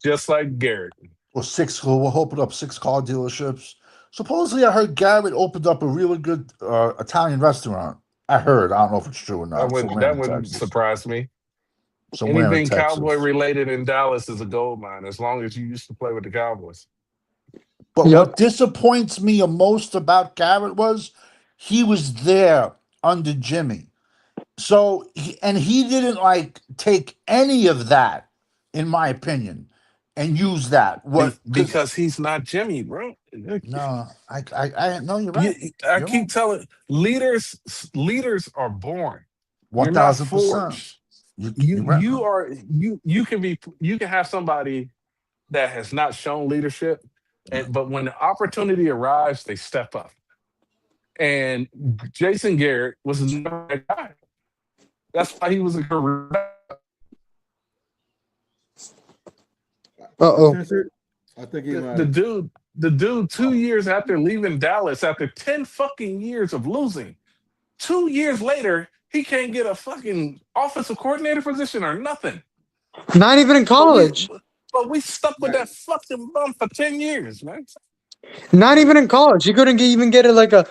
just like Garrett. or 6. We'll open up 6 car dealerships. Supposedly, I heard Garrett opened up a really good Italian restaurant. I heard. I don't know if it's true or not. That wouldn't surprise me. Somewhere in Anything Texas. Cowboy related in Dallas is a gold mine, as long as you used to play with the Cowboys. But what disappoints me most about Garrett was he was there under Jimmy. So he didn't like take any of that, in my opinion, and use that. Because he's not Jimmy, bro. No, I no, you're right. I keep telling leaders are born. 1,000%. You can have somebody that has not shown leadership, but when the opportunity arrives, they step up. And Jason Garrett was never that guy. That's why he was a career. I think he might. The dude 2 years after leaving Dallas, after 10 fucking years of losing, 2 years later, he can't get a fucking offensive coordinator position or nothing. Not even in college. But we stuck with that fucking bum for 10 years, man. Not even in college. He couldn't even get it like a.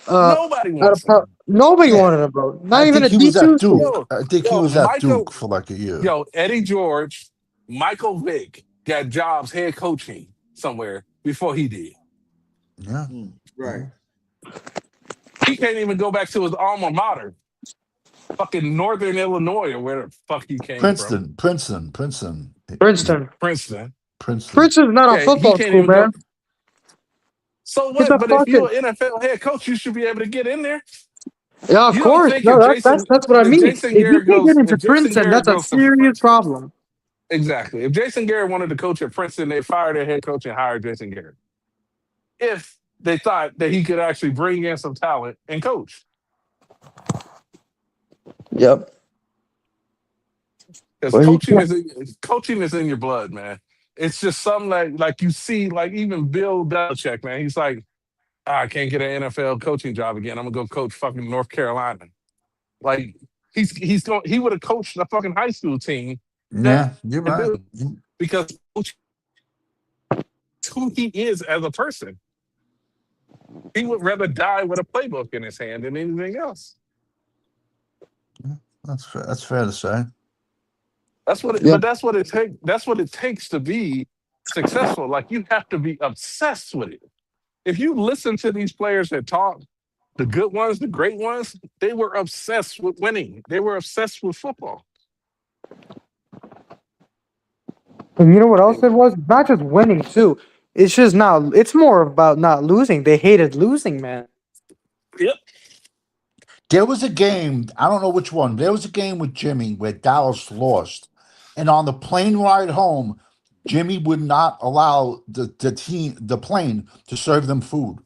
Nobody wants him. Nobody wanted him, bro. Not even a he was at D2. Duke. I think he was at Duke for like a year. Yo, Eddie George, Michael Vick got jobs head coaching somewhere before he did. Yeah. Right. He can't even go back to his alma mater. Fucking Northern Illinois or where the fuck he came from. Princeton. Princeton's not a football school, man. So what? But if you're an NFL head coach, you should be able to get in there. Yeah, of course. No, that's what I mean. If you can't get into Princeton, that's a serious problem. Exactly. If Jason Garrett wanted to coach at Princeton, they fired their head coach and hired Jason Garrett. If they thought that he could actually bring in some talent and coach. Yep. Because coaching is in your blood, man. It's just something like you see, like even Bill Belichick, man. He's like, I can't get an NFL coaching job again. I'm gonna go coach fucking North Carolina. Like he would have coached a fucking high school team. Yeah, you're right. Because who he is as a person. He would rather die with a playbook in his hand than anything else. That's fair. That's fair to say. But that's what it takes. That's what it takes to be successful. Like you have to be obsessed with it. If you listen to these players that talk, the good ones, the great ones, they were obsessed with winning. They were obsessed with football. And you know what else it was? Not just winning too. It's just not. It's more about not losing. They hated losing, man. Yep. There was a game. I don't know which one. There was a game with Jimmy where Dallas lost, and on the plane ride home, Jimmy would not allow the plane to serve them food.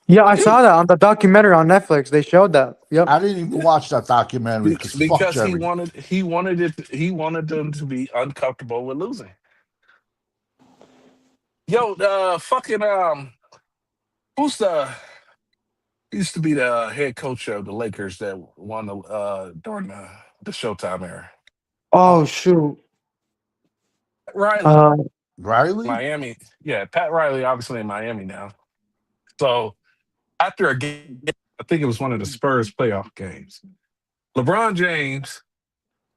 Yeah, I saw that on the documentary on Netflix. They showed that. Yep. I didn't even watch that documentary because he wanted them to be uncomfortable with losing. Yo, who's used to be the head coach of the Lakers that won during the Showtime era? Oh shoot. Riley. Riley? Miami. Yeah, Pat Riley, obviously in Miami now. So after a game, I think it was one of the Spurs playoff games, LeBron James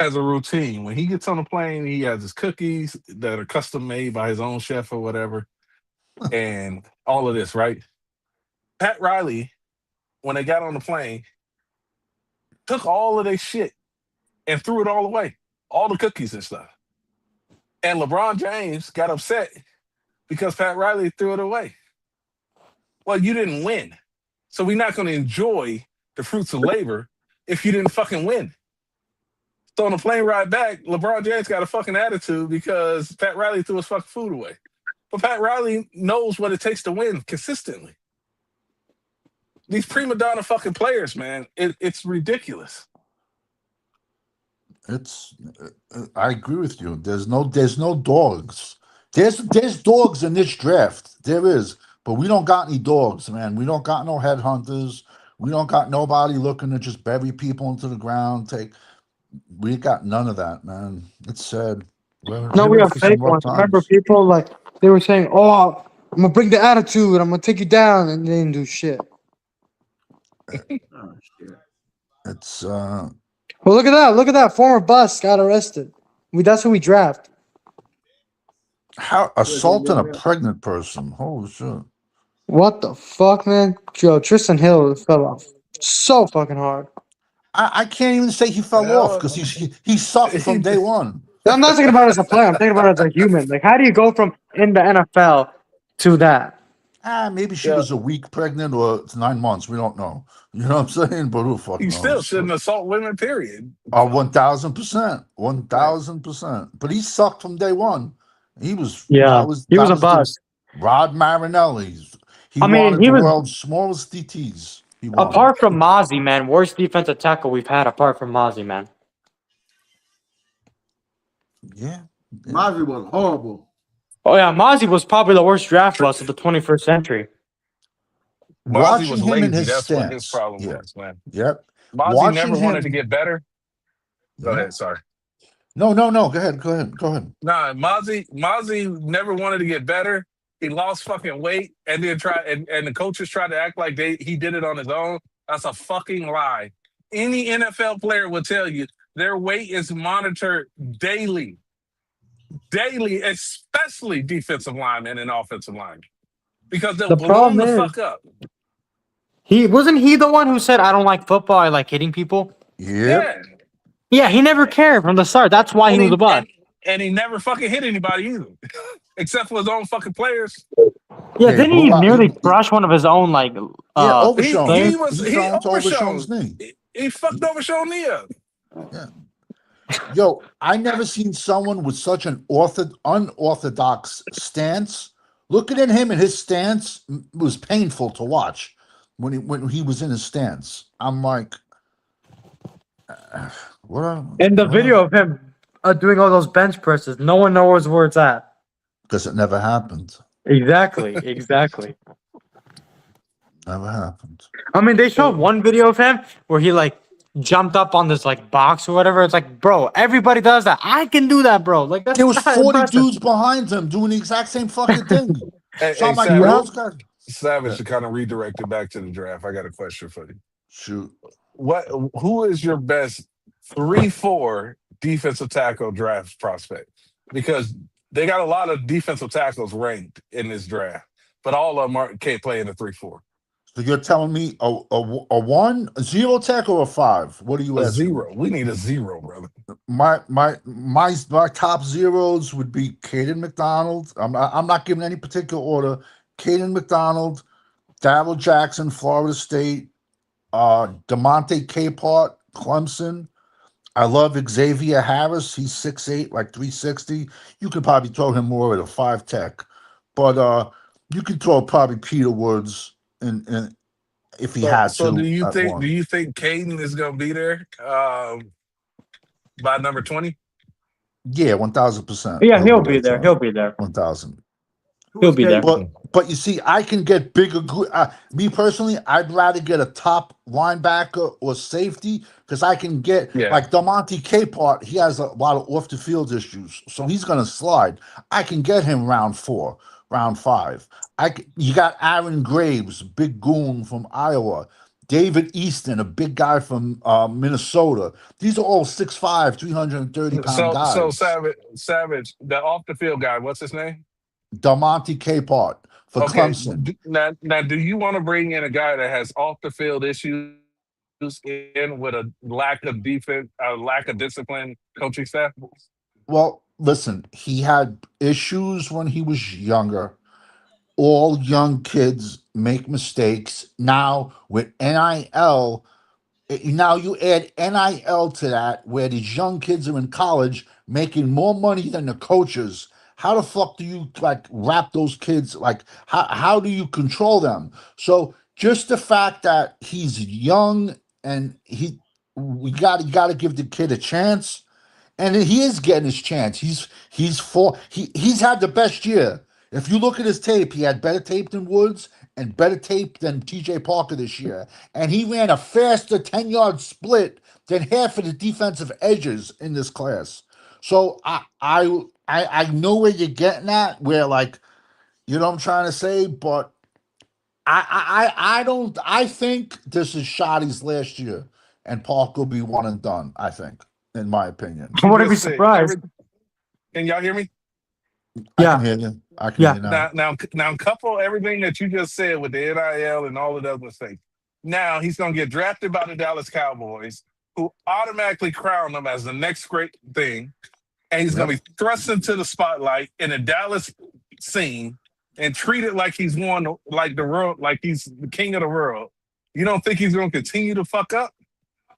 has a routine. When he gets on the plane, he has his cookies that are custom made by his own chef or whatever, and all of this, right? Pat Riley, when they got on the plane, took all of their shit and threw it all away, all the cookies and stuff. And LeBron James got upset because Pat Riley threw it away. Well, you didn't win. So we're not going to enjoy the fruits of labor if you didn't fucking win. So on the plane ride back, LeBron James got a fucking attitude because Pat Riley threw his fucking food away. But Pat Riley knows what it takes to win consistently. These prima donna fucking players, man, it's ridiculous. I agree with you. There's no dogs. There's dogs in this draft. There is, but we don't got any dogs, man. We don't got no headhunters. We don't got nobody looking to just bury people into the ground. We got none of that, man. It's sad. We have fake ones. Remember, people like They were saying, "Oh, I'm gonna bring the attitude. I'm gonna take you down," and they didn't do shit. Oh shit. It's Well, look at that. Look at that. Former bus got arrested. That's who we draft. how assaulting a pregnant person. Holy shit. What the fuck, man? Joe, Tristan Hill fell off so fucking hard. I can't even say he fell off because he sucked from day one. I'm not thinking about it as a player. I'm thinking about it as a human. Like, how do you go from in the NFL to that? Maybe she was a week pregnant or it's 9 months. We don't know. You know what I'm saying? But who fucking You knows? still shouldn't assault women, period. 1000%. 1000%. But he sucked from day one. He was Yeah, that was he was that a bust. Rod Marinelli. He I mean, wanted he the was world's smallest DTs. He wanted. apart from Mozzie, man. Worst defensive tackle we've had apart from Mozzie, man. Yeah. Mozzie was horrible. Oh yeah, Mozzie was probably the worst draft bust of the 21st century. Mozzie Watching was him lazy. in his That's what his stance. problem Yeah. was, man. Yep. Mozzie Watching never wanted to him- get better. Go Yeah. ahead, sorry. No. Go ahead. Nah, Mozzie never wanted to get better. He lost fucking weight and then and the coaches tried to act like he did it on his own. That's a fucking lie. Any NFL player will tell you their weight is monitored daily. Daily, especially defensive linemen and offensive linemen. Because they'll The blow problem the is- fuck up. He wasn't he the one who said, "I don't like football. I like hitting people." Yep. Yeah, he never cared from the start. That's why he was a bust. And he never fucking hit anybody either. Except for his own fucking players. Yeah, Yeah, didn't but he what- nearly crush one of his own like? Overshown. He He was tried to Overshown. Overshown's knee. He fucked Overshown knee up. Yo, I never seen someone with such an unorthodox stance. Looking at him and his stance was painful to watch when he was in his stance. I'm like, what? In the video of him doing all those bench presses, no one knows where it's at. Because it never happened. Exactly. Never happened. I mean, they showed one video of him where he like jumped up on this like box or whatever. It's like, bro, everybody does that. I can do that, bro. Like that's There was not 40 impressive. dudes behind him doing the exact same fucking thing. Hey, So I'm like, Savage, those guys. Savage, to kind of redirect it back to the draft, I got a question for you. Shoot. Who is your best 3-4 defensive tackle draft prospect? Because they got a lot of defensive tackles ranked in this draft, but all of them can't play in the 3-4. So you're telling me a 1, a 0 tackle or a 5? What are you A asking? 0. We need a 0, brother. My top zeros would be Caden McDonald. I'm not giving any particular order. Caden McDonald, Darrell Jackson, Florida State, DeMonte Capehart, Clemson. I love Xavier Harris. He's 6'8", like 360. You could probably throw him more at a 5 tech, but you could throw probably Peter Woods in if he had to. So do you at think one. do you think Caden is going to be there by number 20? Yeah, 1000%. Yeah, he'll be there. He'll be there. 1000. He'll be there. But you see, I can get bigger. Me personally, I'd rather get a top linebacker or safety because I can get like DeMonte Capehart. He has a lot of off the field issues, so he's gonna slide. I can get him round 4, round 5. You got Aaron Graves, big goon from Iowa. David Easton, a big guy from Minnesota. These are all 6'5", 330-pound guys. So Savage, the off the field guy, what's his name? DeMonte Capehart for Clemson. Now, do you want to bring in a guy that has off the field issues in with a lack of defense, a lack of discipline coaching staff? Well, listen, he had issues when he was younger. All young kids make mistakes. Now with NIL, now you add NIL to that, where these young kids are in college making more money than the coaches. How the fuck do you like wrap those kids? Like, how do you control them? So just the fact that he's young and you got to give the kid a chance, and he is getting his chance. He's had the best year. If you look at his tape, he had better tape than Woods and better tape than TJ Parker this year, and he ran a faster 10-yard split than half of the defensive edges in this class. So I know where you're getting at, where like you know what I'm trying to say, but I don't. I think this is Shotty's last year, and Park will be one and done. I think, in my opinion. I You wouldn't be just said surprised. can y'all hear me? I can Yeah, hear you. I can hear yeah. you now. Now, couple everything that you just said with the NIL and all of those mistakes. Now he's going to get drafted by the Dallas Cowboys, who automatically crown him as the next great thing, and he's going to be thrust into the spotlight in a Dallas scene and treated like he's won, like the world, like he's the king of the world. You don't think he's going to continue to fuck up?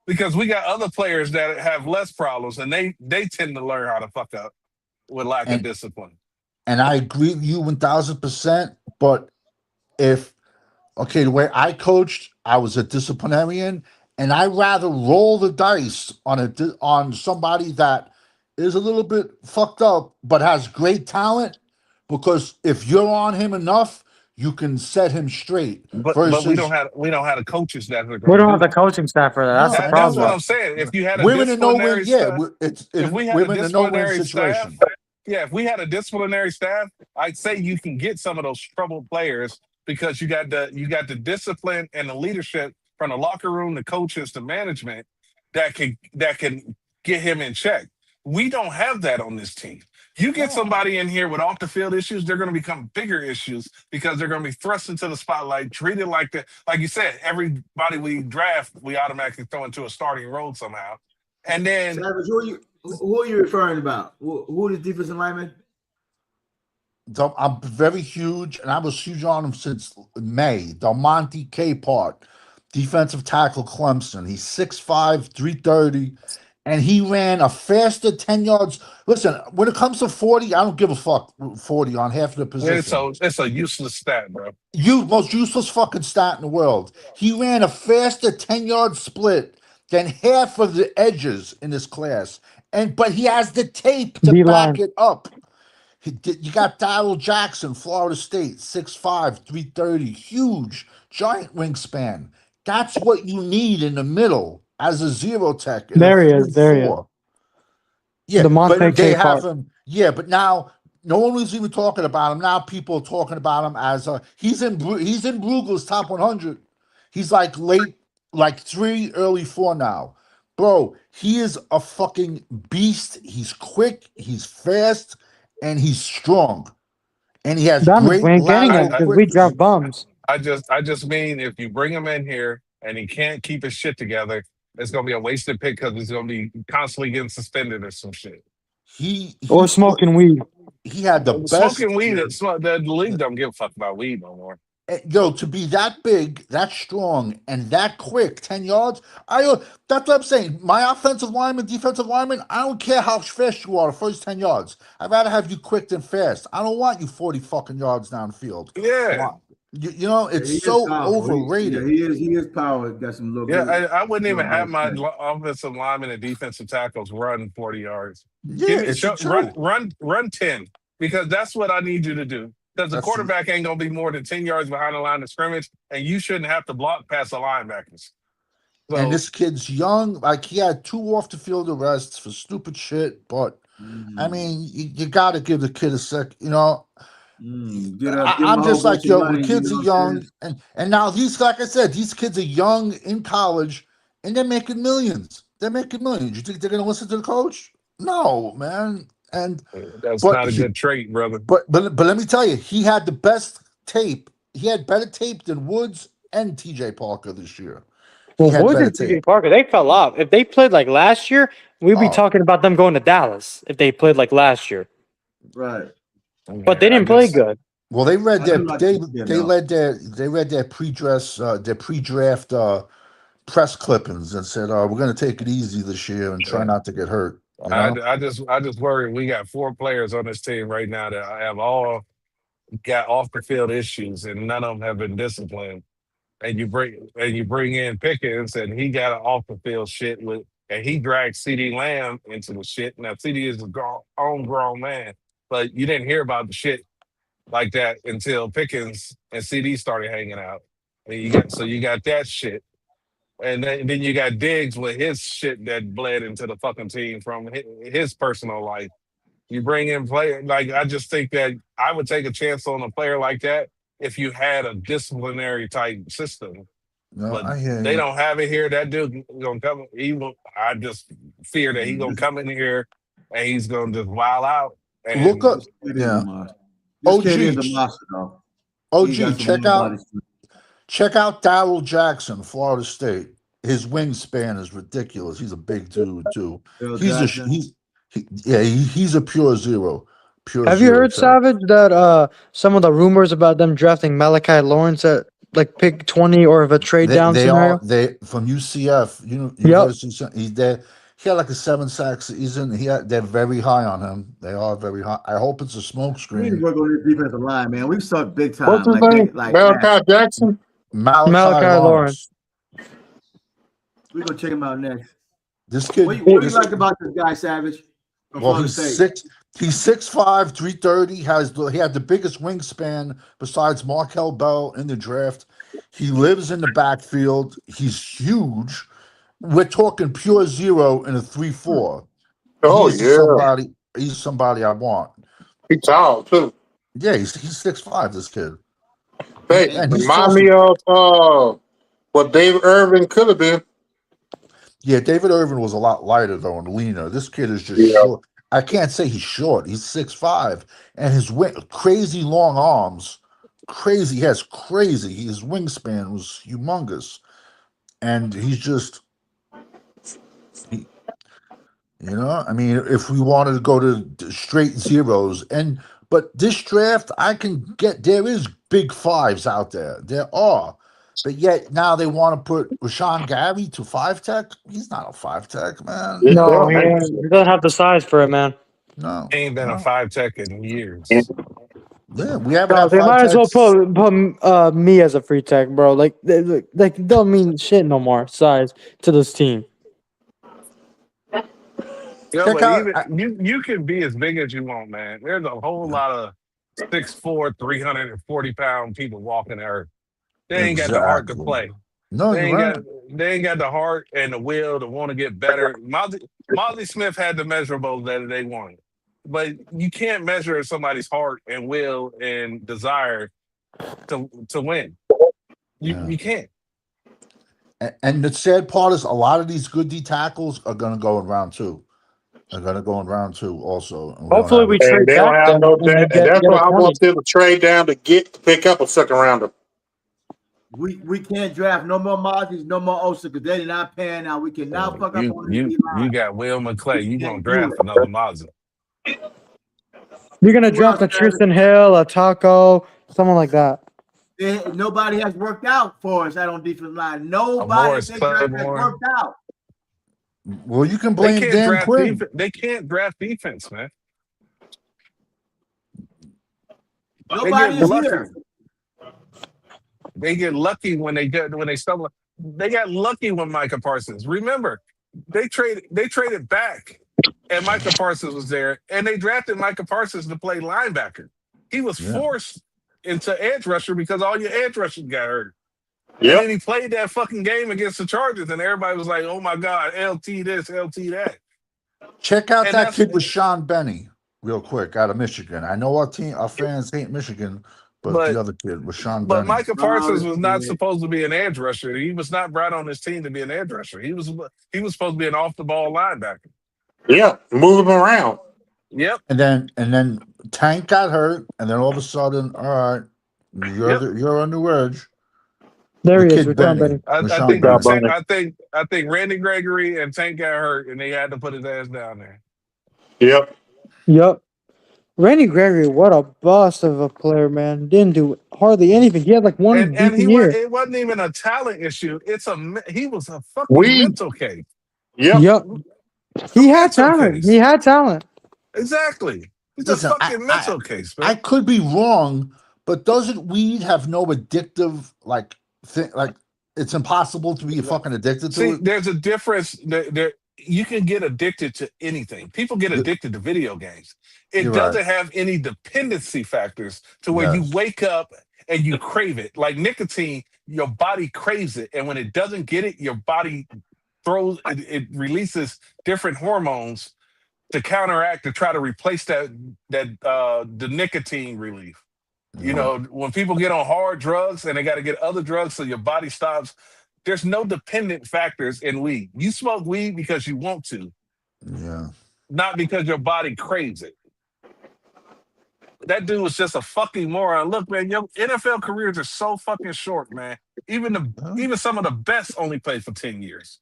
Because we got other players that have less problems, and they tend to learn how to fuck up with lack of And discipline. and I agree with you 1000%. But if okay, the way I coached, I was a disciplinarian, and I rather roll the dice on on somebody that is a little bit fucked up but has great talent, because if you're on him enough, you can set him straight. But we don't Versus, have the coaches that are We going to don't have do the that. coaching staff for that. no, That's the I know That's what problem. I'm that. saying. If you had a We're in a no-win. disciplinary Yeah, staff, we're in a no-win disciplinary staff, situation. if we had a disciplinary staff, I'd say you can get some of those troubled players because you got the discipline and the leadership from the locker room, the coaches, the management that can get him in check. We don't have that on this team. You get somebody in here with off the field issues, they're going to become bigger issues because they're going to be thrust into the spotlight, treated like like you said, everybody we draft, we automatically throw into a starting role somehow. And then Savage, who are you referring about? Who is defensive lineman? I'm very huge, and I was huge on him since May. Delmonte Capart, defensive tackle, Clemson. He's 6'5", 330, and he ran a faster 10 yards. Listen, when it comes to 40, I don't give a fuck 40 on half of the position. it's a useless stat, bro. Most useless fucking stat in the world. He ran a faster 10-yard split than half of the edges in this class. But he has the tape to back D-line. it up. You got Darrell Jackson, Florida State, 6'5", 330, huge, giant wingspan. That's what you need in the middle as a zero tech. In There he a is. There he is. 3-4. Yeah, DeMonte but they have Capart. him. Yeah, but now no one was even talking about him. Now people are talking about him as he's in Brueggel's top 100. He's like late, like 3, early 4 now. Bro, he is a fucking beast. He's quick, he's fast, and he's strong. And he has Diamonds, great we ain't getting it lateral because we quickness. draft bums. I just mean if you bring him in here and he can't keep his shit together, it's gonna be a wasted pick because he's gonna be constantly getting suspended or some shit. Or smoking weed. He had the best. Smoking weed. The league don't give a fuck about weed no more. Yo, to be that big, that strong, and that quick, 10 yards, that's what I'm saying. My offensive lineman, defensive lineman, I don't care how fast you are the first 10 yards. I'd rather have you quick than fast. I don't want you 40 fucking yards downfield. Yeah. You know, it's He is so powerful. overrated. He is power. Got some little. Yeah, I wouldn't even have my offensive linemen and defensive tackles run 40 yards. Yeah, it's true. Run 10 because that's what I need you to do. Because the That's quarterback ain't gonna be more than 10 yards behind the line of scrimmage, and you shouldn't have to block past the linebackers. So, And this kid's young. Like, he had 2 off the field arrests for stupid shit. But I mean, you got to give the kid a sec. You know, I'm just like, yo, the kids are young, and now these, like I said, these kids are young in college, and they're making millions. They're making millions. You think they're gonna listen to the coach? No, man. And that's not a good trait, brother. But let me tell you, he had the best tape. He had better tape than Woods and TJ Parker this year. Well, Woods and TJ Parker, they fell off. If they played like last year, we'd be talking about them going to Dallas if they played like last year. Right. But they didn't play good. Well, they read their pre-draft press clippings and said, "We're going to take it easy this year and try not to get hurt." You know? I just worry we got 4 players on this team right now that have all got off the field issues and none of them have been disciplined. And you bring in Pickens and he got an off the field shit and he dragged CeeDee Lamb into the shit. Now CeeDee is a grown man, but you didn't hear about the shit like that until Pickens and CeeDee started hanging out. And you got that shit. And then you got Diggs with his shit that bled into the fucking team from his personal life. You bring in player like I just think that I would take a chance on a player like that if you had a disciplinary type system. No, But I hear they you. don't have it here. That dude gonna come. I just fear that he's gonna come in here and he's gonna just wild out. And Look up, This kid is yeah. a monster. This kid is a OG, monster, though. He got OG, some body. check out Darrell Jackson, Florida State. His wingspan is ridiculous. He's a big dude too. Bill He's Jackson. he's a pure zero. Pure Have you zero heard, type. Savage, that some of the rumors about them drafting Malachi Lawrence at like pick 20 or of a trade down scenario? They from UCF. You know, Yep. University. He's there. He had like a 7 sack season. They're very high on him. They are very high. I hope it's a We need to smokescreen. work on this defensive line, man. We suck big time. What's his name? Malachi Jackson? Malachi Lawrence. We're gonna check him out next. This kid. What do you this- like about this guy, Savage? From Well, Florida he's State? He's 6'5", 330. He had the biggest wingspan besides Markel Bell in the draft. He lives in the backfield. He's huge. We're talking pure zero in a 3-4. Oh, He's somebody I want. He's tall, too. Yeah, he's 6'5", this kid. Hey, And he's remind just- me of what David Irvin could have been. Yeah, David Irvin was a lot lighter though and leaner. This kid is just Yeah. short. I can't say he's short. He's 6'5", and his crazy long arms, crazy. His wingspan was humongous, and he's just, I mean, if we wanted to go to straight zeros, but this draft, there is big fives out there. There are. But yet now they want to put Rashawn Gary to 5 tech. He's not a 5 tech, man. No, he doesn't have the size for it, man. No. Ain't been a 5 tech in years. Yeah, we haven't No, had they 5 might as well techs. put me as a free tech, bro. Like they don't mean shit no more size to this team. Yo, Check but out- even you can be as big as you want, man. There's a whole lot of 6'4", 340-pound people walking the earth. They ain't got the heart to Exactly. play. No, They you're ain't right. they ain't got the heart and the will to want to get better. Mozzie Smith had the measurables that they wanted, but you can't measure somebody's heart and will and desire to win. You can't. And the sad part is a lot of these good D tackles are going to go in round 2. They're going to go in round 2 also. And Hopefully we And trade they don't back have them no and we and get that's a why I 20. want them to trade down to pick up a second rounder. We can't draft no more Mozzies, no more Osa because they're not paying out. We can now fuck up on the You got Will McClay. You gonna draft another Mozzie? You're gonna draft a Tristan Hill, a Taco, someone like that. Nobody has worked out for us out on defensive line. Nobody Morris has Claiborne. worked out. Well, you can They blame can't Dan draft Quinn. They can't draft defense, man. Nobody is here. They get lucky when they stumble. They got lucky with Micah Parsons. Remember, they traded back, and Micah Parsons was there, and they drafted Micah Parsons to play linebacker. He was forced into edge rusher because all your edge rushers got hurt. Yep. And then he played that fucking game against the Chargers, and everybody was like, "Oh my God, LT this, LT that." Check out And that that's- kid with Sean Benny real quick out of Michigan. I know our fans hate Michigan, but the other kid was Sean But Benny. Micah Parsons was not supposed to be an edge rusher. He was not brought on this team to be an edge rusher. He was supposed to be an off the ball linebacker. Yeah, move him around. Yep. And then Tank got hurt, and then all of a sudden, all right, you're on the edge. There he The is, kid Rashawn Benny. Benny. I think Randy Gregory and Tank got hurt, and they had to put his ass down there. Yep. Randy Gregory, what a bust of a player, man. Didn't do hardly anything. He had like one And decent year. it wasn't even a talent issue. He was a fucking mental case. Yep. He had talent. He had talent. Exactly. He's Listen, a fucking mental case, man. I could be wrong, but doesn't weed have no addictive thing? Like it's impossible to be fucking addicted to See, it. there's a difference. There, you can get addicted to anything. People get addicted to video games. It You're doesn't right. have any dependency factors to where you wake up and you crave it. Like nicotine your body craves it, and when it doesn't get it, your body it releases different hormones to counteract to try to replace the nicotine relief. You know, when people get on hard drugs and they got to get other drugs so your body stops, there's no dependent factors in weed. You smoke weed because you want to, not because your body craves it. That dude was just a fucking moron. Look, man, your NFL careers are so fucking short, man. Even some of the best only play for 10 years.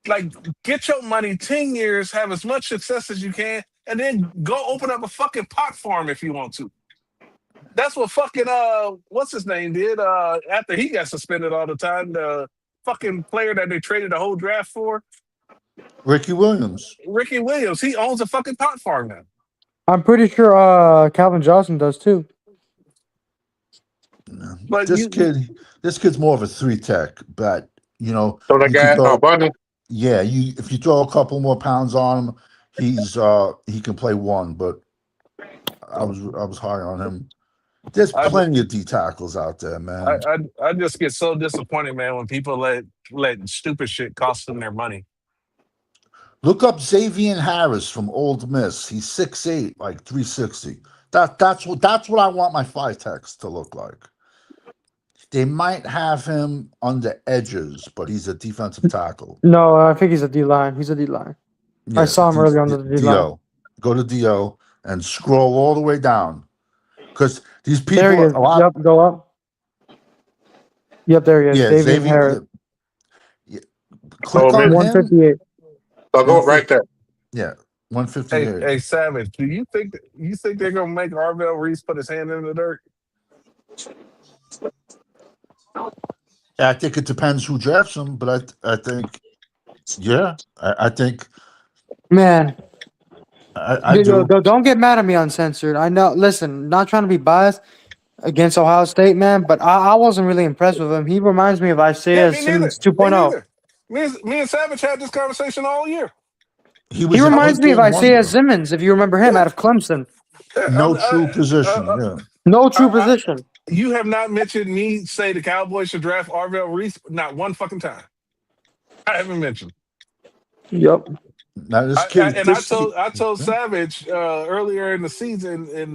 Like, get your money 10 years, have as much success as you can, and then go open up a fucking pot farm if you want to. That's what fucking what's his name did after he got suspended all the time. The fucking player that they traded the whole draft for, Ricky Williams. Ricky Williams. He owns a fucking pot farm now. I'm pretty sure Calvin Johnson does too. But this kid's more of a 3-tech, but you know. So that guy, Bunny. Yeah, if you throw a couple more pounds on him, he can play 1. But I was high on him. There's plenty of D tackles out there, man. I just get so disappointed, man, when people let stupid shit cost them their money. Look up Xavier Harris from Old Miss. He's 6'8", like 360. That's what I want my 5-techs to look like. They might have him on the edges, but he's a defensive tackle. No, I think he's a D-line. He's a D-line. I saw him earlier on the D-line. Go to DO and scroll all the way down. Because these people there he is. Yep, go up. Yep, there he is. Yeah, Xavier Harris. Click on 158. So go right there. Yeah, 158. Hey, Savage, do you think they're gonna make Arvell Reese put his hand in the dirt? I think it depends who drafts him, but I think, I think. Man, I do. Don't get mad at me uncensored. I know. Listen, not trying to be biased against Ohio State, man, but I wasn't really impressed with him. He reminds me of Isaiah Simmons 2.0. Me and Savage had this conversation all year. He reminds me of Isaiah Simmons, if you remember him, out of Clemson. No true position. No true position. You have not mentioned me say the Cowboys should draft Arvell Reese not one fucking time. I haven't mentioned. Yep. Now this kid, I told Savage earlier in the season, in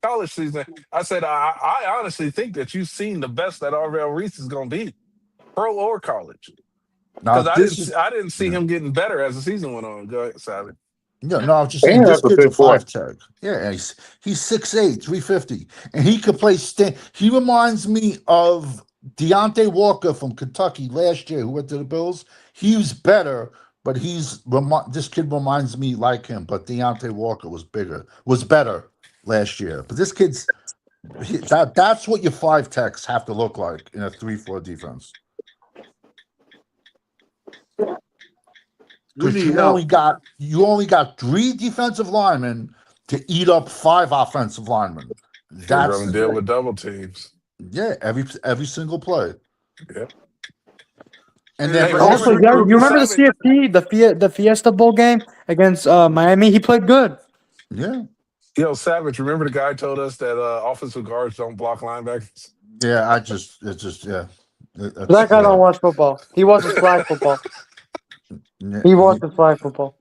college season, I said I honestly think that you've seen the best that Arvell Reese is going to be, pro or college. Because I didn't see him getting better as the season went on. Go ahead, Savage. Yeah, no, I was just saying this kid's a 5-tech. Yeah, he's 6'8", 350, and he could play. He reminds me of Deontay Walker from Kentucky last year, who went to the Bills. He was better, but this kid reminds me like him. But Deontay Walker was better last year. But this kid's that's what your 5-techs have to look like in a 3-4 defense. Because you only got 3 defensive linemen to eat up 5 offensive linemen. That's going to deal with double teams. Yeah, every single play. Yeah. And then also, you remember the CFP, the Fiesta Bowl game against Miami? He played good. Yeah. Yo, Savage, remember the guy told us that offensive guards don't block linebackers? Yeah, that guy don't watch football. He watches flag football. He watches flag football.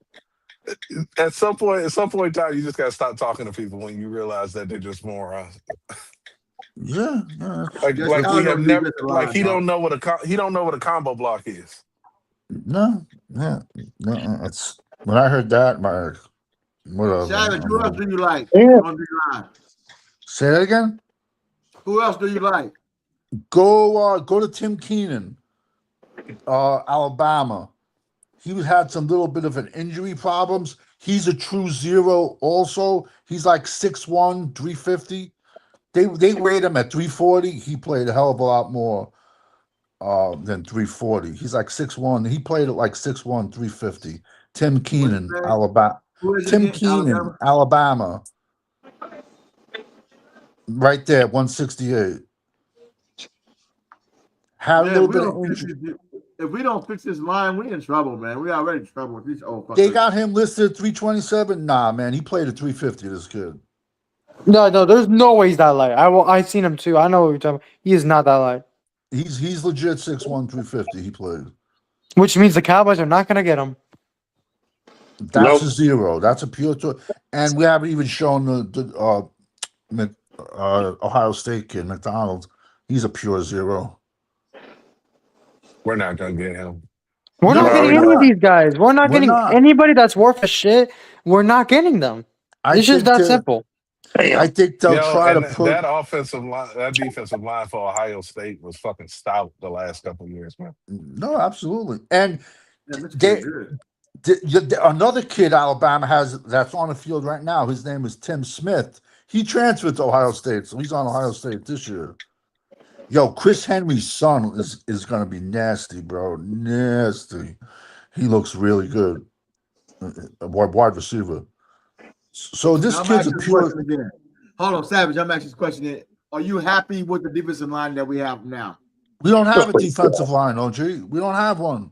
At some point in time, you just gotta stop talking to people when you realize that they're just morons. Yeah. Like we have never. Like he don't know what a combo block is. No. Yeah. No. It's when I heard that, whatever. Savage, who else do you like? Say that again. Who else do you like? Go to Tim Keenan, Alabama. He had some little bit of an injury problems. He's a true zero also. He's like 6'1", 350. They weighed him at 340. He played a hell of a lot more than 340. He's like 6'1". He played at like 6'1", 350. Tim Keenan, Alabama. Tim Keenan, Alabama. Right there, 168. Had a little bit of injury. If we don't fix this line, we in trouble, man. We already in trouble with these old fuckers. They got him listed at 327. Nah, man, he played at 350. This kid. No, there's no way he's that light. I seen him too. I know what you're talking about. He is not that light. He's legit 6'1", 350. He played. Which means the Cowboys are not gonna get him. That's Nope. a zero. That's a pure and we haven't even shown Ohio State kid McDonald. He's a pure zero. We're not gonna get him. We're No, not we're getting any of not. these guys. We're not We're getting not. anybody that's worth a shit. We're not getting them. I It's just think that simple. I think they'll Yo, try to and put. that offensive line, that defensive line for Ohio State was fucking stout the last couple of years, man. No, absolutely. And Yeah, that's they, pretty good. another kid Alabama has that's on the field right now. His name is Tim Smith. He transferred to Ohio State, so he's on Ohio State this year. Yo, Chris Henry's son is going to be nasty, bro. Nasty. He looks really good. A wide receiver. So this Now, I'm kid's a asking this pure. question again. Hold on, Savage. I'm asking this question again. Are you happy with the defensive line that we have now? We don't have a defensive line, OG. We don't have one.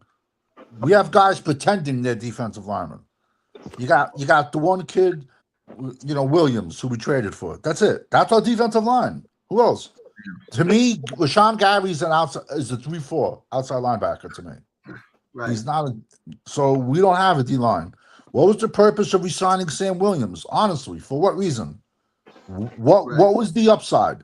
We have guys pretending they're defensive linemen. You got the one kid, Williams, who we traded for. That's it. That's our defensive line. Who else? To me, LaShawn Gary's is a 3-4 outside linebacker to me. Right. He's not so we don't have a D line. What was the purpose of resigning Sam Williams? Honestly, for what reason? What was the upside?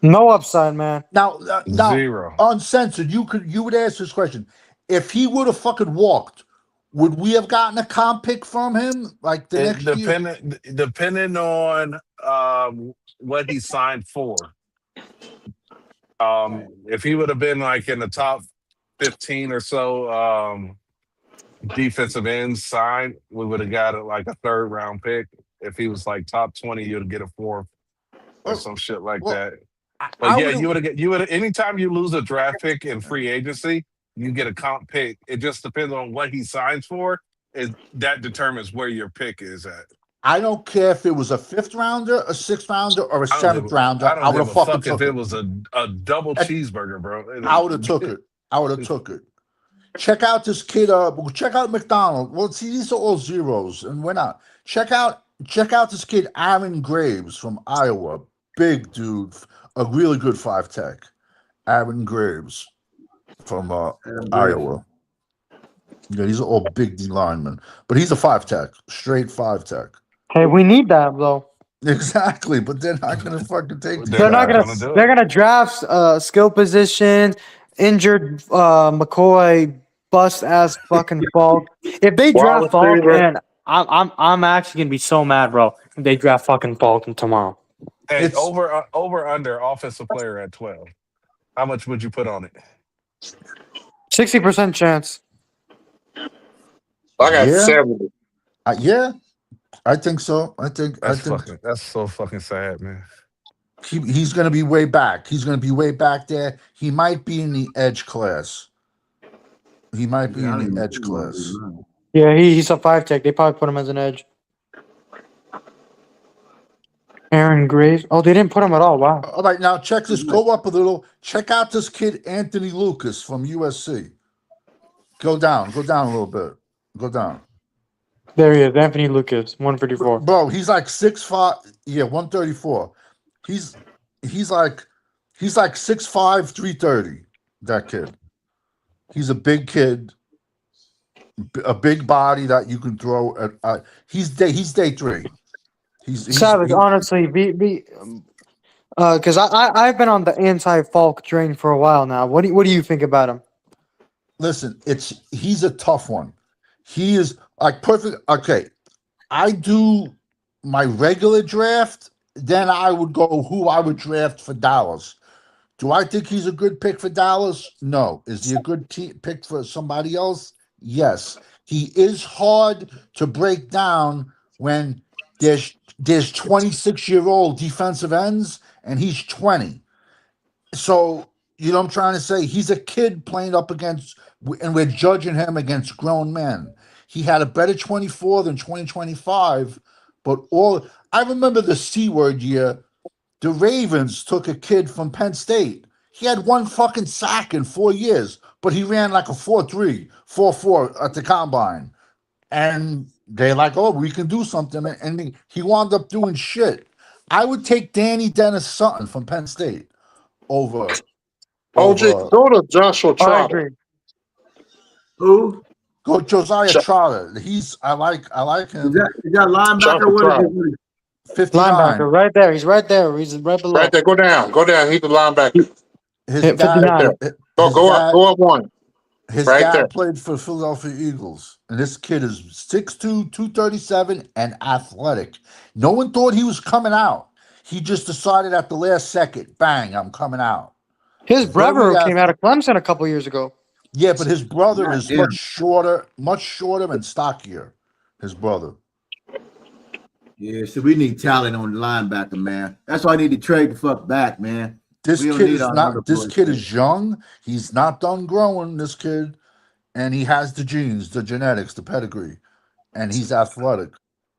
No upside, man. Now, Zero. Uncensored, you would ask this question. If he would have fucking walked, would we have gotten a comp pick from him like the next year? Depending on what he signed for. If he would have been like in the top 15 or so defensive ends signed, we would have got like a 3rd round pick. If he was like top 20, you'd get a 4th or some shit like that. But yeah, you would anytime you lose a draft pick in free agency, you get a comp pick. It just depends on what he signs for. That determines where your pick is at. I don't care if it was a 5th rounder, a 6th rounder, or a 7th rounder. I would have fucking took if it. it was a double cheeseburger, bro. I would have took it. I would have took it. Check out this kid. Check out McDonald. Well, see, these are all zeros, and we're not. Check out this kid, Aaron Graves from Iowa. Big dude, a really good 5 tech. Aaron Graves from Iowa. Yeah, these are all big D linemen, but he's a 5 tech, straight 5 tech. Hey, we need that though. Exactly, but they're not gonna fucking take. They're not gonna. They're gonna draft skill position, injured McCoy, bust ass fucking Falk. If they draft Falk, man, I'm actually gonna be so mad, bro. If they draft fucking Falk tomorrow. Hey, it's over under offensive player at 12. How much would you put on it? 60% chance. I got 70. Yeah, I think so. That's so fucking sad, man. He's going to be way back. He's going to be way back there. He might be in the edge class. Yeah, he's a 5 tech. They probably put him as an edge. Aaron Graves. Oh, they didn't put him at all. Wow. All right, now check this. Go up a little. Check out this kid, Anthony Lucas from USC. Go down a little bit. Go down. There he is, Anthony Lucas, 154. Bro, he's like 6'5". Yeah, 134. He's like 6'5", 330. That kid. He's a big kid, a big body that you can throw at. He's day 3. He's Savage, honestly, because I've been on the anti-Falk train for a while now. What do you think about him? Listen, he's a tough one. He is like perfect. Okay, I do my regular draft, then I would go who I would draft for Dallas. Do I think he's a good pick for Dallas? No. Is he a good pick for somebody else? Yes. He is hard to break down when there's 26-year-old defensive ends and he's 20. So, you know what I'm trying to say? He's a kid playing up against, and we're judging him against grown men. He had a better 24 than 2025, but I remember the C-word year. The Ravens took a kid from Penn State. He had 1 fucking sack in 4 years, but he ran like a 4.3, 4.4 at the combine. And they're like, oh, we can do something. And he wound up doing shit. I would take Danny Dennis Sutton from Penn State over OJ, over. go to Joshua I Trotter. agree. Who? Go Josiah Jo- Trotter. I like Is him. that linebacker? Joshua What is Trotter. it? 59. Linebacker, right there. He's right there. He's right below. Right there. Go down. Go down. He's the linebacker. His Hit dad Right 59. there. Go his go up. dad Go up one. his Right there. dad played for the Philadelphia Eagles. And this kid is 6'2", 237, and athletic. No one thought he was coming out. He just decided at the last second, bang, I'm coming out. His brother Very who came out of Clemson a couple years ago. Yeah, but his brother God is damn. much shorter and stockier. His brother. Yeah, so we need talent on the linebacker, man. That's why I need to trade the fuck back, man. This We don't kid need is our not. other This boys, kid man. is young. He's not done growing. This kid, and he has the genes, the genetics, the pedigree, and he's athletic.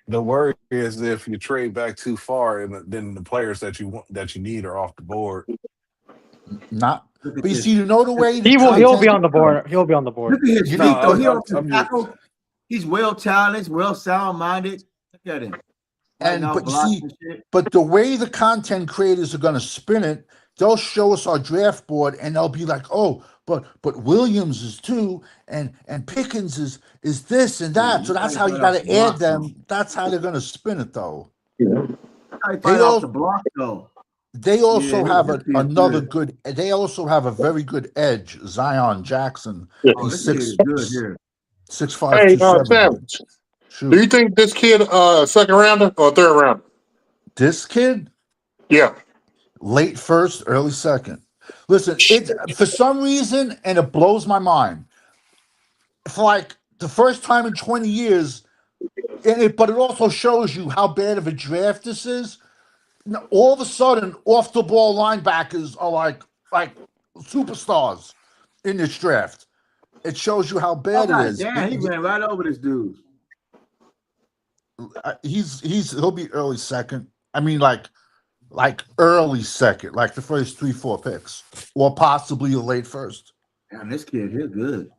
The worry is if you trade back too far, and then the players that you need are off the board. Not, Look at but you this. see, you know the way the He'll be content. on the board. He'll be on the board. Look at his You feet, know, though. He I'm don't just- tackle. He's well talented, well sound-minded. Look at him. And Right now, but you blocking see, and shit. but the way the content creators are going to spin it, they'll show us our draft board, and they'll be like, "Oh, but Williams is too, and Pickens is this and that." So that's how you got to add them. That's how they're going to spin it, though. How he fight off the block, though. They also Yeah, have this kid is another good. good. They also have a very good edge, Zion Jackson. Yeah. Oh, He's this kid is good here. 6'5", Hey, 270. Savage. Do Shoot, you think this kid second rounder or third rounder? this kid, Yeah. late first, early second. Listen, it for some reason, and it blows my mind. For like the first time in 20 years, but it also shows you how bad of a draft this is. Now, all of a sudden, off the ball linebackers are like superstars in this draft. It shows you how Oh, bad it my is. damn, he ran right over this dude. He'll be early second. I mean, like early second, like the first 3-4 picks, or possibly a late first. Damn, this kid here good.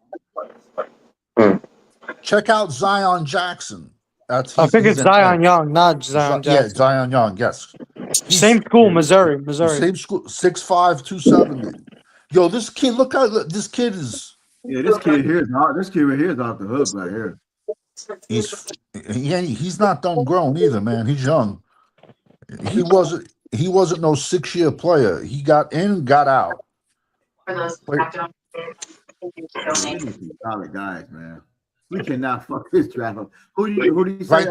Check out Zion Jackson. I think it's Zion Young, not Zion Yeah, Jackson. Zion Young. Yes. Same school, Missouri. Same school. 6'5", 270. Yo, this kid. Look how this kid is. Yeah, this kid here is not. This kid right here is off the hook right here. He's not done grown either, man. He's young. He wasn't no 6-year player. He got in, got out. We need some solid guys, man. We cannot fuck this draft up. Who do you say? Right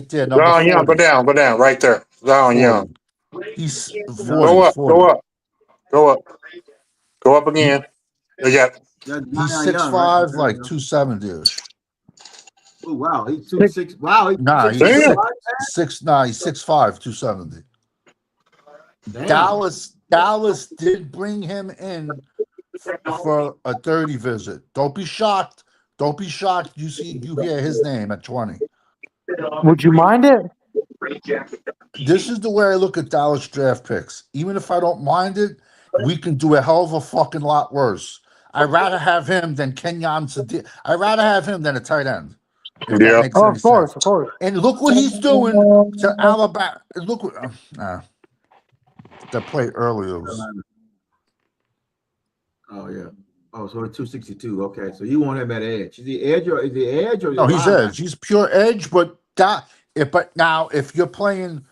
there. Number Zion Young, 40. go down, right there. Zion Young. He's 40, Go up, 40. go up again. They got He's 6'5", like 270-ish. Oh wow, he's 2'6". Wow, he's Nah, he's 6'5". he's 6'5", 270. Damn. Dallas did bring him in for a 30 visit. Don't be shocked. Don't be shocked. You hear his name at 20. Would you mind it? This is the way I look at Dallas draft picks. Even if I don't mind it, we can do a hell of a fucking lot worse. I'd rather have him than Kenyon Sadiq. I'd rather have him than a tight end. If that makes any of course, sense. of course. And look what he's doing to Alabama. Look what that play earlier was. Oh yeah. Oh, so it's 262. Okay, so you want him at edge? Is he edge or No, he's edge. He's pure edge. But now if you're playing,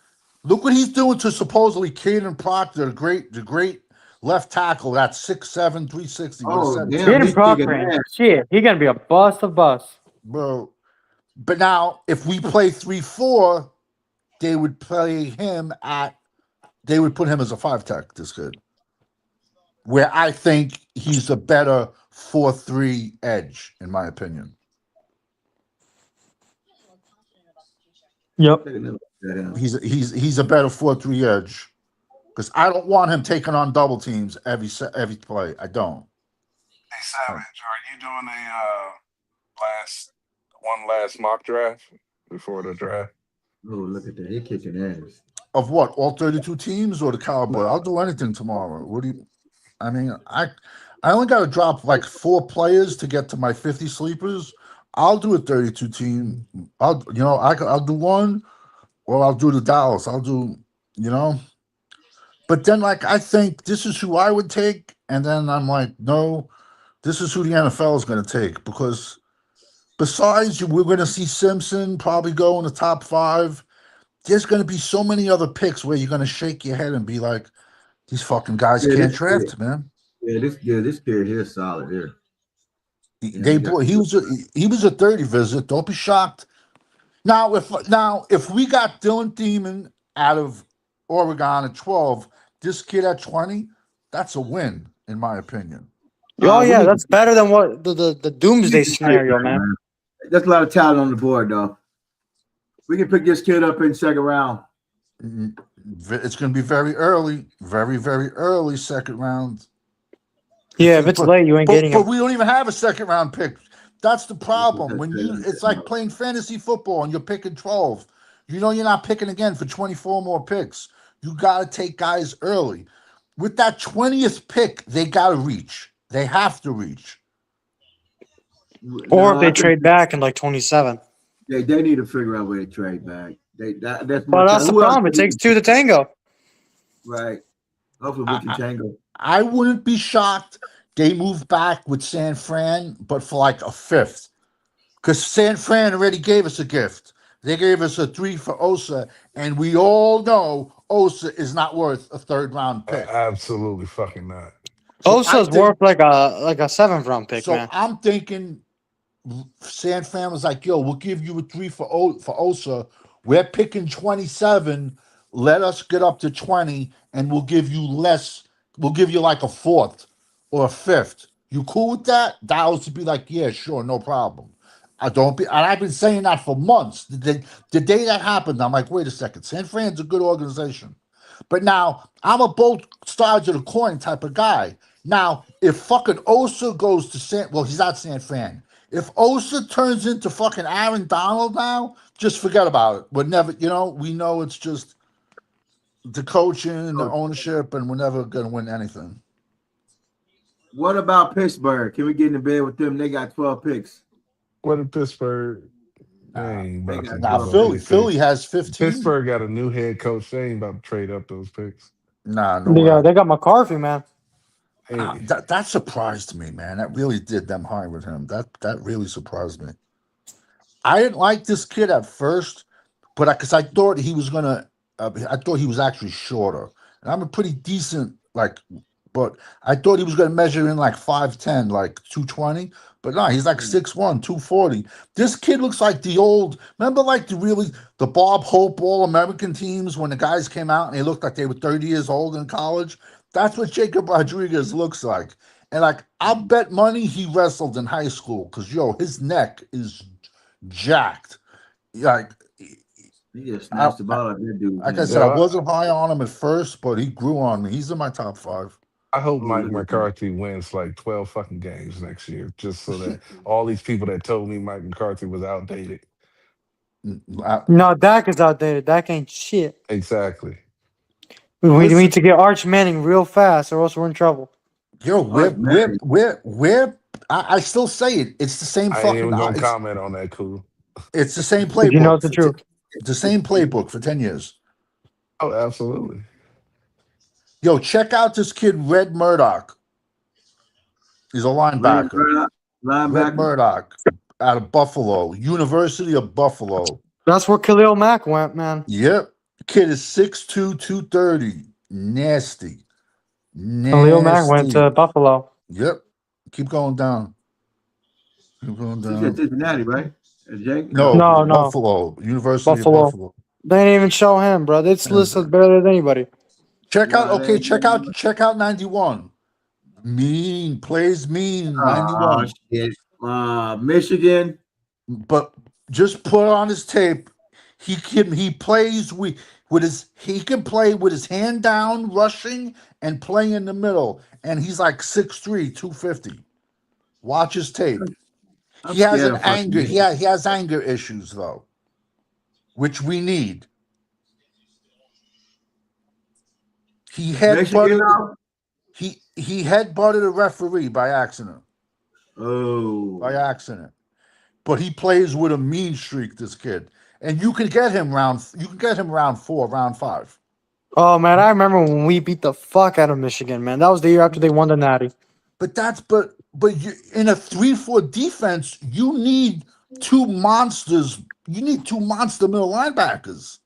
look what he's doing to supposedly Caden Proctor, the great left tackle. That's 6'7", 360. Oh, damn. Caden Proctor, shit, he gonna be a bust of bust, bro. But now if we play 3-4, they would play him they would put him as a 5-tech. This kid, where I think he's a better 4-3 edge, in my opinion. Yep. He's a better 4-3 edge, because I don't want him taking on double teams every play. I don't. Hey Savage, are you doing one last mock draft before the draft? Oh, look at that! He kicking ass. Of what? All 32 teams or the Cowboy? I'll do anything tomorrow. What do you? I mean, I only got to drop like 4 players to get to my 50 sleepers. I'll do a 32 team. I'll do one, or I'll do the Dallas. I'll do, But then, like, I think this is who I would take, and then I'm like, no, this is who the NFL is going to take because besides you, we're going to see Simpson probably go in the top 5. There's going to be so many other picks where you're going to shake your head and be like, these fucking guys Yeah, can't this draft, kid, man. this kid here is solid here. They he was a 30 visit. Don't be shocked. Now if we got Dylan Thiemann out of Oregon at 12, this kid at 20, that's a win in my opinion. Oh we yeah, need that's better than what the doomsday scenario, man. That's a lot of talent on the board, though. We can pick this kid up in second round. It's going to be very early, very very early second round. Yeah, if it's late, you ain't getting But him. we don't even have a second round pick. That's the problem. It's like playing fantasy football and you're picking 12. You know you're not picking again for 24 more picks. You got to take guys early. With that 20th pick, they got to reach. They have to reach. Or if they trade back in like 27. They need to figure out where they trade back. That's Well, that's the problem. It takes 2 to tango. Right. Hopefully we can tango. I wouldn't be shocked they move back with San Fran, but for like a 5th. Because San Fran already gave us a gift. They gave us a 3 for Osa, and we all know Osa is not worth a 3rd round pick. Absolutely fucking not. Osa's worth like a 7th round pick, so man. I'm thinking San Fran was like, yo, we'll give you a 3 for Osa. We're picking 27. Let us get up to 20, and we'll give you less. We'll give you like a 4th or a 5th. You cool with that? Dallas would be like, yeah, sure, no problem. And I've been saying that for months. The day that happened, I'm like, wait a second. San Fran's a good organization. But now, I'm a both sides of the coin type of guy. Now, if fucking Osa goes to well, he's not San Fran. If Osa turns into fucking Aaron Donald now, just forget about it. We're never, we know it's just the coaching and the ownership, and we're never going to win anything. What about Pittsburgh? Can we get in the bed with them? They got 12 picks. What in Pittsburgh? Philly has 15. Pittsburgh got a new head coach. They ain't about to trade up those picks. Nah, no way. They got McCarthy, man. That surprised me, man. That really did them hiring him. That really surprised me. I didn't like this kid at first, but because I thought he was gonna, I thought he was actually shorter, and I'm a pretty decent but I thought he was gonna measure in like 5'10", like 220. But no, he's like 6'1", 240. This kid looks like the old. Remember, like the Bob Hope All-American teams when the guys came out and they looked like they were 30 years old in college. That's what Jacob Rodriguez looks like. And I'll bet money he wrestled in high school because his neck is jacked. Like he just snatched the ball out that dude. Like I said, I wasn't high on him at first, but he grew on me. He's in my top 5. I hope Mike McCarthy wins like 12 fucking games next year, just so that all these people that told me Mike McCarthy was outdated. No, Dak is outdated. Dak ain't shit. Exactly. We need to get Arch Manning real fast, or else we're in trouble. Yo, I still say it. It's the same fucking. I ain't even gonna comment on that, cool. It's the same playbook. You know it's the truth. It's the same playbook for 10 years. Oh, absolutely. Yo, check out this kid, Red Murdoch. He's a linebacker. Red Murdoch out of Buffalo, University of Buffalo. That's where Khalil Mack went, man. Yep. Kid is 6'2", 230. Nasty. Khalil Mack went to Buffalo. Yep. Keep going down. Keep going down. He's at Cincinnati, right? No. Buffalo. University of Buffalo. They didn't even show him, bro. It's listed better than anybody. Check out 91. Plays mean 91. Shit. Michigan. But just put on his tape. He plays he can play with his hand down, rushing, and playing in the middle. And he's like 6'3", 250. Watch his tape. He has anger. He has anger issues though, which we need. He headbutted a referee by accident. Oh. By accident. But he plays with a mean streak, this kid. And you can get him round 4, round 5. Oh man, I remember when we beat the fuck out of Michigan, man. That was the year after they won the Natty. But you, in a 3-4 defense, you need two monsters. You need two monster middle linebackers.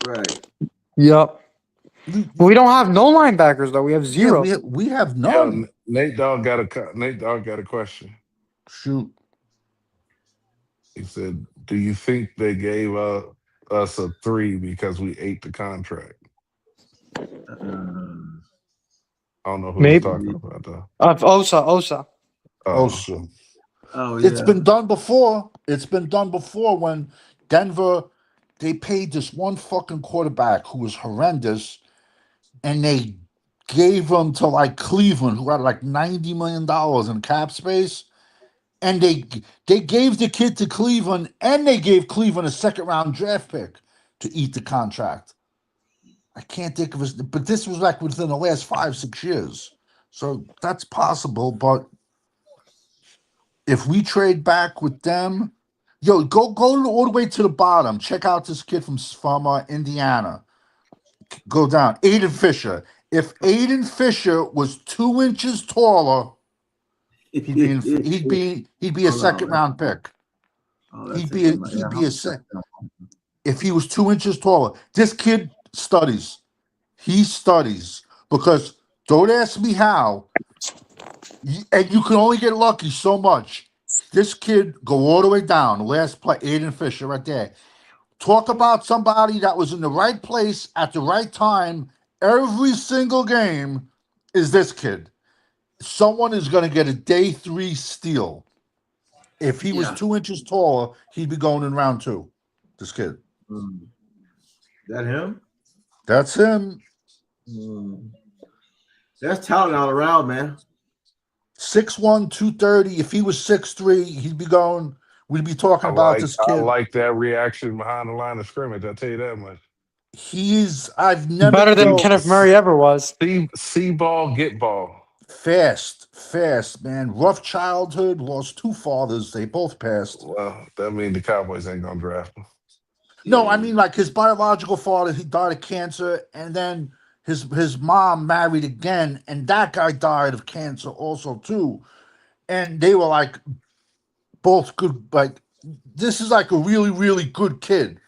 Right. Yep. You, We don't have no linebackers though. We have zero. we have Yo, none. Nate Dogg got a question. Shoot. He said, "Do you think they gave us a 3 because we ate the contract?" I don't know who he's Maybe. talking about though. Osa. Also, Oh yeah. it's been done before. It's been done before when Denver, they paid this one fucking quarterback who was horrendous, and they gave him to like Cleveland, who had like $90 million in cap space. And they gave the kid to Cleveland, and they gave Cleveland a 2nd-round draft pick to eat the contract. I can't think of it, but this was like within the last 5-6 years. So that's possible, but if we trade back with them, yo, go all the way to the bottom. Check out this kid from Indiana. Go down, Aiden Fisher. If Aiden Fisher was 2 inches taller, he'd be a Hold on, 2nd-round pick. Oh, He'd be a second. If he was 2 inches taller. This kid studies. He studies because don't ask me how. And you can only get lucky so much. This kid go all the way down. The last play, Aiden Fisher, right there. Talk about somebody that was in the right place at the right time every single game. Is this kid? Someone is going to get a day 3 steal. If he was 2 inches taller, he'd be going in round 2. This kid. That him? That's him. That's talent all around, man. 6'1", 230. If he was 6'3", he'd be going. We'd be talking about this kid. I like that reaction behind the line of scrimmage. I'll tell you that much. I've never better than Kenneth Murray ever was. See ball, get ball. Fast, man. Rough childhood, lost 2 fathers. They both passed. Well, that means the Cowboys ain't gonna draft him. No, I mean like his biological father, he died of cancer, and then his mom married again, and that guy died of cancer also too. And they were like both good. Like this is like a really, really good kid.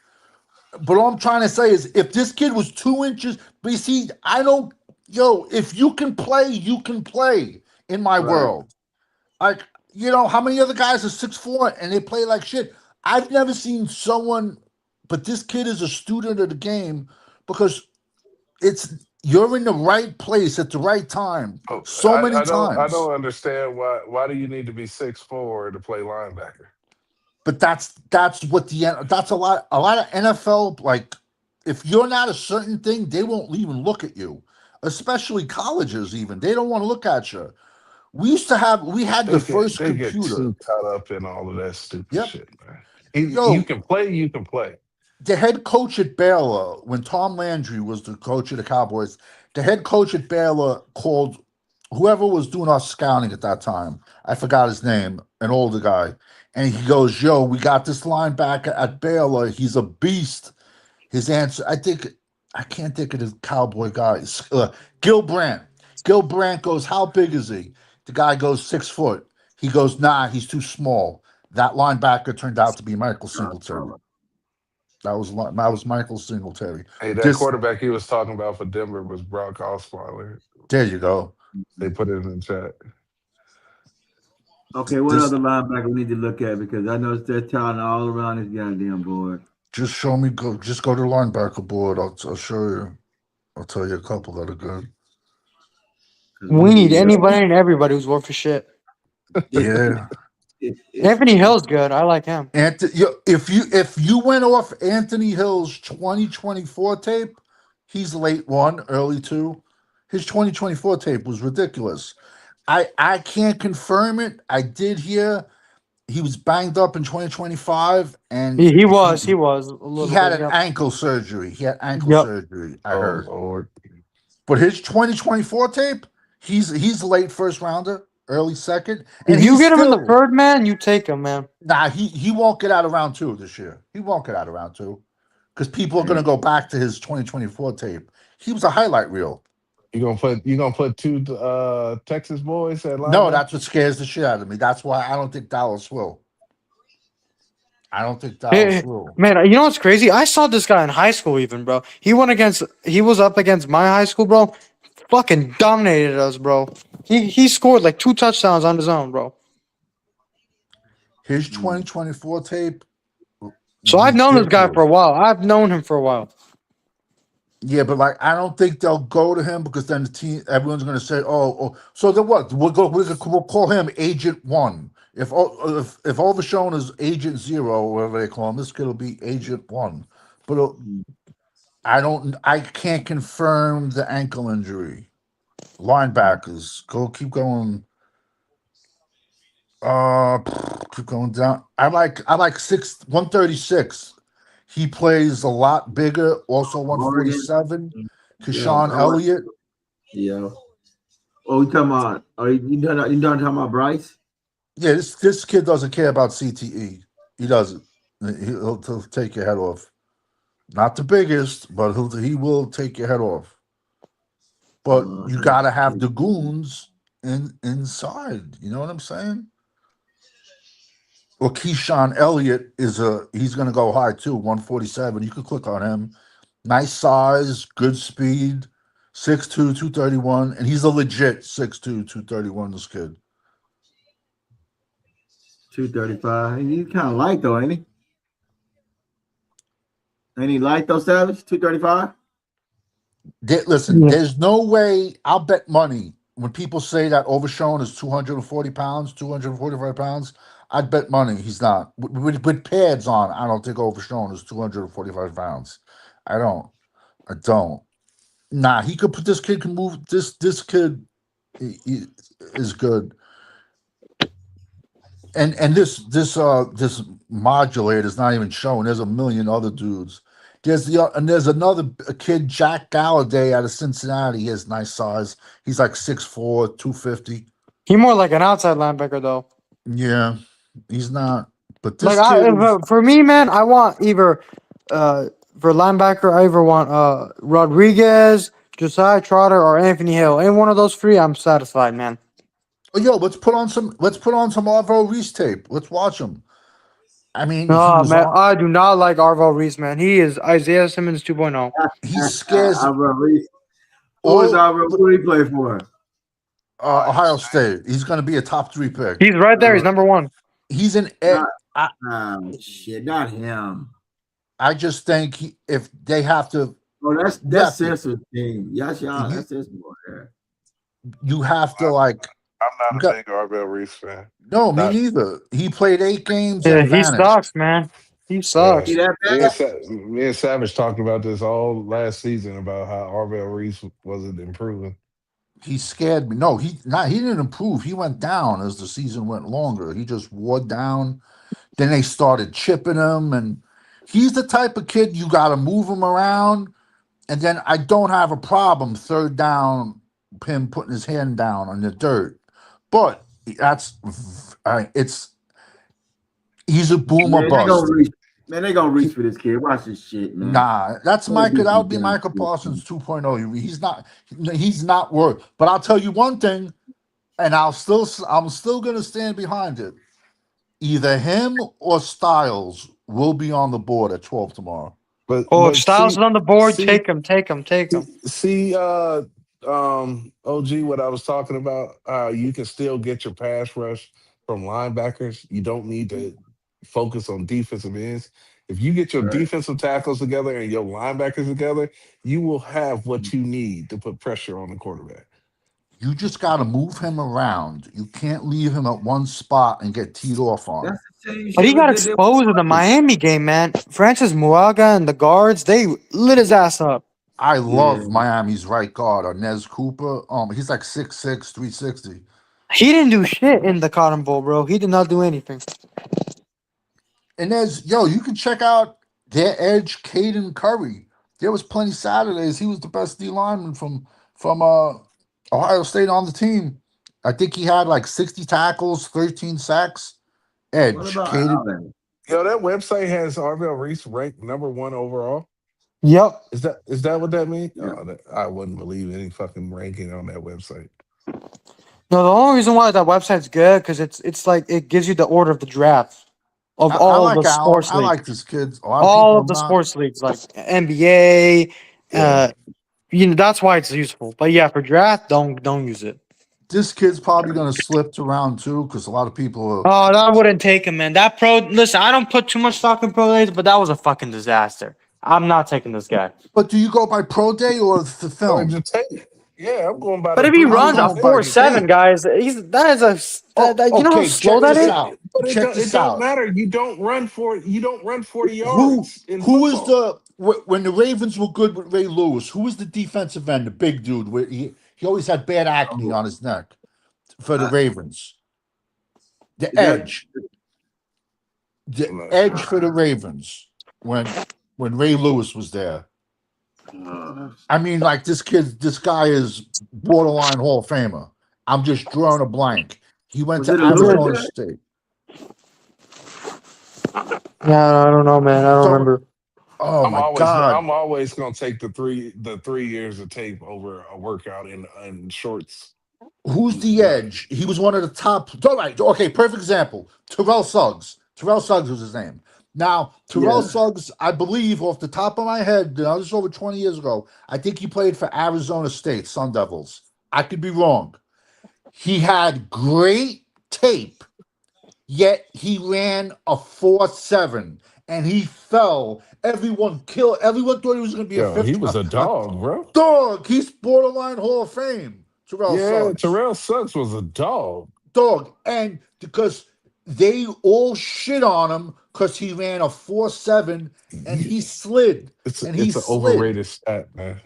But all I'm trying to say is, if this kid was 2 inches, but you see, if you can play, you can play in my world. Like, how many other guys are 6'4" and they play like shit? I've never seen someone, but this kid is a student of the game because you're in the right place at the right time. Many times. I don't understand why do you need to be 6'4" to play linebacker? But that's a lot of NFL, like if you're not a certain thing, they won't even look at you. Especially colleges, even they don't want to look at you. We had the first they computer. Get too caught up in all of that stupid shit, man. You can play. The head coach at Baylor, when Tom Landry was the coach of the Cowboys, the head coach at Baylor called whoever was doing our scouting at that time. I forgot his name, an older guy. And he goes, "Yo, we got this linebacker at Baylor. He's a beast." His answer, I can't think of the Cowboy guy. Gil Brandt. Gil Brandt goes, "How big is he?" The guy goes, 6 foot. He goes, "Nah, he's too small." That linebacker turned out to be Michael Singletary. That was Michael Singletary. Hey, that quarterback he was talking about for Denver was Brock Osweiler. There you go. They put it in the chat. Okay, what other linebacker we need to look at? Because I know there's talent all around this goddamn board. Just show me. Just go to the linebacker board. I'll show you. I'll tell you a couple that are good. We need anybody and everybody who's worth a shit. Yeah. Anthony Hill's good. I like him. If you went off Anthony Hill's 2024 tape, he's late 1, early 2. His 2024 tape was ridiculous. I can't confirm it. I did hear he was banged up in 2025, and he was. He had an ankle surgery. He had ankle surgery. I heard. Lord. But his 2024 tape, he's late first rounder, early second. And if you get him in the third, man, you take him, man. Nah, he won't get out of round 2 this year. He won't get out of round 2 because people are going to go back to his 2024 tape. He was a highlight reel. You gonna put two Texas boys at linebacker? No, that's what scares the shit out of me. That's why I don't think Dallas will. I don't think Dallas will. Man, you know what's crazy? I saw this guy in high school, even, bro. He was up against my high school, bro. Fucking dominated us, bro. He scored like 2 touchdowns on his own, bro. His 2024 tape. So I've known this guy for a while. I've known him for a while. Yeah, but like I don't think they'll go to him because then the team, everyone's going to say, "Oh, so then what? We'll call him Agent 1. If Overshown is Agent 0, or whatever they call him, this kid will be Agent 1." But I can't confirm the ankle injury. Linebackers, keep going. Keep going down. I like 136. He plays a lot bigger. Also 147. Keyshawn Elliott. Yeah. Oh, you talking about? Are you done talking about Bryce? Yeah, this kid doesn't care about CTE. He doesn't. He'll take your head off. Not the biggest, but he will take your head off. But you gotta have the goons inside. You know what I'm saying? Well, Keyshawn Elliott he's gonna go high too, 147. You could click on him. Nice size, good speed, 6'2", 231, and he's a legit 6'2", 231. This kid. 235. He's kind of light though, ain't he? Ain't he light though, Savage? 235. Listen, there's no way. I'll bet money when people say that Overshown is 240 pounds, 245 pounds. I'd bet money he's not. With pads on, I don't think Overshown is 245 pounds. I don't. Nah, he could put this kid can move. This kid is good. And this modulator is not even showing. There's a million other dudes. There's another kid, Jack Galladay out of Cincinnati. He has nice size. He's like 6'4", 250. He more like an outside linebacker though. Yeah, he's not. But this for me, man, I want either for linebacker, I either want Rodriguez, Josiah Trotter, or Anthony Hill. Any one of those 3, I'm satisfied, man. Oh, yo, let's put on some Arvo Reese tape. Let's watch him. I mean, no, man, I do not like Arvo Reese, man. He is Isaiah Simmons 2.0. He scares. Arvo Reese. Who do he play for? Ohio State. He's going to be a top 3 pick. He's right there. He's number 1. He's an. Shit, not him. I just think if they have to. Oh, that's Simpson's team. Yes, y'all. That's his boy there. You have to like. I'm not a big Arvell Reese fan. No, me neither. He played 8 games. Yeah, he sucks, man. He sucks. Me and Savage talked about this all last season about how Arvell Reese wasn't improving. He scared me. No, he didn't improve. He went down as the season went longer. He just wore down. Then they started chipping him, and he's the type of kid you got to move him around. And then I don't have a problem 3rd down, him putting his hand down on the dirt. But he's a boomer bust. They gonna reach for this kid. Watch this shit, man. Nah, that would be Michael Parsons 2.0. He's not worth. But I'll tell you one thing, and I'm still gonna stand behind it. Either him or Styles will be on the board at 12 tomorrow. But if Styles is on the board, take him. See, OG, what I was talking about, you can still get your pass rush from linebackers. You don't need to focus on defensive ends. If you get your defensive tackles together and your linebackers together, you will have what you need to put pressure on the quarterback. You just got to move him around. You can't leave him at one spot and get teed off on. But he got exposed in the Miami game, man. Francis Muaga and the guards, they lit his ass up. I love Miami's right guard, Nez Cooper. He's like 6'6", 360. He didn't do shit in the Cotton Bowl, bro. He did not do anything. And you can check out their edge, Caden Curry. There was plenty Saturdays. He was the best D lineman from Ohio State on the team. I think he had like 60 tackles, 13 sacks. Edge, Caden. Yo, that website has Arvell Reese ranked number 1 overall. Yep. Is that what that means? Yeah. Oh, I wouldn't believe any fucking ranking on that website. No, the only reason why that website's good because it's like it gives you the order of the draft of I all of like the Allen. sports I leagues. like this kid. A lot of All people of the not. sports leagues like NBA. Yeah. That's why it's useful. But yeah, for draft, don't use it. This kid's probably going to slip to round 2 because a lot of people are. Oh, that wouldn't take him, man. That pro. Listen, I don't put too much stock in pro days, but that was a fucking disaster. I'm not taking this guy. But do you go by pro day or the Or film? just take. Yeah, I'm going by But the if he 3 runs I'm a going by tape. the 4.7, tape. guys, that is you know how Okay, slow check that this is. out. But Check it this don't out. matter. You don't run 40 Who yards in who is football. when the Ravens were good with Ray Lewis? Who was the defensive end, the big dude? Where he always had bad acne on his neck for the Ravens. The Is that- edge, the edge for the Ravens when Ray Lewis was there. I mean, like this guy is borderline Hall of Famer. I'm just drawing a blank. He went Was to it a Lewis Arizona guy? State. Yeah, I don't know, man. I don't remember. Oh my God! I'm always gonna take the 3 years of tape over a workout in shorts. Who's the edge? He was one of the top. All right. Okay. Perfect example. Terrell Suggs. Terrell Suggs was his name. Now, Terrell Suggs, I believe, off the top of my head, this was over 20 years ago. I think he played for Arizona State Sun Devils. I could be wrong. He had great tape, yet he ran a 4.7 and he fell. Everyone thought he was going to be a fifth. He was a dog, bro. Dog. He's borderline Hall of Fame. Terrell Suggs. Terrell Suggs was a dog. And because they all shit on him because he ran a 4.7 and he slid. It's an overrated stat, man.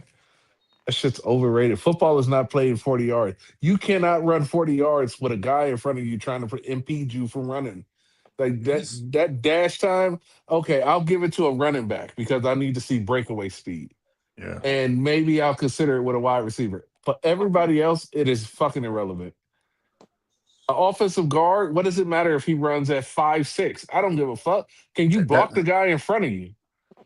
That shit's overrated. Football is not playing 40 yards. You cannot run 40 yards with a guy in front of you trying to impede you from running. Like that dash time, okay, I'll give it to a running back because I need to see breakaway speed. Yeah. And maybe I'll consider it with a wide receiver. For everybody else, it is fucking irrelevant. An offensive guard, what does it matter if he runs at 5'6"? I don't give a fuck. Can you block the guy in front of you?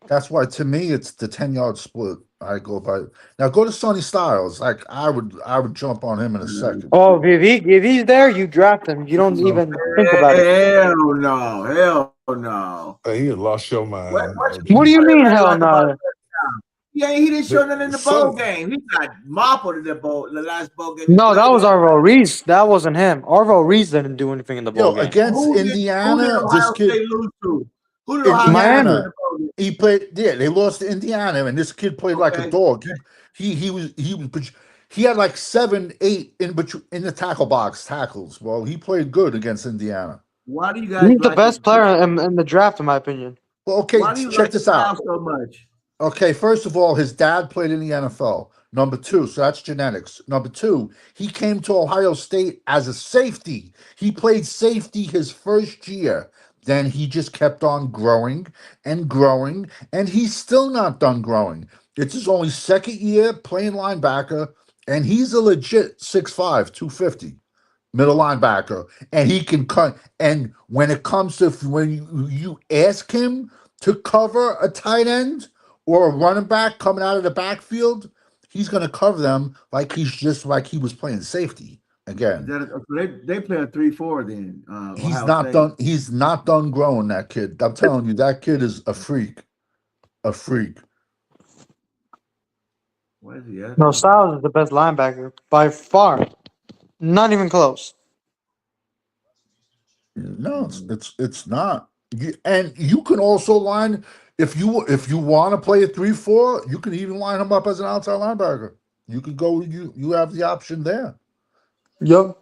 That's why, to me, it's the 10-yard split. I go by. Now go to Sonny Styles. Like I would jump on him in a second. Oh, if he's there, you draft him. You don't even think about it. Hell no. Hell no. He lost your mind. What do you mean, hell no? Yeah, he didn't show nothing in the bowl game. He got moppled in the last bowl game. No, that was Arvo Reese. That wasn't him. Arvo Reese didn't do anything in the bowl game. Against Indiana, this kid. Who did Ohio Miami. State lose to? He played. Yeah, they lost to Indiana, and this kid played like a dog. He had like 7, 8 in the tackle box tackles. Well, he played good against Indiana. Why do you guys? He's the best player in the draft, in my opinion. Well, okay, Why do you check this out. so much? Okay, first of all, his dad played in the NFL. Number 2, so that's genetics. Number 2, he came to Ohio State as a safety. He played safety his first year. Then he just kept on growing, and he's still not done growing. It's his only second year playing linebacker, and he's a legit 6'5", 250 middle linebacker. And he can cut. And when it comes to when you ask him to cover a tight end or a running back coming out of the backfield, he's going to cover them like he was playing safety. Again, they play a 3-4 then. he's Ohio not State. done. He's not done growing. That kid. I'm telling you, that kid is a freak. A freak. What is he at? No, Styles is the best linebacker by far. Not even close. No, it's not. And you can also line if you want to play a 3-4, you can even line him up as an outside linebacker. You could go. You have the option there. Yep.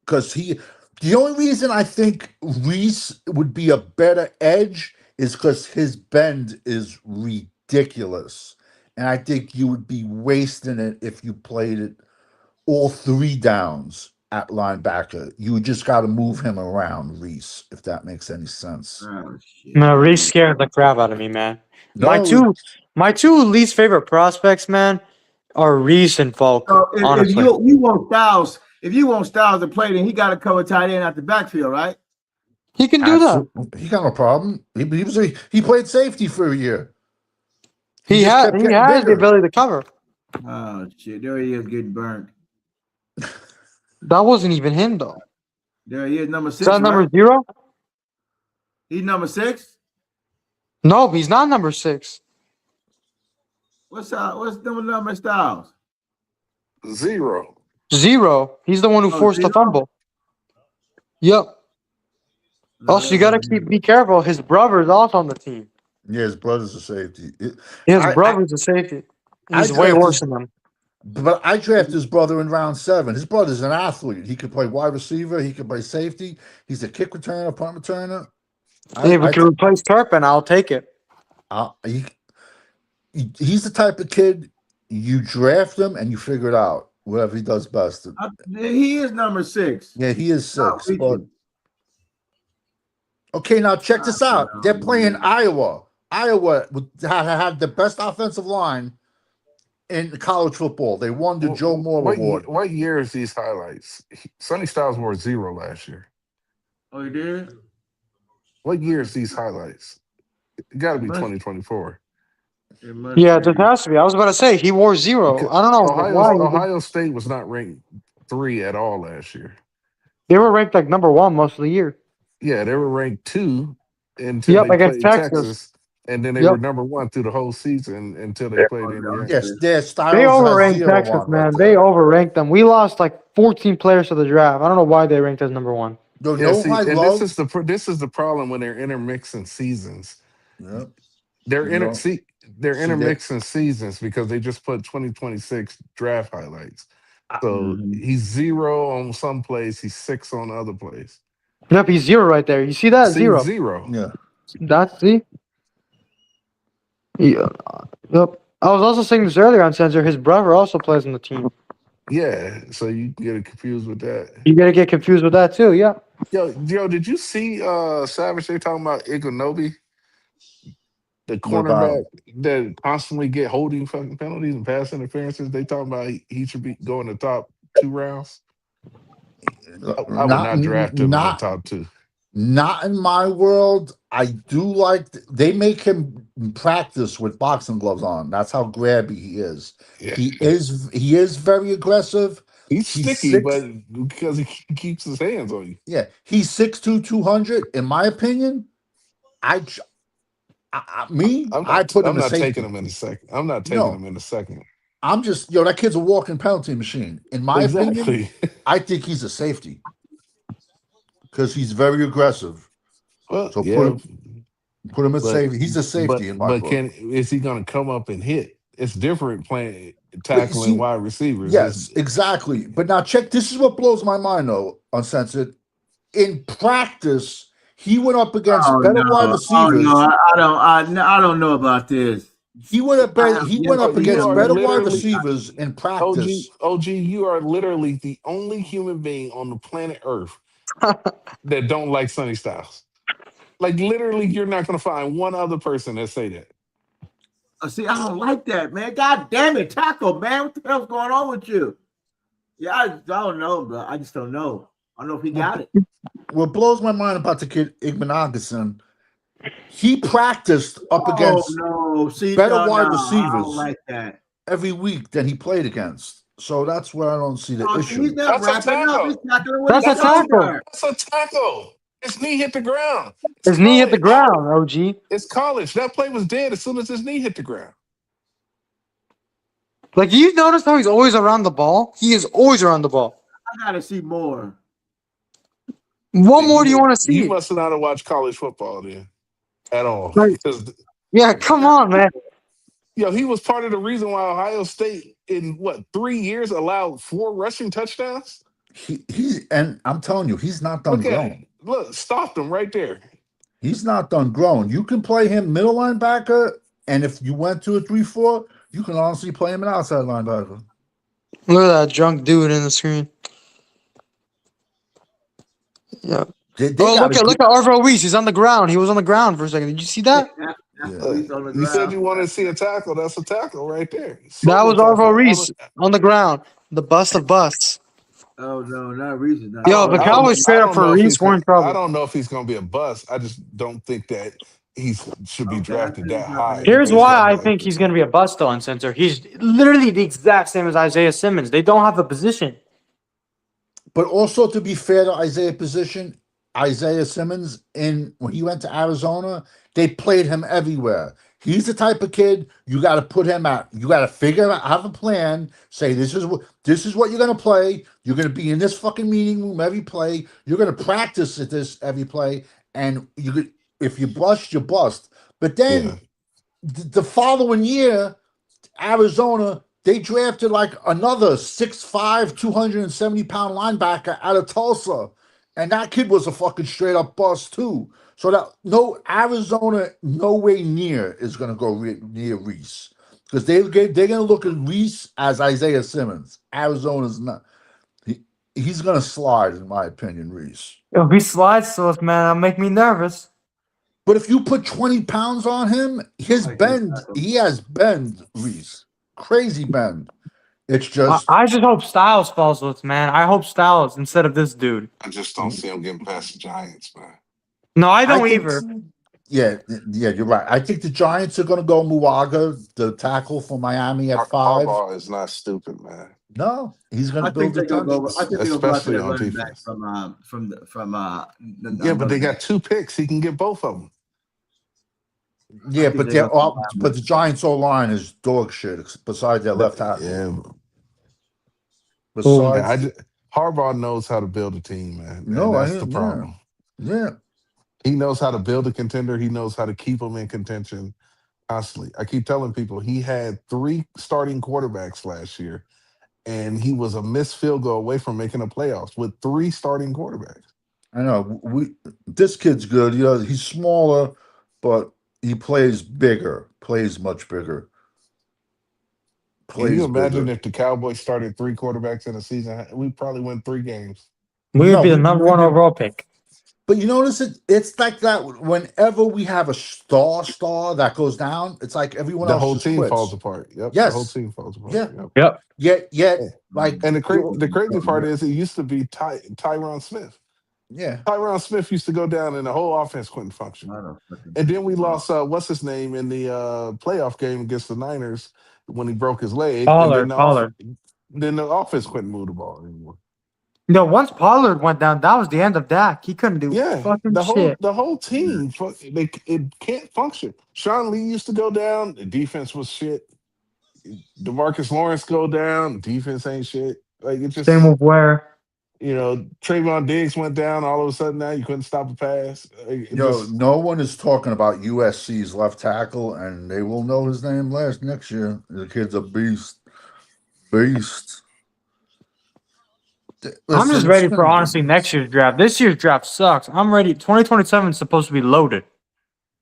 Because the only reason I think Reese would be a better edge is because his bend is ridiculous. And I think you would be wasting it if you played it all 3 downs at linebacker. You just got to move him around, Reese, if that makes any sense. Oh, shit. Man, Reese scared the crap out of me, man. No, My two least favorite prospects, man, are Reese and Falk. So if honestly, you want Styles, to play, then he got to cover tight end at the backfield, right? he can do that. He got no problem. He played safety for a year. He just has kept he getting has the bigger. ability to cover. Oh shit! There he is getting burnt. That wasn't even him though. There he is, number Is 6, that number right? 0? He's number 6. No, he's not number 6. What's number Styles? 0. 0. He's the one who Oh, forced the 0? fumble. Yep. Also, you gotta be careful. His brother is also on the team. Yeah, his brother's a safety. His I- brother's a safety. I He's way drafted- worse than him. But I drafted his brother in round 7. His brother's an athlete. He could play wide receiver. He could play safety. He's a kick returner, punt returner. If we can replace Turpin, I'll take it. He's the type of kid you draft him and you figure it out. Whatever he does best. He is number 6. Yeah, he is 6. Oh, But okay, now check this out. They're playing Iowa. Iowa had the best offensive line in college football. They won the Joe Moore Award. What year is these highlights? Sonny Styles wore 0 last year. Oh, he did? What year is these highlights? It got to be 2024. Yeah, there has to be. I was about to say he wore 0. I don't know why. Ohio State was not ranked 3 at all last year. They were ranked like number 1 most of the year. Yeah, they were ranked 2 until they against played Texas. and then they were number 1 through the whole season until they played Indiana. Yes, their Styles They has overranked 0 Texas, on man. right They there. overranked them. We lost like 14 players to the draft. I don't know why they ranked as number 1. You Yeah, know see, who I and love? this is the problem when they're intermixing seasons. Yep. They're You know, they're that- intermixing seasons because they just put 2026 draft highlights. So he's 0 on some plays, he's 6 on other plays. Yep, he's 0 right there. You see that? See, 0. 0. Yeah. That's see. Yeah. Yep. I was also saying this earlier on Sensor. His brother also plays on the team. Yeah, so you can get confused with that. You gotta get confused with that too. Yeah. Yo, did you see Savage? They talking about Iganobi, the What about cornerback that constantly get holding fucking penalties and pass interferences. They talking about he should be going the top 2 rounds. I would not draft him in the top 2. Not in my world. I do like they make him practice with boxing gloves on. That's how grabby he is. Yeah. He is very aggressive. He's sticky, 6 but because he keeps his hands on you. Yeah, he's 6'2", 200. In my opinion, I put him I'm in not safety. taking him in a second. I'm not taking him in a second. I'm just that kid's a walking penalty machine. In my opinion, Exactly. I think he's a safety because he's very aggressive. Well, So yeah, put him in but- safety. He's a safety in my But book. is he going to come up and hit? It's different playing you tackling see- wide receivers. Yes, exactly. But now check. This is what blows my mind, though. Uncensored. In practice, he went up against better wide receivers. I don't know about this. He went up. He went up You against are better wide literally- receivers in practice. OG, you are literally the only human being on the planet Earth that don't like Sonny Styles. Like literally, you're not going to find one other person that say that. See, I don't like that, man. God damn it, tackle, man. What the hell's going on with you? Yeah, I don't know, bro. I just don't know. I don't know if he got it. What blows my mind about the kid Igbenogson, he practiced up against better wide I receivers don't like that. every week than he played against. So that's where I don't see the Oh, issue. he's not That's a wrapping up. tackle. He's tackling with That's his a tackle. shoulder. That's a tackle. His knee hit the ground. His knee hit the ground, OG. It's college. That play was dead as soon as his knee hit the ground. Like, you notice how he's always around the ball? He is always around the ball. I gotta see more. What more do you want to see? You must not have watched college football then at all. Right. 'Cause, Yeah, come on, man. yo, he was part of the reason why Ohio State in 3 years allowed 4 rushing touchdowns. And I'm telling you, he's not done Look at growing. him. Look, stopped him right there. He's not done growing. You can play him middle linebacker, and if you went to a 3-4, you can honestly play him an outside linebacker. Look at that drunk dude in the screen. Yeah. They look at Arvo Reese. He's on the ground. He was on the ground for a second. Did you see that? He's on the You said ground. you wanted to see a tackle. That's a tackle right there. That was Tackle. Arvo Reese on the ground. The bust of busts. Oh no, not Reese. Yo, the Cowboys straight up for Reese were in I trouble. don't know if he's going to be a bust. I just don't think that he should be Okay, I drafted see that what's high happening. Here's based why off I of think he's accuracy. going to be a bust on center. He's literally the exact same as Isaiah Simmons. They don't have a position. But also, to be fair to Isaiah Simmons, when he went to Arizona, they played him everywhere. He's the type of kid you got to put him at. You got to figure out, have a plan. Say this is what you're gonna play. You're gonna be in this fucking meeting room every play. You're gonna practice at this every play, and if you bust, you bust. But then Yeah. the following year, Arizona, they drafted like another 6'5", 270-pound linebacker out of Tulsa. And that kid was a fucking straight up bust too. So that Arizona no way near is gonna go near Reese. Because they're gonna look at Reese as Isaiah Simmons. Arizona's not. He's gonna slide, in my opinion, Reese. If he slides to us, man, that'll make me nervous. But if you put 20 pounds on him, his bend, he has bend, Reese. Crazy bend. It's just I just hope Styles falls with us, man. I hope Styles instead of this dude. I just don't see him getting past the Giants, man. No, I don't think- either. Yeah, you're right. I think the Giants are gonna go Muaga, the tackle for Miami at 5. Harbaugh is not stupid, man. No, he's I gonna think build they're the gonna go. trenches. I think they're gonna go after Especially that on running back defense. from Yeah, but they got 2 picks. He can get both of them. Yeah, think but they're gonna go but the Giants' O line is dog shit. Besides their left tackle. Yeah. Besides, Yeah, Harbaugh knows how to build a team, man. No, and that's I- the yeah. problem. yeah. He knows how to build a contender. He knows how to keep them in contention constantly. I keep telling people he had 3 starting quarterbacks last year, and he was a missed field goal away from making the playoffs with 3 starting quarterbacks. I know. This kid's good. You know, he's smaller, but he plays bigger. Plays much bigger. Can you imagine bigger. if the Cowboys started 3 quarterbacks in a season? We'd probably win 3 games. We No, would be the we- number we- 1 overall pick. But you notice it's like that whenever we have a star that goes down, it's like everyone The else whole just team quits. falls apart. Yep. Yes. The whole team falls apart. Yeah. Yep. Yet, like, And the crazy part is it used to be Tyron Smith. yeah. Tyron Smith used to go down and the whole offense couldn't function. And then we lost what's his name in the playoff game against the Niners when he broke his leg. Pollard. Then the offense couldn't move the ball anymore. No, once Pollard went down, that was the end of Dak. He couldn't do fucking shit. The whole team it can't function. Sean Lee used to go down, the defense was shit. DeMarcus Lawrence go down, defense ain't shit. Like it just Same with Ware. Trayvon Diggs went down. All of a sudden now you couldn't stop a pass. No one is talking about USC's left tackle, and they will know his name next year. The kid's a beast. I'm just ready for honestly next year's draft. This year's draft sucks. I'm ready. 2027 is supposed to be loaded.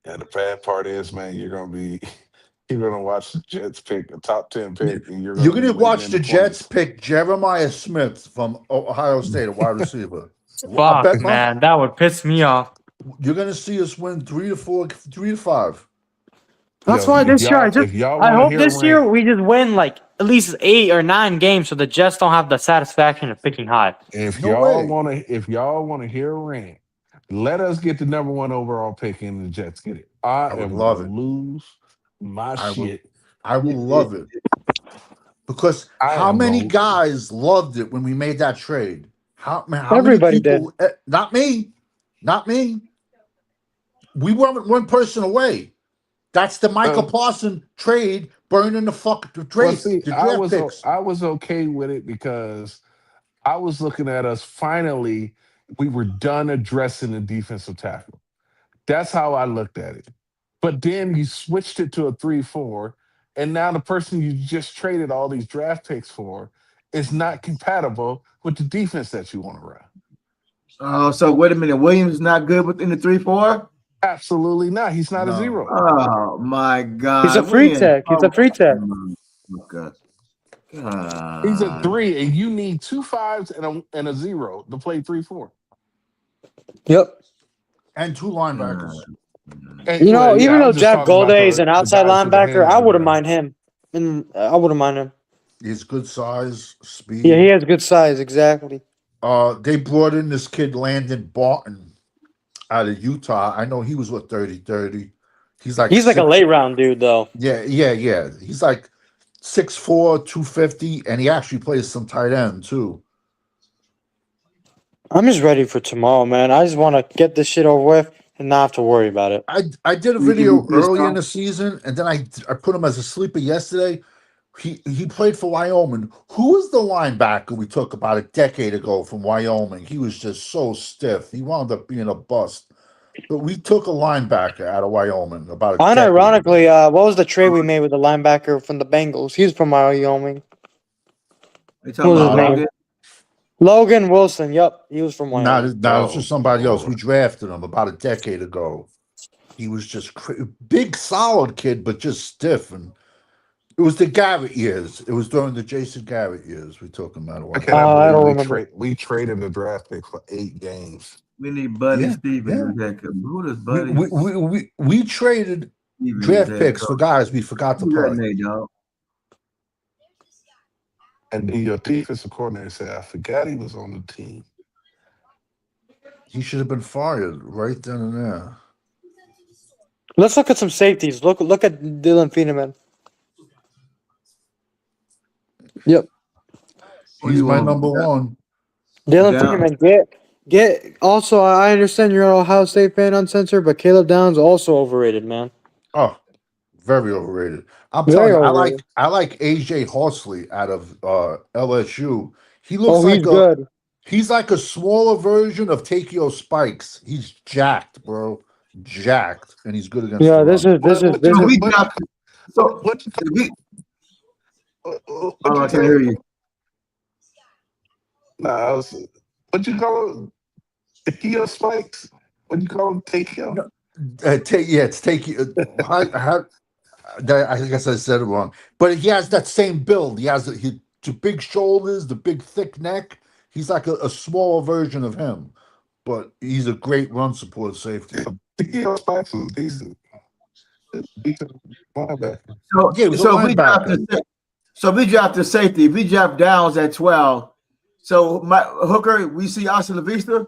Yeah, the bad part is, man, you're gonna watch the Jets pick a top 10 pick, and You're gonna watch the Jets pick Jeremiah Smith from Ohio State, a wide receiver. I bet Fuck, man, that would piss me off. You're gonna see us win 3 to 4, 3 to 5. That's Yo, why if this year y'all I wanna hope hear this a year rant- we just win like at least 8 or 9 games, so the Jets don't have the satisfaction of picking high. If No y'all way. want to hear a rant, let us get the number 1 overall pick and the Jets get it. I would am love gonna it. lose my shit. I will love it. Because I how am many gonna- guys loved it when we made that trade? How Everybody many people? Not me. We weren't one person away. That's the Michael Parson trade, burning the trade. Well, see, the I draft picks. was okay with it because I was looking at us finally. We were done addressing the defensive tackle. That's how I looked at it. But then you switched it to a 3-4, and now the person you just traded all these draft picks for is not compatible with the defense that you want to run. Oh, so wait a minute. Williams is not good within the 3-4? Absolutely not. He's not a 0. Oh my God. He's a free tech. He's a free tech. God. He's a 3, and you need 2 5s and a 0 to play 3-4. Yep. And 2 linebackers. And, You know, well, yeah, even I'm though just Jack talking about Golday is an the outside guys with the linebacker, hands I on the wouldn't ground. mind him. And I wouldn't mind him. He's good size, speed. Yeah, he has good size, exactly. They brought in this kid Landon Barton out of Utah. I know he was 30. He's like He's like a six, late round dude, though. yeah. He's like 6'4", 250, and he actually plays some tight end too. I'm just ready for tomorrow, man. I just want to get this shit over with and not have to worry about it. I did a You can video be pissed early in off. the season, and then I put him as a sleeper yesterday. He played for Wyoming. Who was the linebacker we took about a decade ago from Wyoming? He was just so stiff. He wound up being a bust. But we took a linebacker out of Wyoming about a decade ago. Unironically, what was the trade we made with the linebacker from the Bengals? He's from Wyoming. They What was his talking about name? Logan Wilson. Yep, he was from No, Wyoming. no, it's just somebody else. We drafted him about a decade ago. He was just big, solid kid, but just stiff. And it was the Garrett years. It was during the Jason Garrett years. We took him out of I Wyoming. cannot I don't believe remember. we traded the draft pick for 8 games. We need Buddy Yeah, Stevens yeah. as head coach. Who does We, Buddy we traded Stevens draft as head picks for coach? guys we forgot to Who's that play. name, dog? And then your defensive coordinator said, I forgot he was on the team. He should have been fired right then and there. Let's look at some safeties. Look at Dylan Feeneman. Yep, Who He's you my want? number one. Dylan Down. Feeneman. Get. Also, I understand you're an Ohio State fan, uncensored, but Caleb Downs also overrated, man. Oh, very overrated. I'm Very telling you, overrated. I like AJ Horsley out of LSU. He Oh, looks he's good. he's like a smaller version of Takeo Spikes. He's jacked, bro. Jacked. And he's good against Yeah, the this run. is this is What this So is. we dropped. So What we. what Oh, you I can't call hear you. what you call him? Takeo Spikes? What you call him? Takeo? No, it's Takeo. I guess I said it wrong. But he has that same build. He has the big shoulders, the big thick neck. He's like a smaller version of him. But he's a great run support safety. Takeo Spikes was decent. Decent linebacker. So Yeah, he was a so if we dropped linebacker. we dropped the safety. If we dropped Downs at 12. So my Hooker, we see Asa La Vista.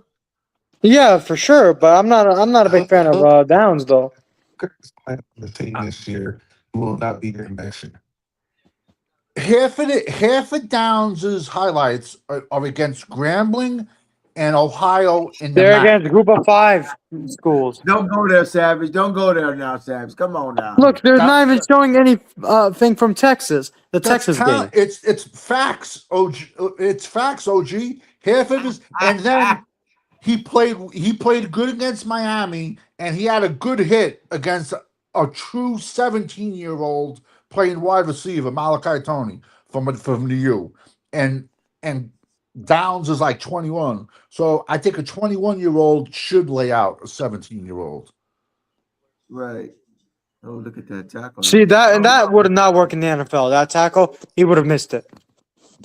Yeah, for sure. But I'm not a big fan of Downs though. Hooker's playing on the team this year. He will not be here next year. Half of Downs' highlights are against Grambling and Ohio in the They're MAC. against Group of 5 schools. Don't go there, Savage. Don't go there now, Savage. Come on now. Look, they're That- not even showing any thing from Texas. The That's Texas game. talent. It's facts, OG. It's facts, OG. Half of his, and then he played good against Miami, and he had a good hit against a true 17-year-old playing wide receiver, Malachi Tony from the U, and Downs is like 21. So I think a 21-year-old should lay out a 17-year-old. Right. Oh, look at that tackle. See that would not work in the NFL. That tackle, he would have missed it.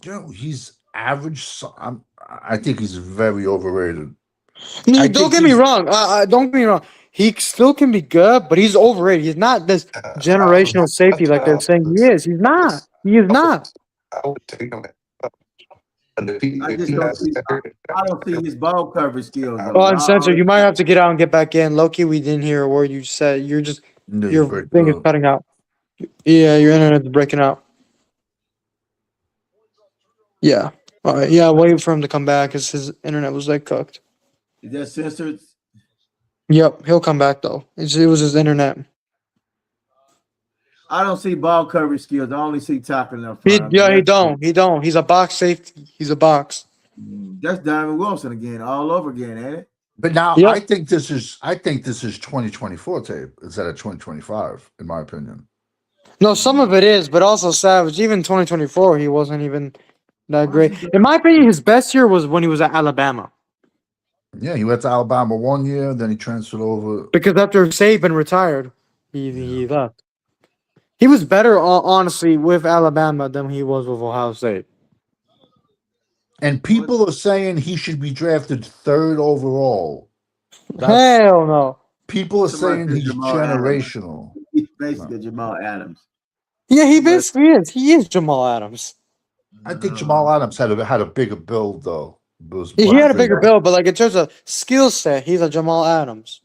You know, he's average. I think he's very overrated. Don't I get think me he's- wrong. Don't get me wrong. He still can be good, but he's overrated. He's not this generational safety like they're saying he is. He's not. He is not. I would take him. I don't see his ball coverage skills. though. Oh, and Sensor, you might have to get out and get back in. Loki, we didn't hear a word you said. You're just No, your break thing is up. cutting out. Yeah, your internet's breaking out. Yeah. All right. Yeah, wait for him to come back because his internet was like cooked. Is that censored? Yep, he'll come back though. It was his internet. I don't see ball coverage skills. I only see tackling up He front. He don't. He's a box safety. He's a box. That's Diamond Wilson again, all over again, ain't it? But now Yep. I think this is 2024 tape instead of 2025, in my opinion. No, some of it is, but also Savage. Even 2024, he wasn't even that great. In my opinion, his best year was when he was at Alabama. Yeah, he went to Alabama 1 year, then he transferred over. Because after Saban retired, he left. He was better, honestly, with Alabama than he was with Ohio State. And people are saying he should be drafted 3rd overall. Hell no. People are Somebody saying said he's Jamal Adams. generational. He's basically Jamal Adams. Yeah, he basically is. He is Jamal Adams. I think Jamal Adams had a bigger build though. He had a bigger build, but like in terms of skill set, he's a Jamal Adams.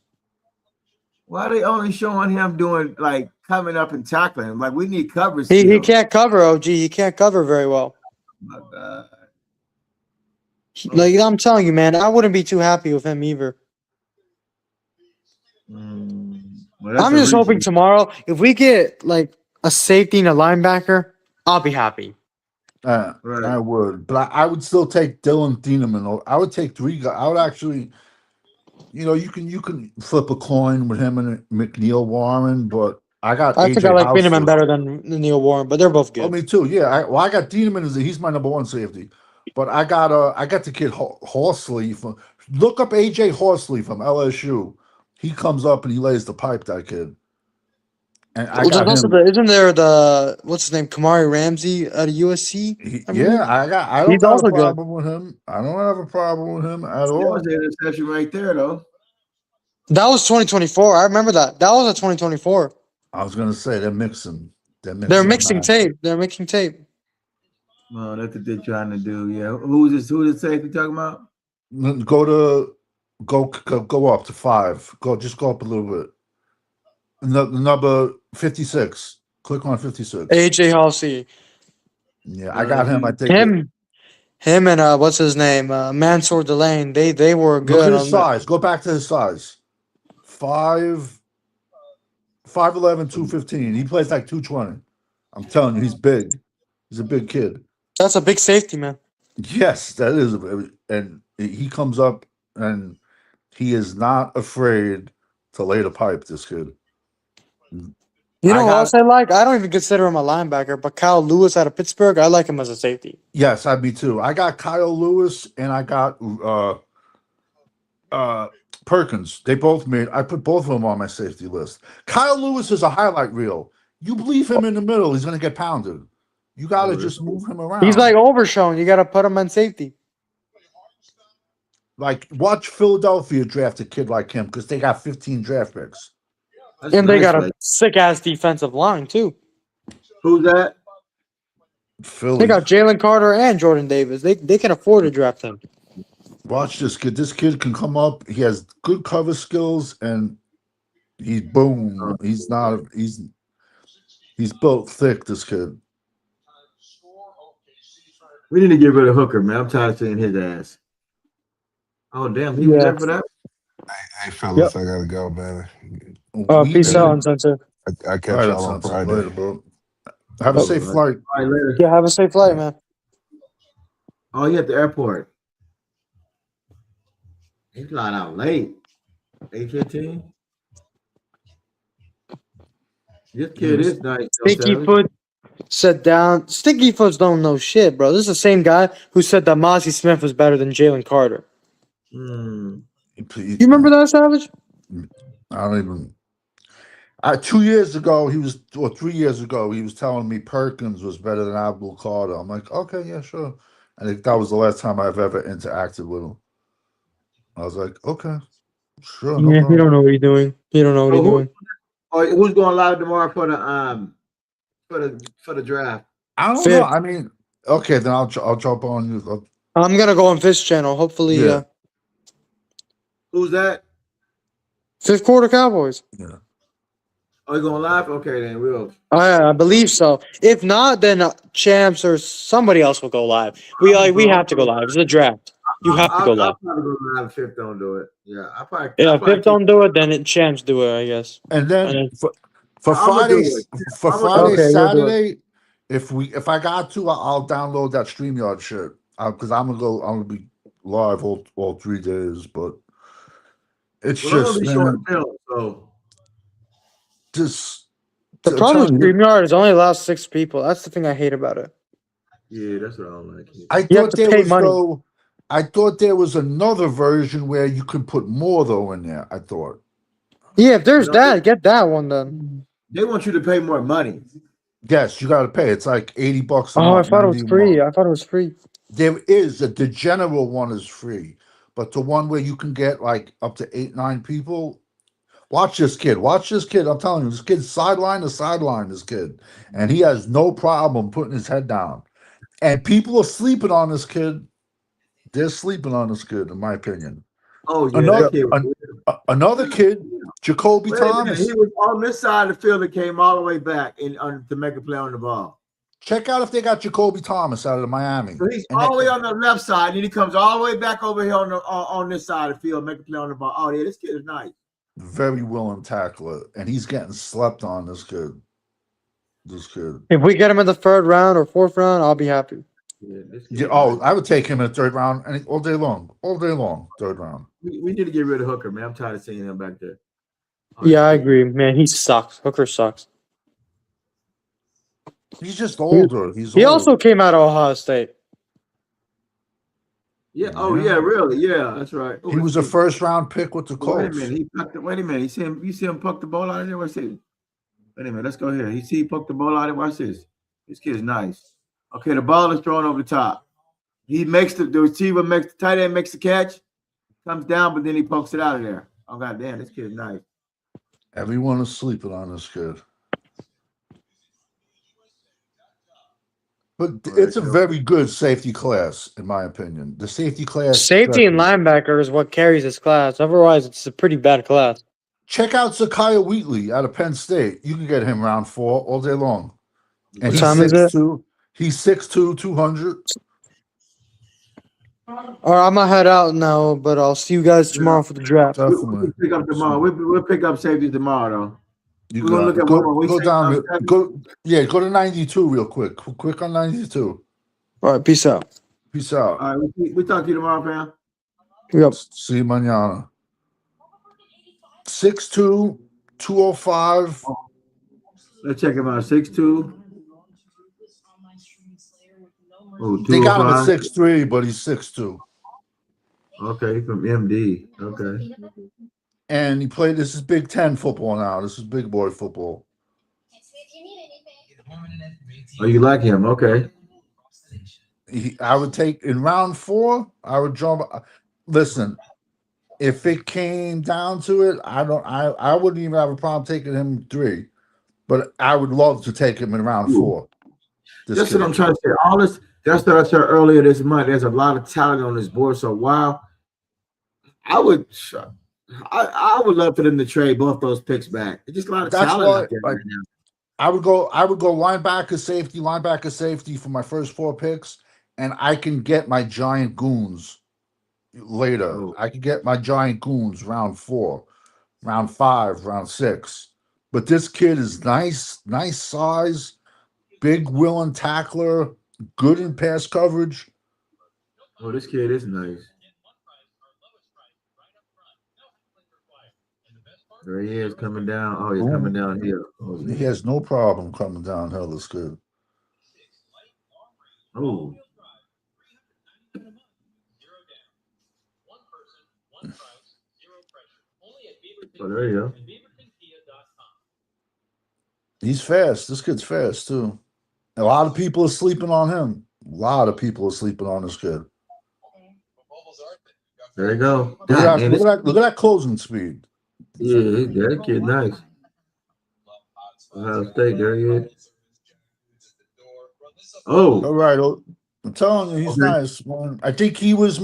Why are they only showing him doing like coming up and tackling? Like we need coverage. He skills. can't cover, OG. He can't cover very well. Oh my God. Like I'm telling you, man, I wouldn't be too happy with him either. Well, that's I'm a just hoping reason. tomorrow, if we get like a safety and a linebacker, I'll be happy. Right. I would, but I would still take Dylan Thieneman. I would take three guys. I would actually, you can flip a coin with him and McNeil Warren, but I got I think AJ I like House. Binneman better than Neil Warren, but they're both good. Oh, me too. Yeah. I got Thieneman he's my number one safety, but I got the kid Horsley from. Look up AJ Horsley from LSU. He comes up and he lays the pipe. That kid. And I got him. Isn't there the what's his name, Kamari Ramsey at USC? I don't He's got also a good. problem with him. I don't have a problem with him at That all. was the interception right there, though. That was 2024. I remember that. That was a 2024. I was gonna say they're mixing. They're mixing tape. They're mixing tape. Well, that's what they're trying to do. Yeah. Who's this? Who the safety talking about? Go up to 5. Just go up a little bit. Number 56. Click on 56. AJ Halsey. Yeah, I got him. I think Him and what's his name? Mansour Delane. They were Look good at on his size. Go back to his size. 5'11", 215. He plays like 220. I'm telling you, he's big. He's a big kid. That's a big safety, man. Yes, that is. And he comes up and he is not afraid to lay the pipe, this kid. You know who else I like? I don't even consider him a linebacker, but Kyle Lewis out of Pittsburgh, I like him as a safety. Yes, me too. I got Kyle Lewis and I got Perkins. They both I put both of them on my safety list. Kyle Lewis is a highlight reel. You leave him in the middle, he's going to get pounded. You got to just move him around. He's like overshown. You got to put him on safety. Like, watch Philadelphia draft a kid like him because they got 15 draft picks. And they got a sick-ass defensive line, too. Who's that? Philly. They got Jalen Carter and Jordan Davis. They can afford to draft him. Watch this kid. This kid can come up. He has good cover skills, and he's boom. He's built thick, this kid. We need to get rid of Hooker, man. I'm tired of seeing his ass. Oh, damn. He was there for that? Hey, fellas, I got to go, man. Peace out, Uncensored. I catch y'all on Friday. Later, bro. Have a safe flight. All right, later. Yeah, have a safe flight, man. Oh, you at the airport. He's flying out late. 8:15. This kid is nice. Sticky Foot said down. Sticky Foots don't know shit, bro. This is the same guy who said that Mozzie Smith was better than Jalen Carter. You remember that, Savage? I don't even. 2 years ago, 3 years ago, he was telling me Perkins was better than Abdul Carter. I'm like, okay, yeah, sure. I think that was the last time I've ever interacted with him. I was like, okay, sure. No Yeah, he problem. don't know what he's doing. He don't know what he's doing. Who's going live tomorrow for the draft? I don't know. I mean, okay, then I'll jump on you. I'm gonna go on Fifth channel. Hopefully, Yeah. Who's that? Fifth quarter Cowboys. Yeah. Oh, you going live? Okay, then we'll. I believe so. If not, then Champs or somebody else will go live. We have to go live. It's a draft. You have to go live. I'll probably go live if Fifth don't do it. Yeah, I'll probably. If Fifth don't do it, then Champs do it, I guess. And then for I'ma do Friday, it. Saturday, if I got to, I'll download that StreamYard shit because I'm gonna be live all 3 days. But it's just man, just the problem with StreamYard is it only allows 6 people. That's the thing I hate about it. Yeah, that's what I don't like. I thought there was another version where you could put more though in there. I thought. Yeah, if there's that, get that one then. They want you to pay more money. Yes, you got to pay. It's like $80 a month. Oh, I thought it was $90 a free. month. I thought it was free. There is the general one is free, but the one where you can get like up to 8-9 people. Watch this kid. Watch this kid. I'm telling you, this kid's sideline to sideline. This kid, and he has no problem putting his head down. And people are sleeping on this kid. They're sleeping on this kid, in my opinion. Oh yeah, Another kid Jacoby Wait a minute. Thomas. He was on this side of the field and came all the way back to make a play on the ball. Check out if they got Jacoby Thomas out of Miami. So he's And all the they- way on the left side, and he comes all the way back over here on this side of the field, make a play on the ball. Oh yeah, this kid is nice. very willing tackler, and he's getting slept on. This kid. If we get him in the 3rd round or 4th round, I'll be happy. Yeah, this kid Yeah, is oh, nice. I would take him in the 3rd round all day long, 3rd round. We need to get rid of Hooker, man. I'm tired of seeing him back there. Yeah, I agree, man. He sucks. Hooker sucks. He's just older. He also came out of Ohio State. Yeah. Oh yeah, really? Yeah, that's right. He was a 1st round pick with the Wait a Colts. minute. Wait a minute. You see him poke the ball out of there? What's it? Wait a minute. Let's go here. He poked the ball out of there. Watch this. This kid is nice. Okay, the ball is thrown over the top. He makes the receiver makes the tight end makes the catch, comes down, but then he pokes it out of there. Oh goddamn, this kid is nice. Everyone is sleeping on this kid. But it's a very good safety class, in my opinion. The safety class. Safety and linebacker is what carries this class. Otherwise, it's a pretty bad class. Check out Zakiya Wheatley out of Penn State. You can get him round 4 all day long. And What time is it? 6'2". He's 6'2", 200. All right, I'm gonna head out now, but I'll see you guys tomorrow for the draft. Definitely. We'll pick up tomorrow. We'll pick up safety tomorrow, though. You We're gonna got look it. at Go, one more. We go say down. something. Go to 92 real quick. Quick on 92. All right, peace out. Peace out. All right, we talk to you tomorrow, fam. Yep. See you mañana. 6'2", 205. Let's check him out. 6'2". Oh, They got him 205. at 6'3", but he's 6'2". Okay, from MD. Okay. And he played. This is Big Ten football now. This is big boy football. Oh, you like him? Okay. I would take in round 4. I would jump. Listen, if it came down to it, I wouldn't even have a problem taking him 3, but I would love to take him in round 4. That's what I'm trying to say. All this. That's what I said earlier this month. There's a lot of talent on this board. So wow, I would love for them to trade both those picks back. It's just a lot of That's talent why, out there like, right now. I would go linebacker safety for my first 4 picks, and I can get my giant goons later. Oh. I can get my giant goons round 4, round 5, round 6. But this kid is nice size, big willing tackler, good in pass coverage. Oh, this kid is nice. There he is coming down. Oh, he's coming down here. Oh, He has no problem coming downhill. This kid. oh. Oh, there you go. He's fast. This kid's fast too. A lot of people are sleeping on him. A lot of people are sleeping on this kid. There you go. Look at, God, man, look at that closing speed. yeah, that kid nice. Ohio State, there he is. All Oh, right. I'm telling you, he's Okay. nice, man. I think he was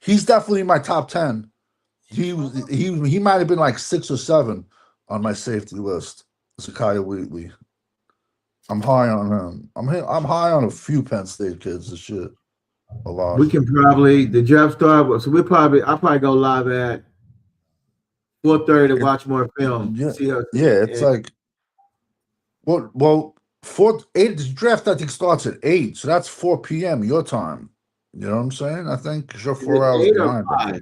he's definitely my top 10. He might have been like 6 or 7 on my safety list. Zakiya Wheatley. I'm high on him. I'm high on a few Penn State kids and shit. A lot. we can probably the draft start. So I'll probably go live at 4:30 to watch more film. Yeah. See how, Yeah, it's like well, 8 the draft I think starts at 8, so that's 4 p.m. your time. You know what I'm saying? I think 'cause you're 4 hours 8 or behind. 5?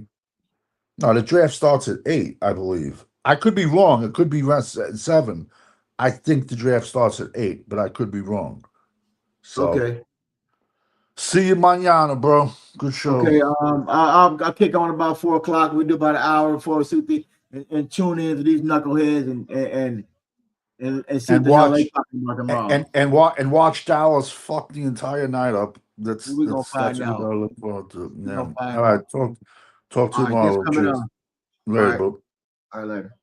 No, the draft starts at 8, I believe. I could be wrong. It could be around 7. I think the draft starts at 8, but I could be wrong. So Okay. see you mañana, bro. Good show. Okay. I'll kick on about 4 o'clock. We do about an hour before and tune in to these knuckleheads and see And what the hell they watch talking about tomorrow. and watch Dallas fuck the entire night up. That's We gonna that's find what we out. gotta look forward to. We Yeah. gonna find All right, talk to All you right, tomorrow. just coming Cheers. on. Later, All right. bro. All right, later.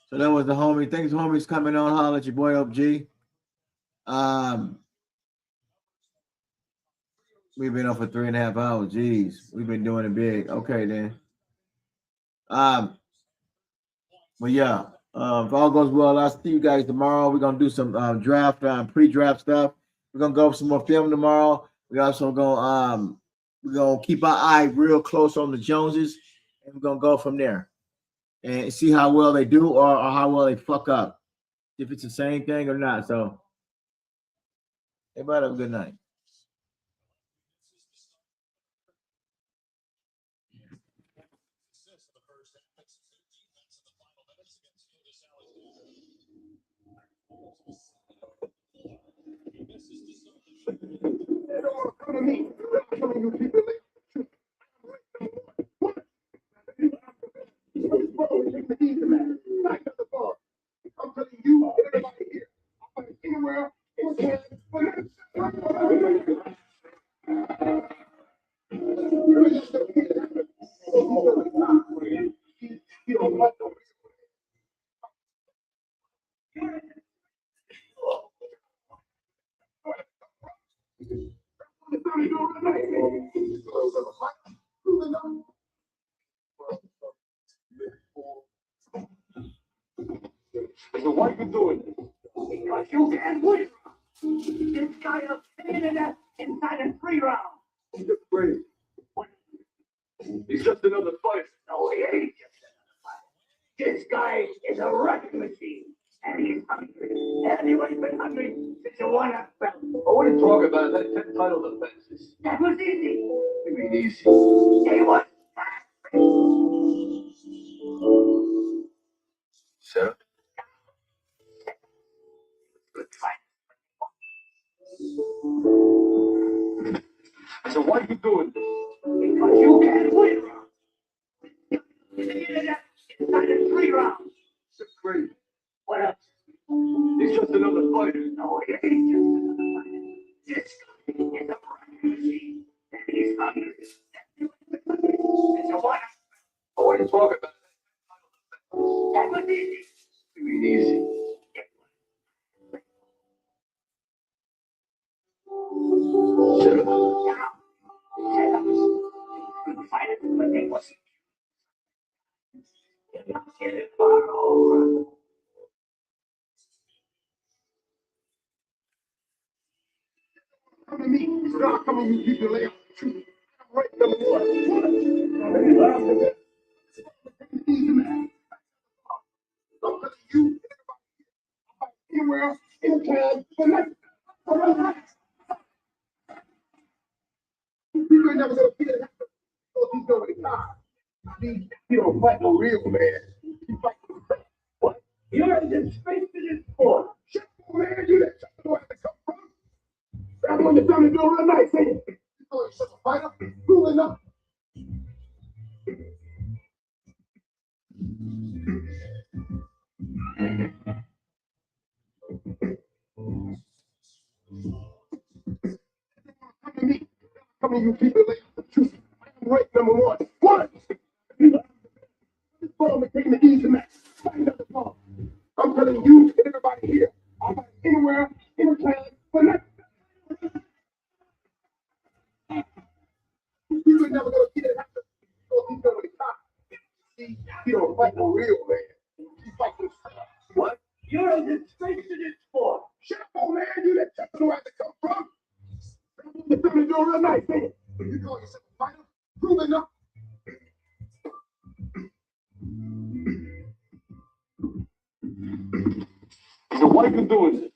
So that was the homie. Thanks, homies, coming on. Holla at your boy OG. We've been on for 3.5 hours. Jeez, we've been doing it big. Okay, then. But yeah, if all goes well, I'll see you guys tomorrow. We're gonna do some draft, pre-draft stuff. We're gonna go over some more film tomorrow. We also we're gonna keep our eye real close on the Joneses, and we're gonna go from there and see how well they do or how well they fuck up. If it's the same thing or not. So, everybody have a good night. So what you doing? Because you can't win. This guy up inside a 3 round. He's afraid. He's just another fighter. No, he ain't just another fighter. This guy is a wrecking machine. And he's hungry. And he ain't been hungry since you won that belt. I want to talk about that 10 title defenses. That was easy. You mean easy? He was. Shut up. Good fight. So why are you doing this? Because you can't win. Inside a 3 rounds. That's great. What else? He's just another fighter. No, he ain't just another fighter. This guy is a wrecking machine. And he's hungry. So what? I want to talk about that. That was easy. You mean easy? Shut up. Shut up. Good fighter, but they wasn't. You're not getting far over. Come to me. It's not coming, you people lay out the truth. I'm right number one. Easy, man. I'm telling you, anywhere else, anytime, for nothing. You ain't never gonna feel it happen because he's gonna die. You don't fight no real man. You fight for the what? You're in space to this sport. Shut up, man. You let something where to come from. I'm on the down and do real nice, ain't it? You know you're such a fighter. Cool enough. Come on, you people lay out the truth. I'm right number one. One. This ball is taking the easy match. Find out the ball. I'm telling you and everybody here. I'm fight anywhere, anytime, for nothing. You ain't never gonna see that happen because he's gonna die. See, you don't fight no real man. You fight yourself. What? You're a disgrace to this sport. Shut up, old man. You let something where to come from. You're trying to do real nice, ain't it? You call yourself a fighter? Prove enough. So why are you doing this?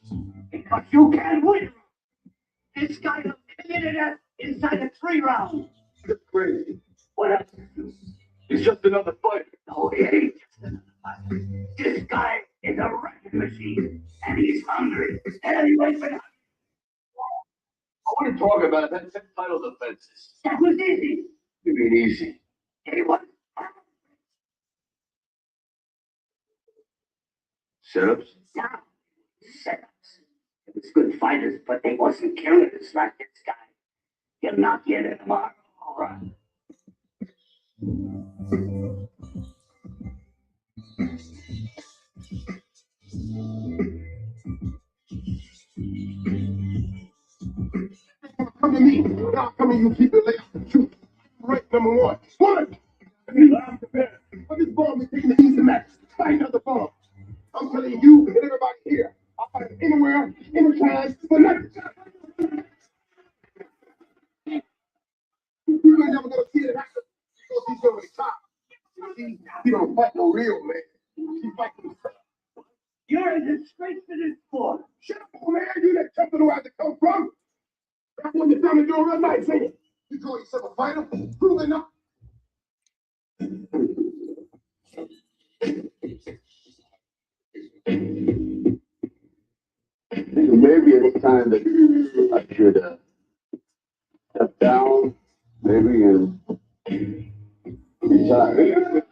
Because you can't win. This guy committed us inside a 3 rounds. That's crazy. What else? He's just another fighter. No, he ain't just another fighter. This guy is a wrecking machine, and he's hungry. And he ain't been hungry. I want to talk about that 10 title defenses. That was easy. You mean easy? He was. Setups? No. Setups. It was good fighters, but they wasn't killers like this guy. You'll not get it tomorrow. All right. Come to me. Now come to you people lay out the truth. Right number one. One. But this ball between the easy match. Fight of the ball. I'm telling you and everybody here. I'll fight anywhere, anytime, for nothing. You ain't never gonna see it happen because he's over the top. He don't fight no real man. He fights himself. You're a disgrace to this sport. Shut up, man. You that tough little out to come from. That's what you're trying to do real nice, ain't it? You call yourself a fighter? Prove it not. Maybe it's time that I should step down, maybe, and retire.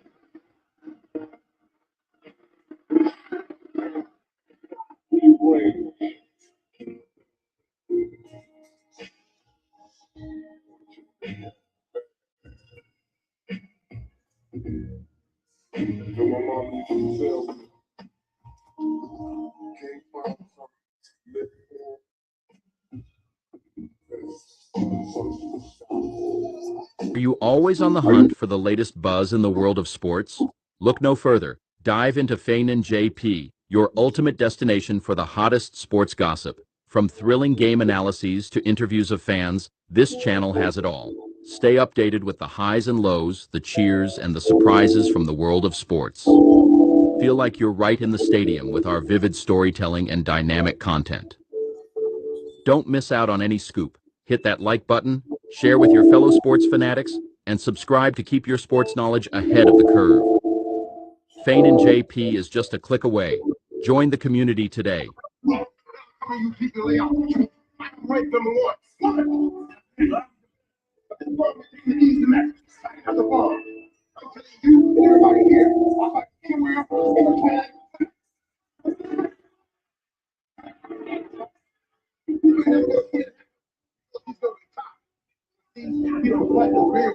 Are you always on the hunt for the latest buzz in the world of sports? Look no further. Dive into Feinen JP, your ultimate destination for the hottest sports gossip. From thrilling game analyses to interviews of fans, this channel has it all. Stay updated with the highs and lows, the cheers, and the surprises from the world of sports. Feel like you're right in the stadium with our vivid storytelling and dynamic content. Don't miss out on any scoop. Hit that like button, share with your fellow sports fanatics, and subscribe to keep your sports knowledge ahead of the curve. Feinen JP is just a click away. Join the community today. You keep the layout. Right, number one. Easy match. Fight of the ball. I'm telling you and everybody here. I'll fight anywhere, anytime. You ain't never gonna see it. He's over the top. He don't fight no real man.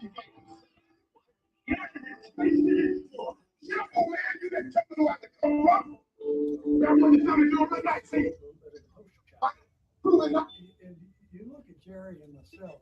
He fights himself. You're a disgrace to this sport. Shut up, man. You that tough little out to come from. That's what you're trying to do real nice, ain't it? Prove it not. You look at Jerry and myself,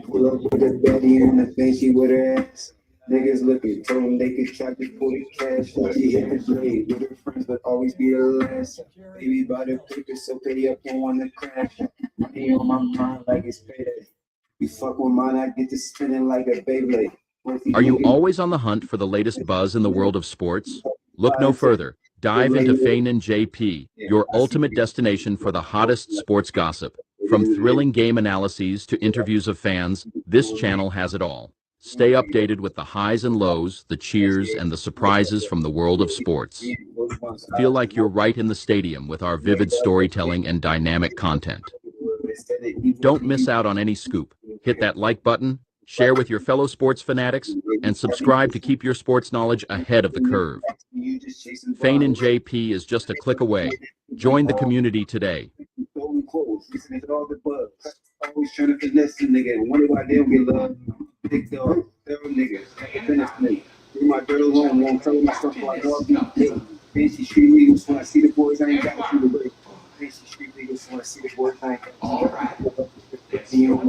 Pull up with a Betty in the face, she with her ass. Niggas looking, told them they could try to pull the cash. She hit the blade with her friends, but always be the last. Baby bought a paper, so pay up on the crash. Money on my mind like it's payday. You fuck with mine, I get to spinning like a Beyblade. Are you always on the hunt for the latest buzz in the world of sports? Look no further. Dive into Feinen JP, your ultimate destination for the hottest sports gossip. From thrilling game analyses to interviews of fans, this channel has it all. Stay updated with the highs and lows, the cheers, and the surprises from the world of sports. Feel like you're right in the stadium with our vivid storytelling and dynamic content. Don't miss out on any scoop. Hit that like button, share with your fellow sports fanatics, and subscribe to keep your sports knowledge ahead of the curve. Feinen JP is just a click away. Join the community today. Always trying to finesse a nigga and wonder why they don't get love. Big dog, thorough nigga, finish me. Leave my girl alone, won't tell myself like dog be big. Fancy street niggas when I see the boys, I ain't got to see the break. Fancy street niggas when I see the boys, I ain't got to see the break. You on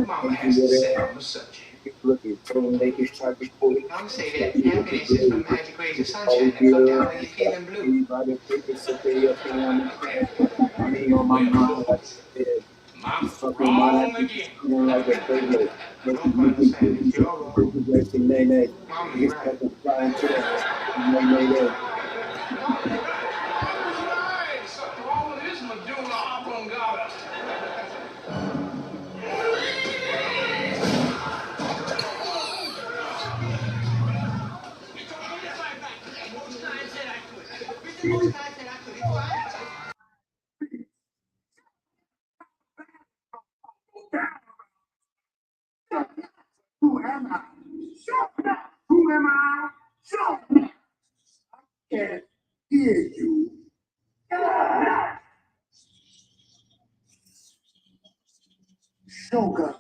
the subject. Looking, told them they could try to pull it. Don't say that. Happiness is from Magic Rays of Sunshine. It go down when you're feeling blue. Everybody paper, so pay up on the crash. Money on my mind, like I'm wrong again. like a Beyblade. Nay. Niggas got to fly into that. All of this medulla oblongata. Who am I? Who am I? I can't hear you. Shogun.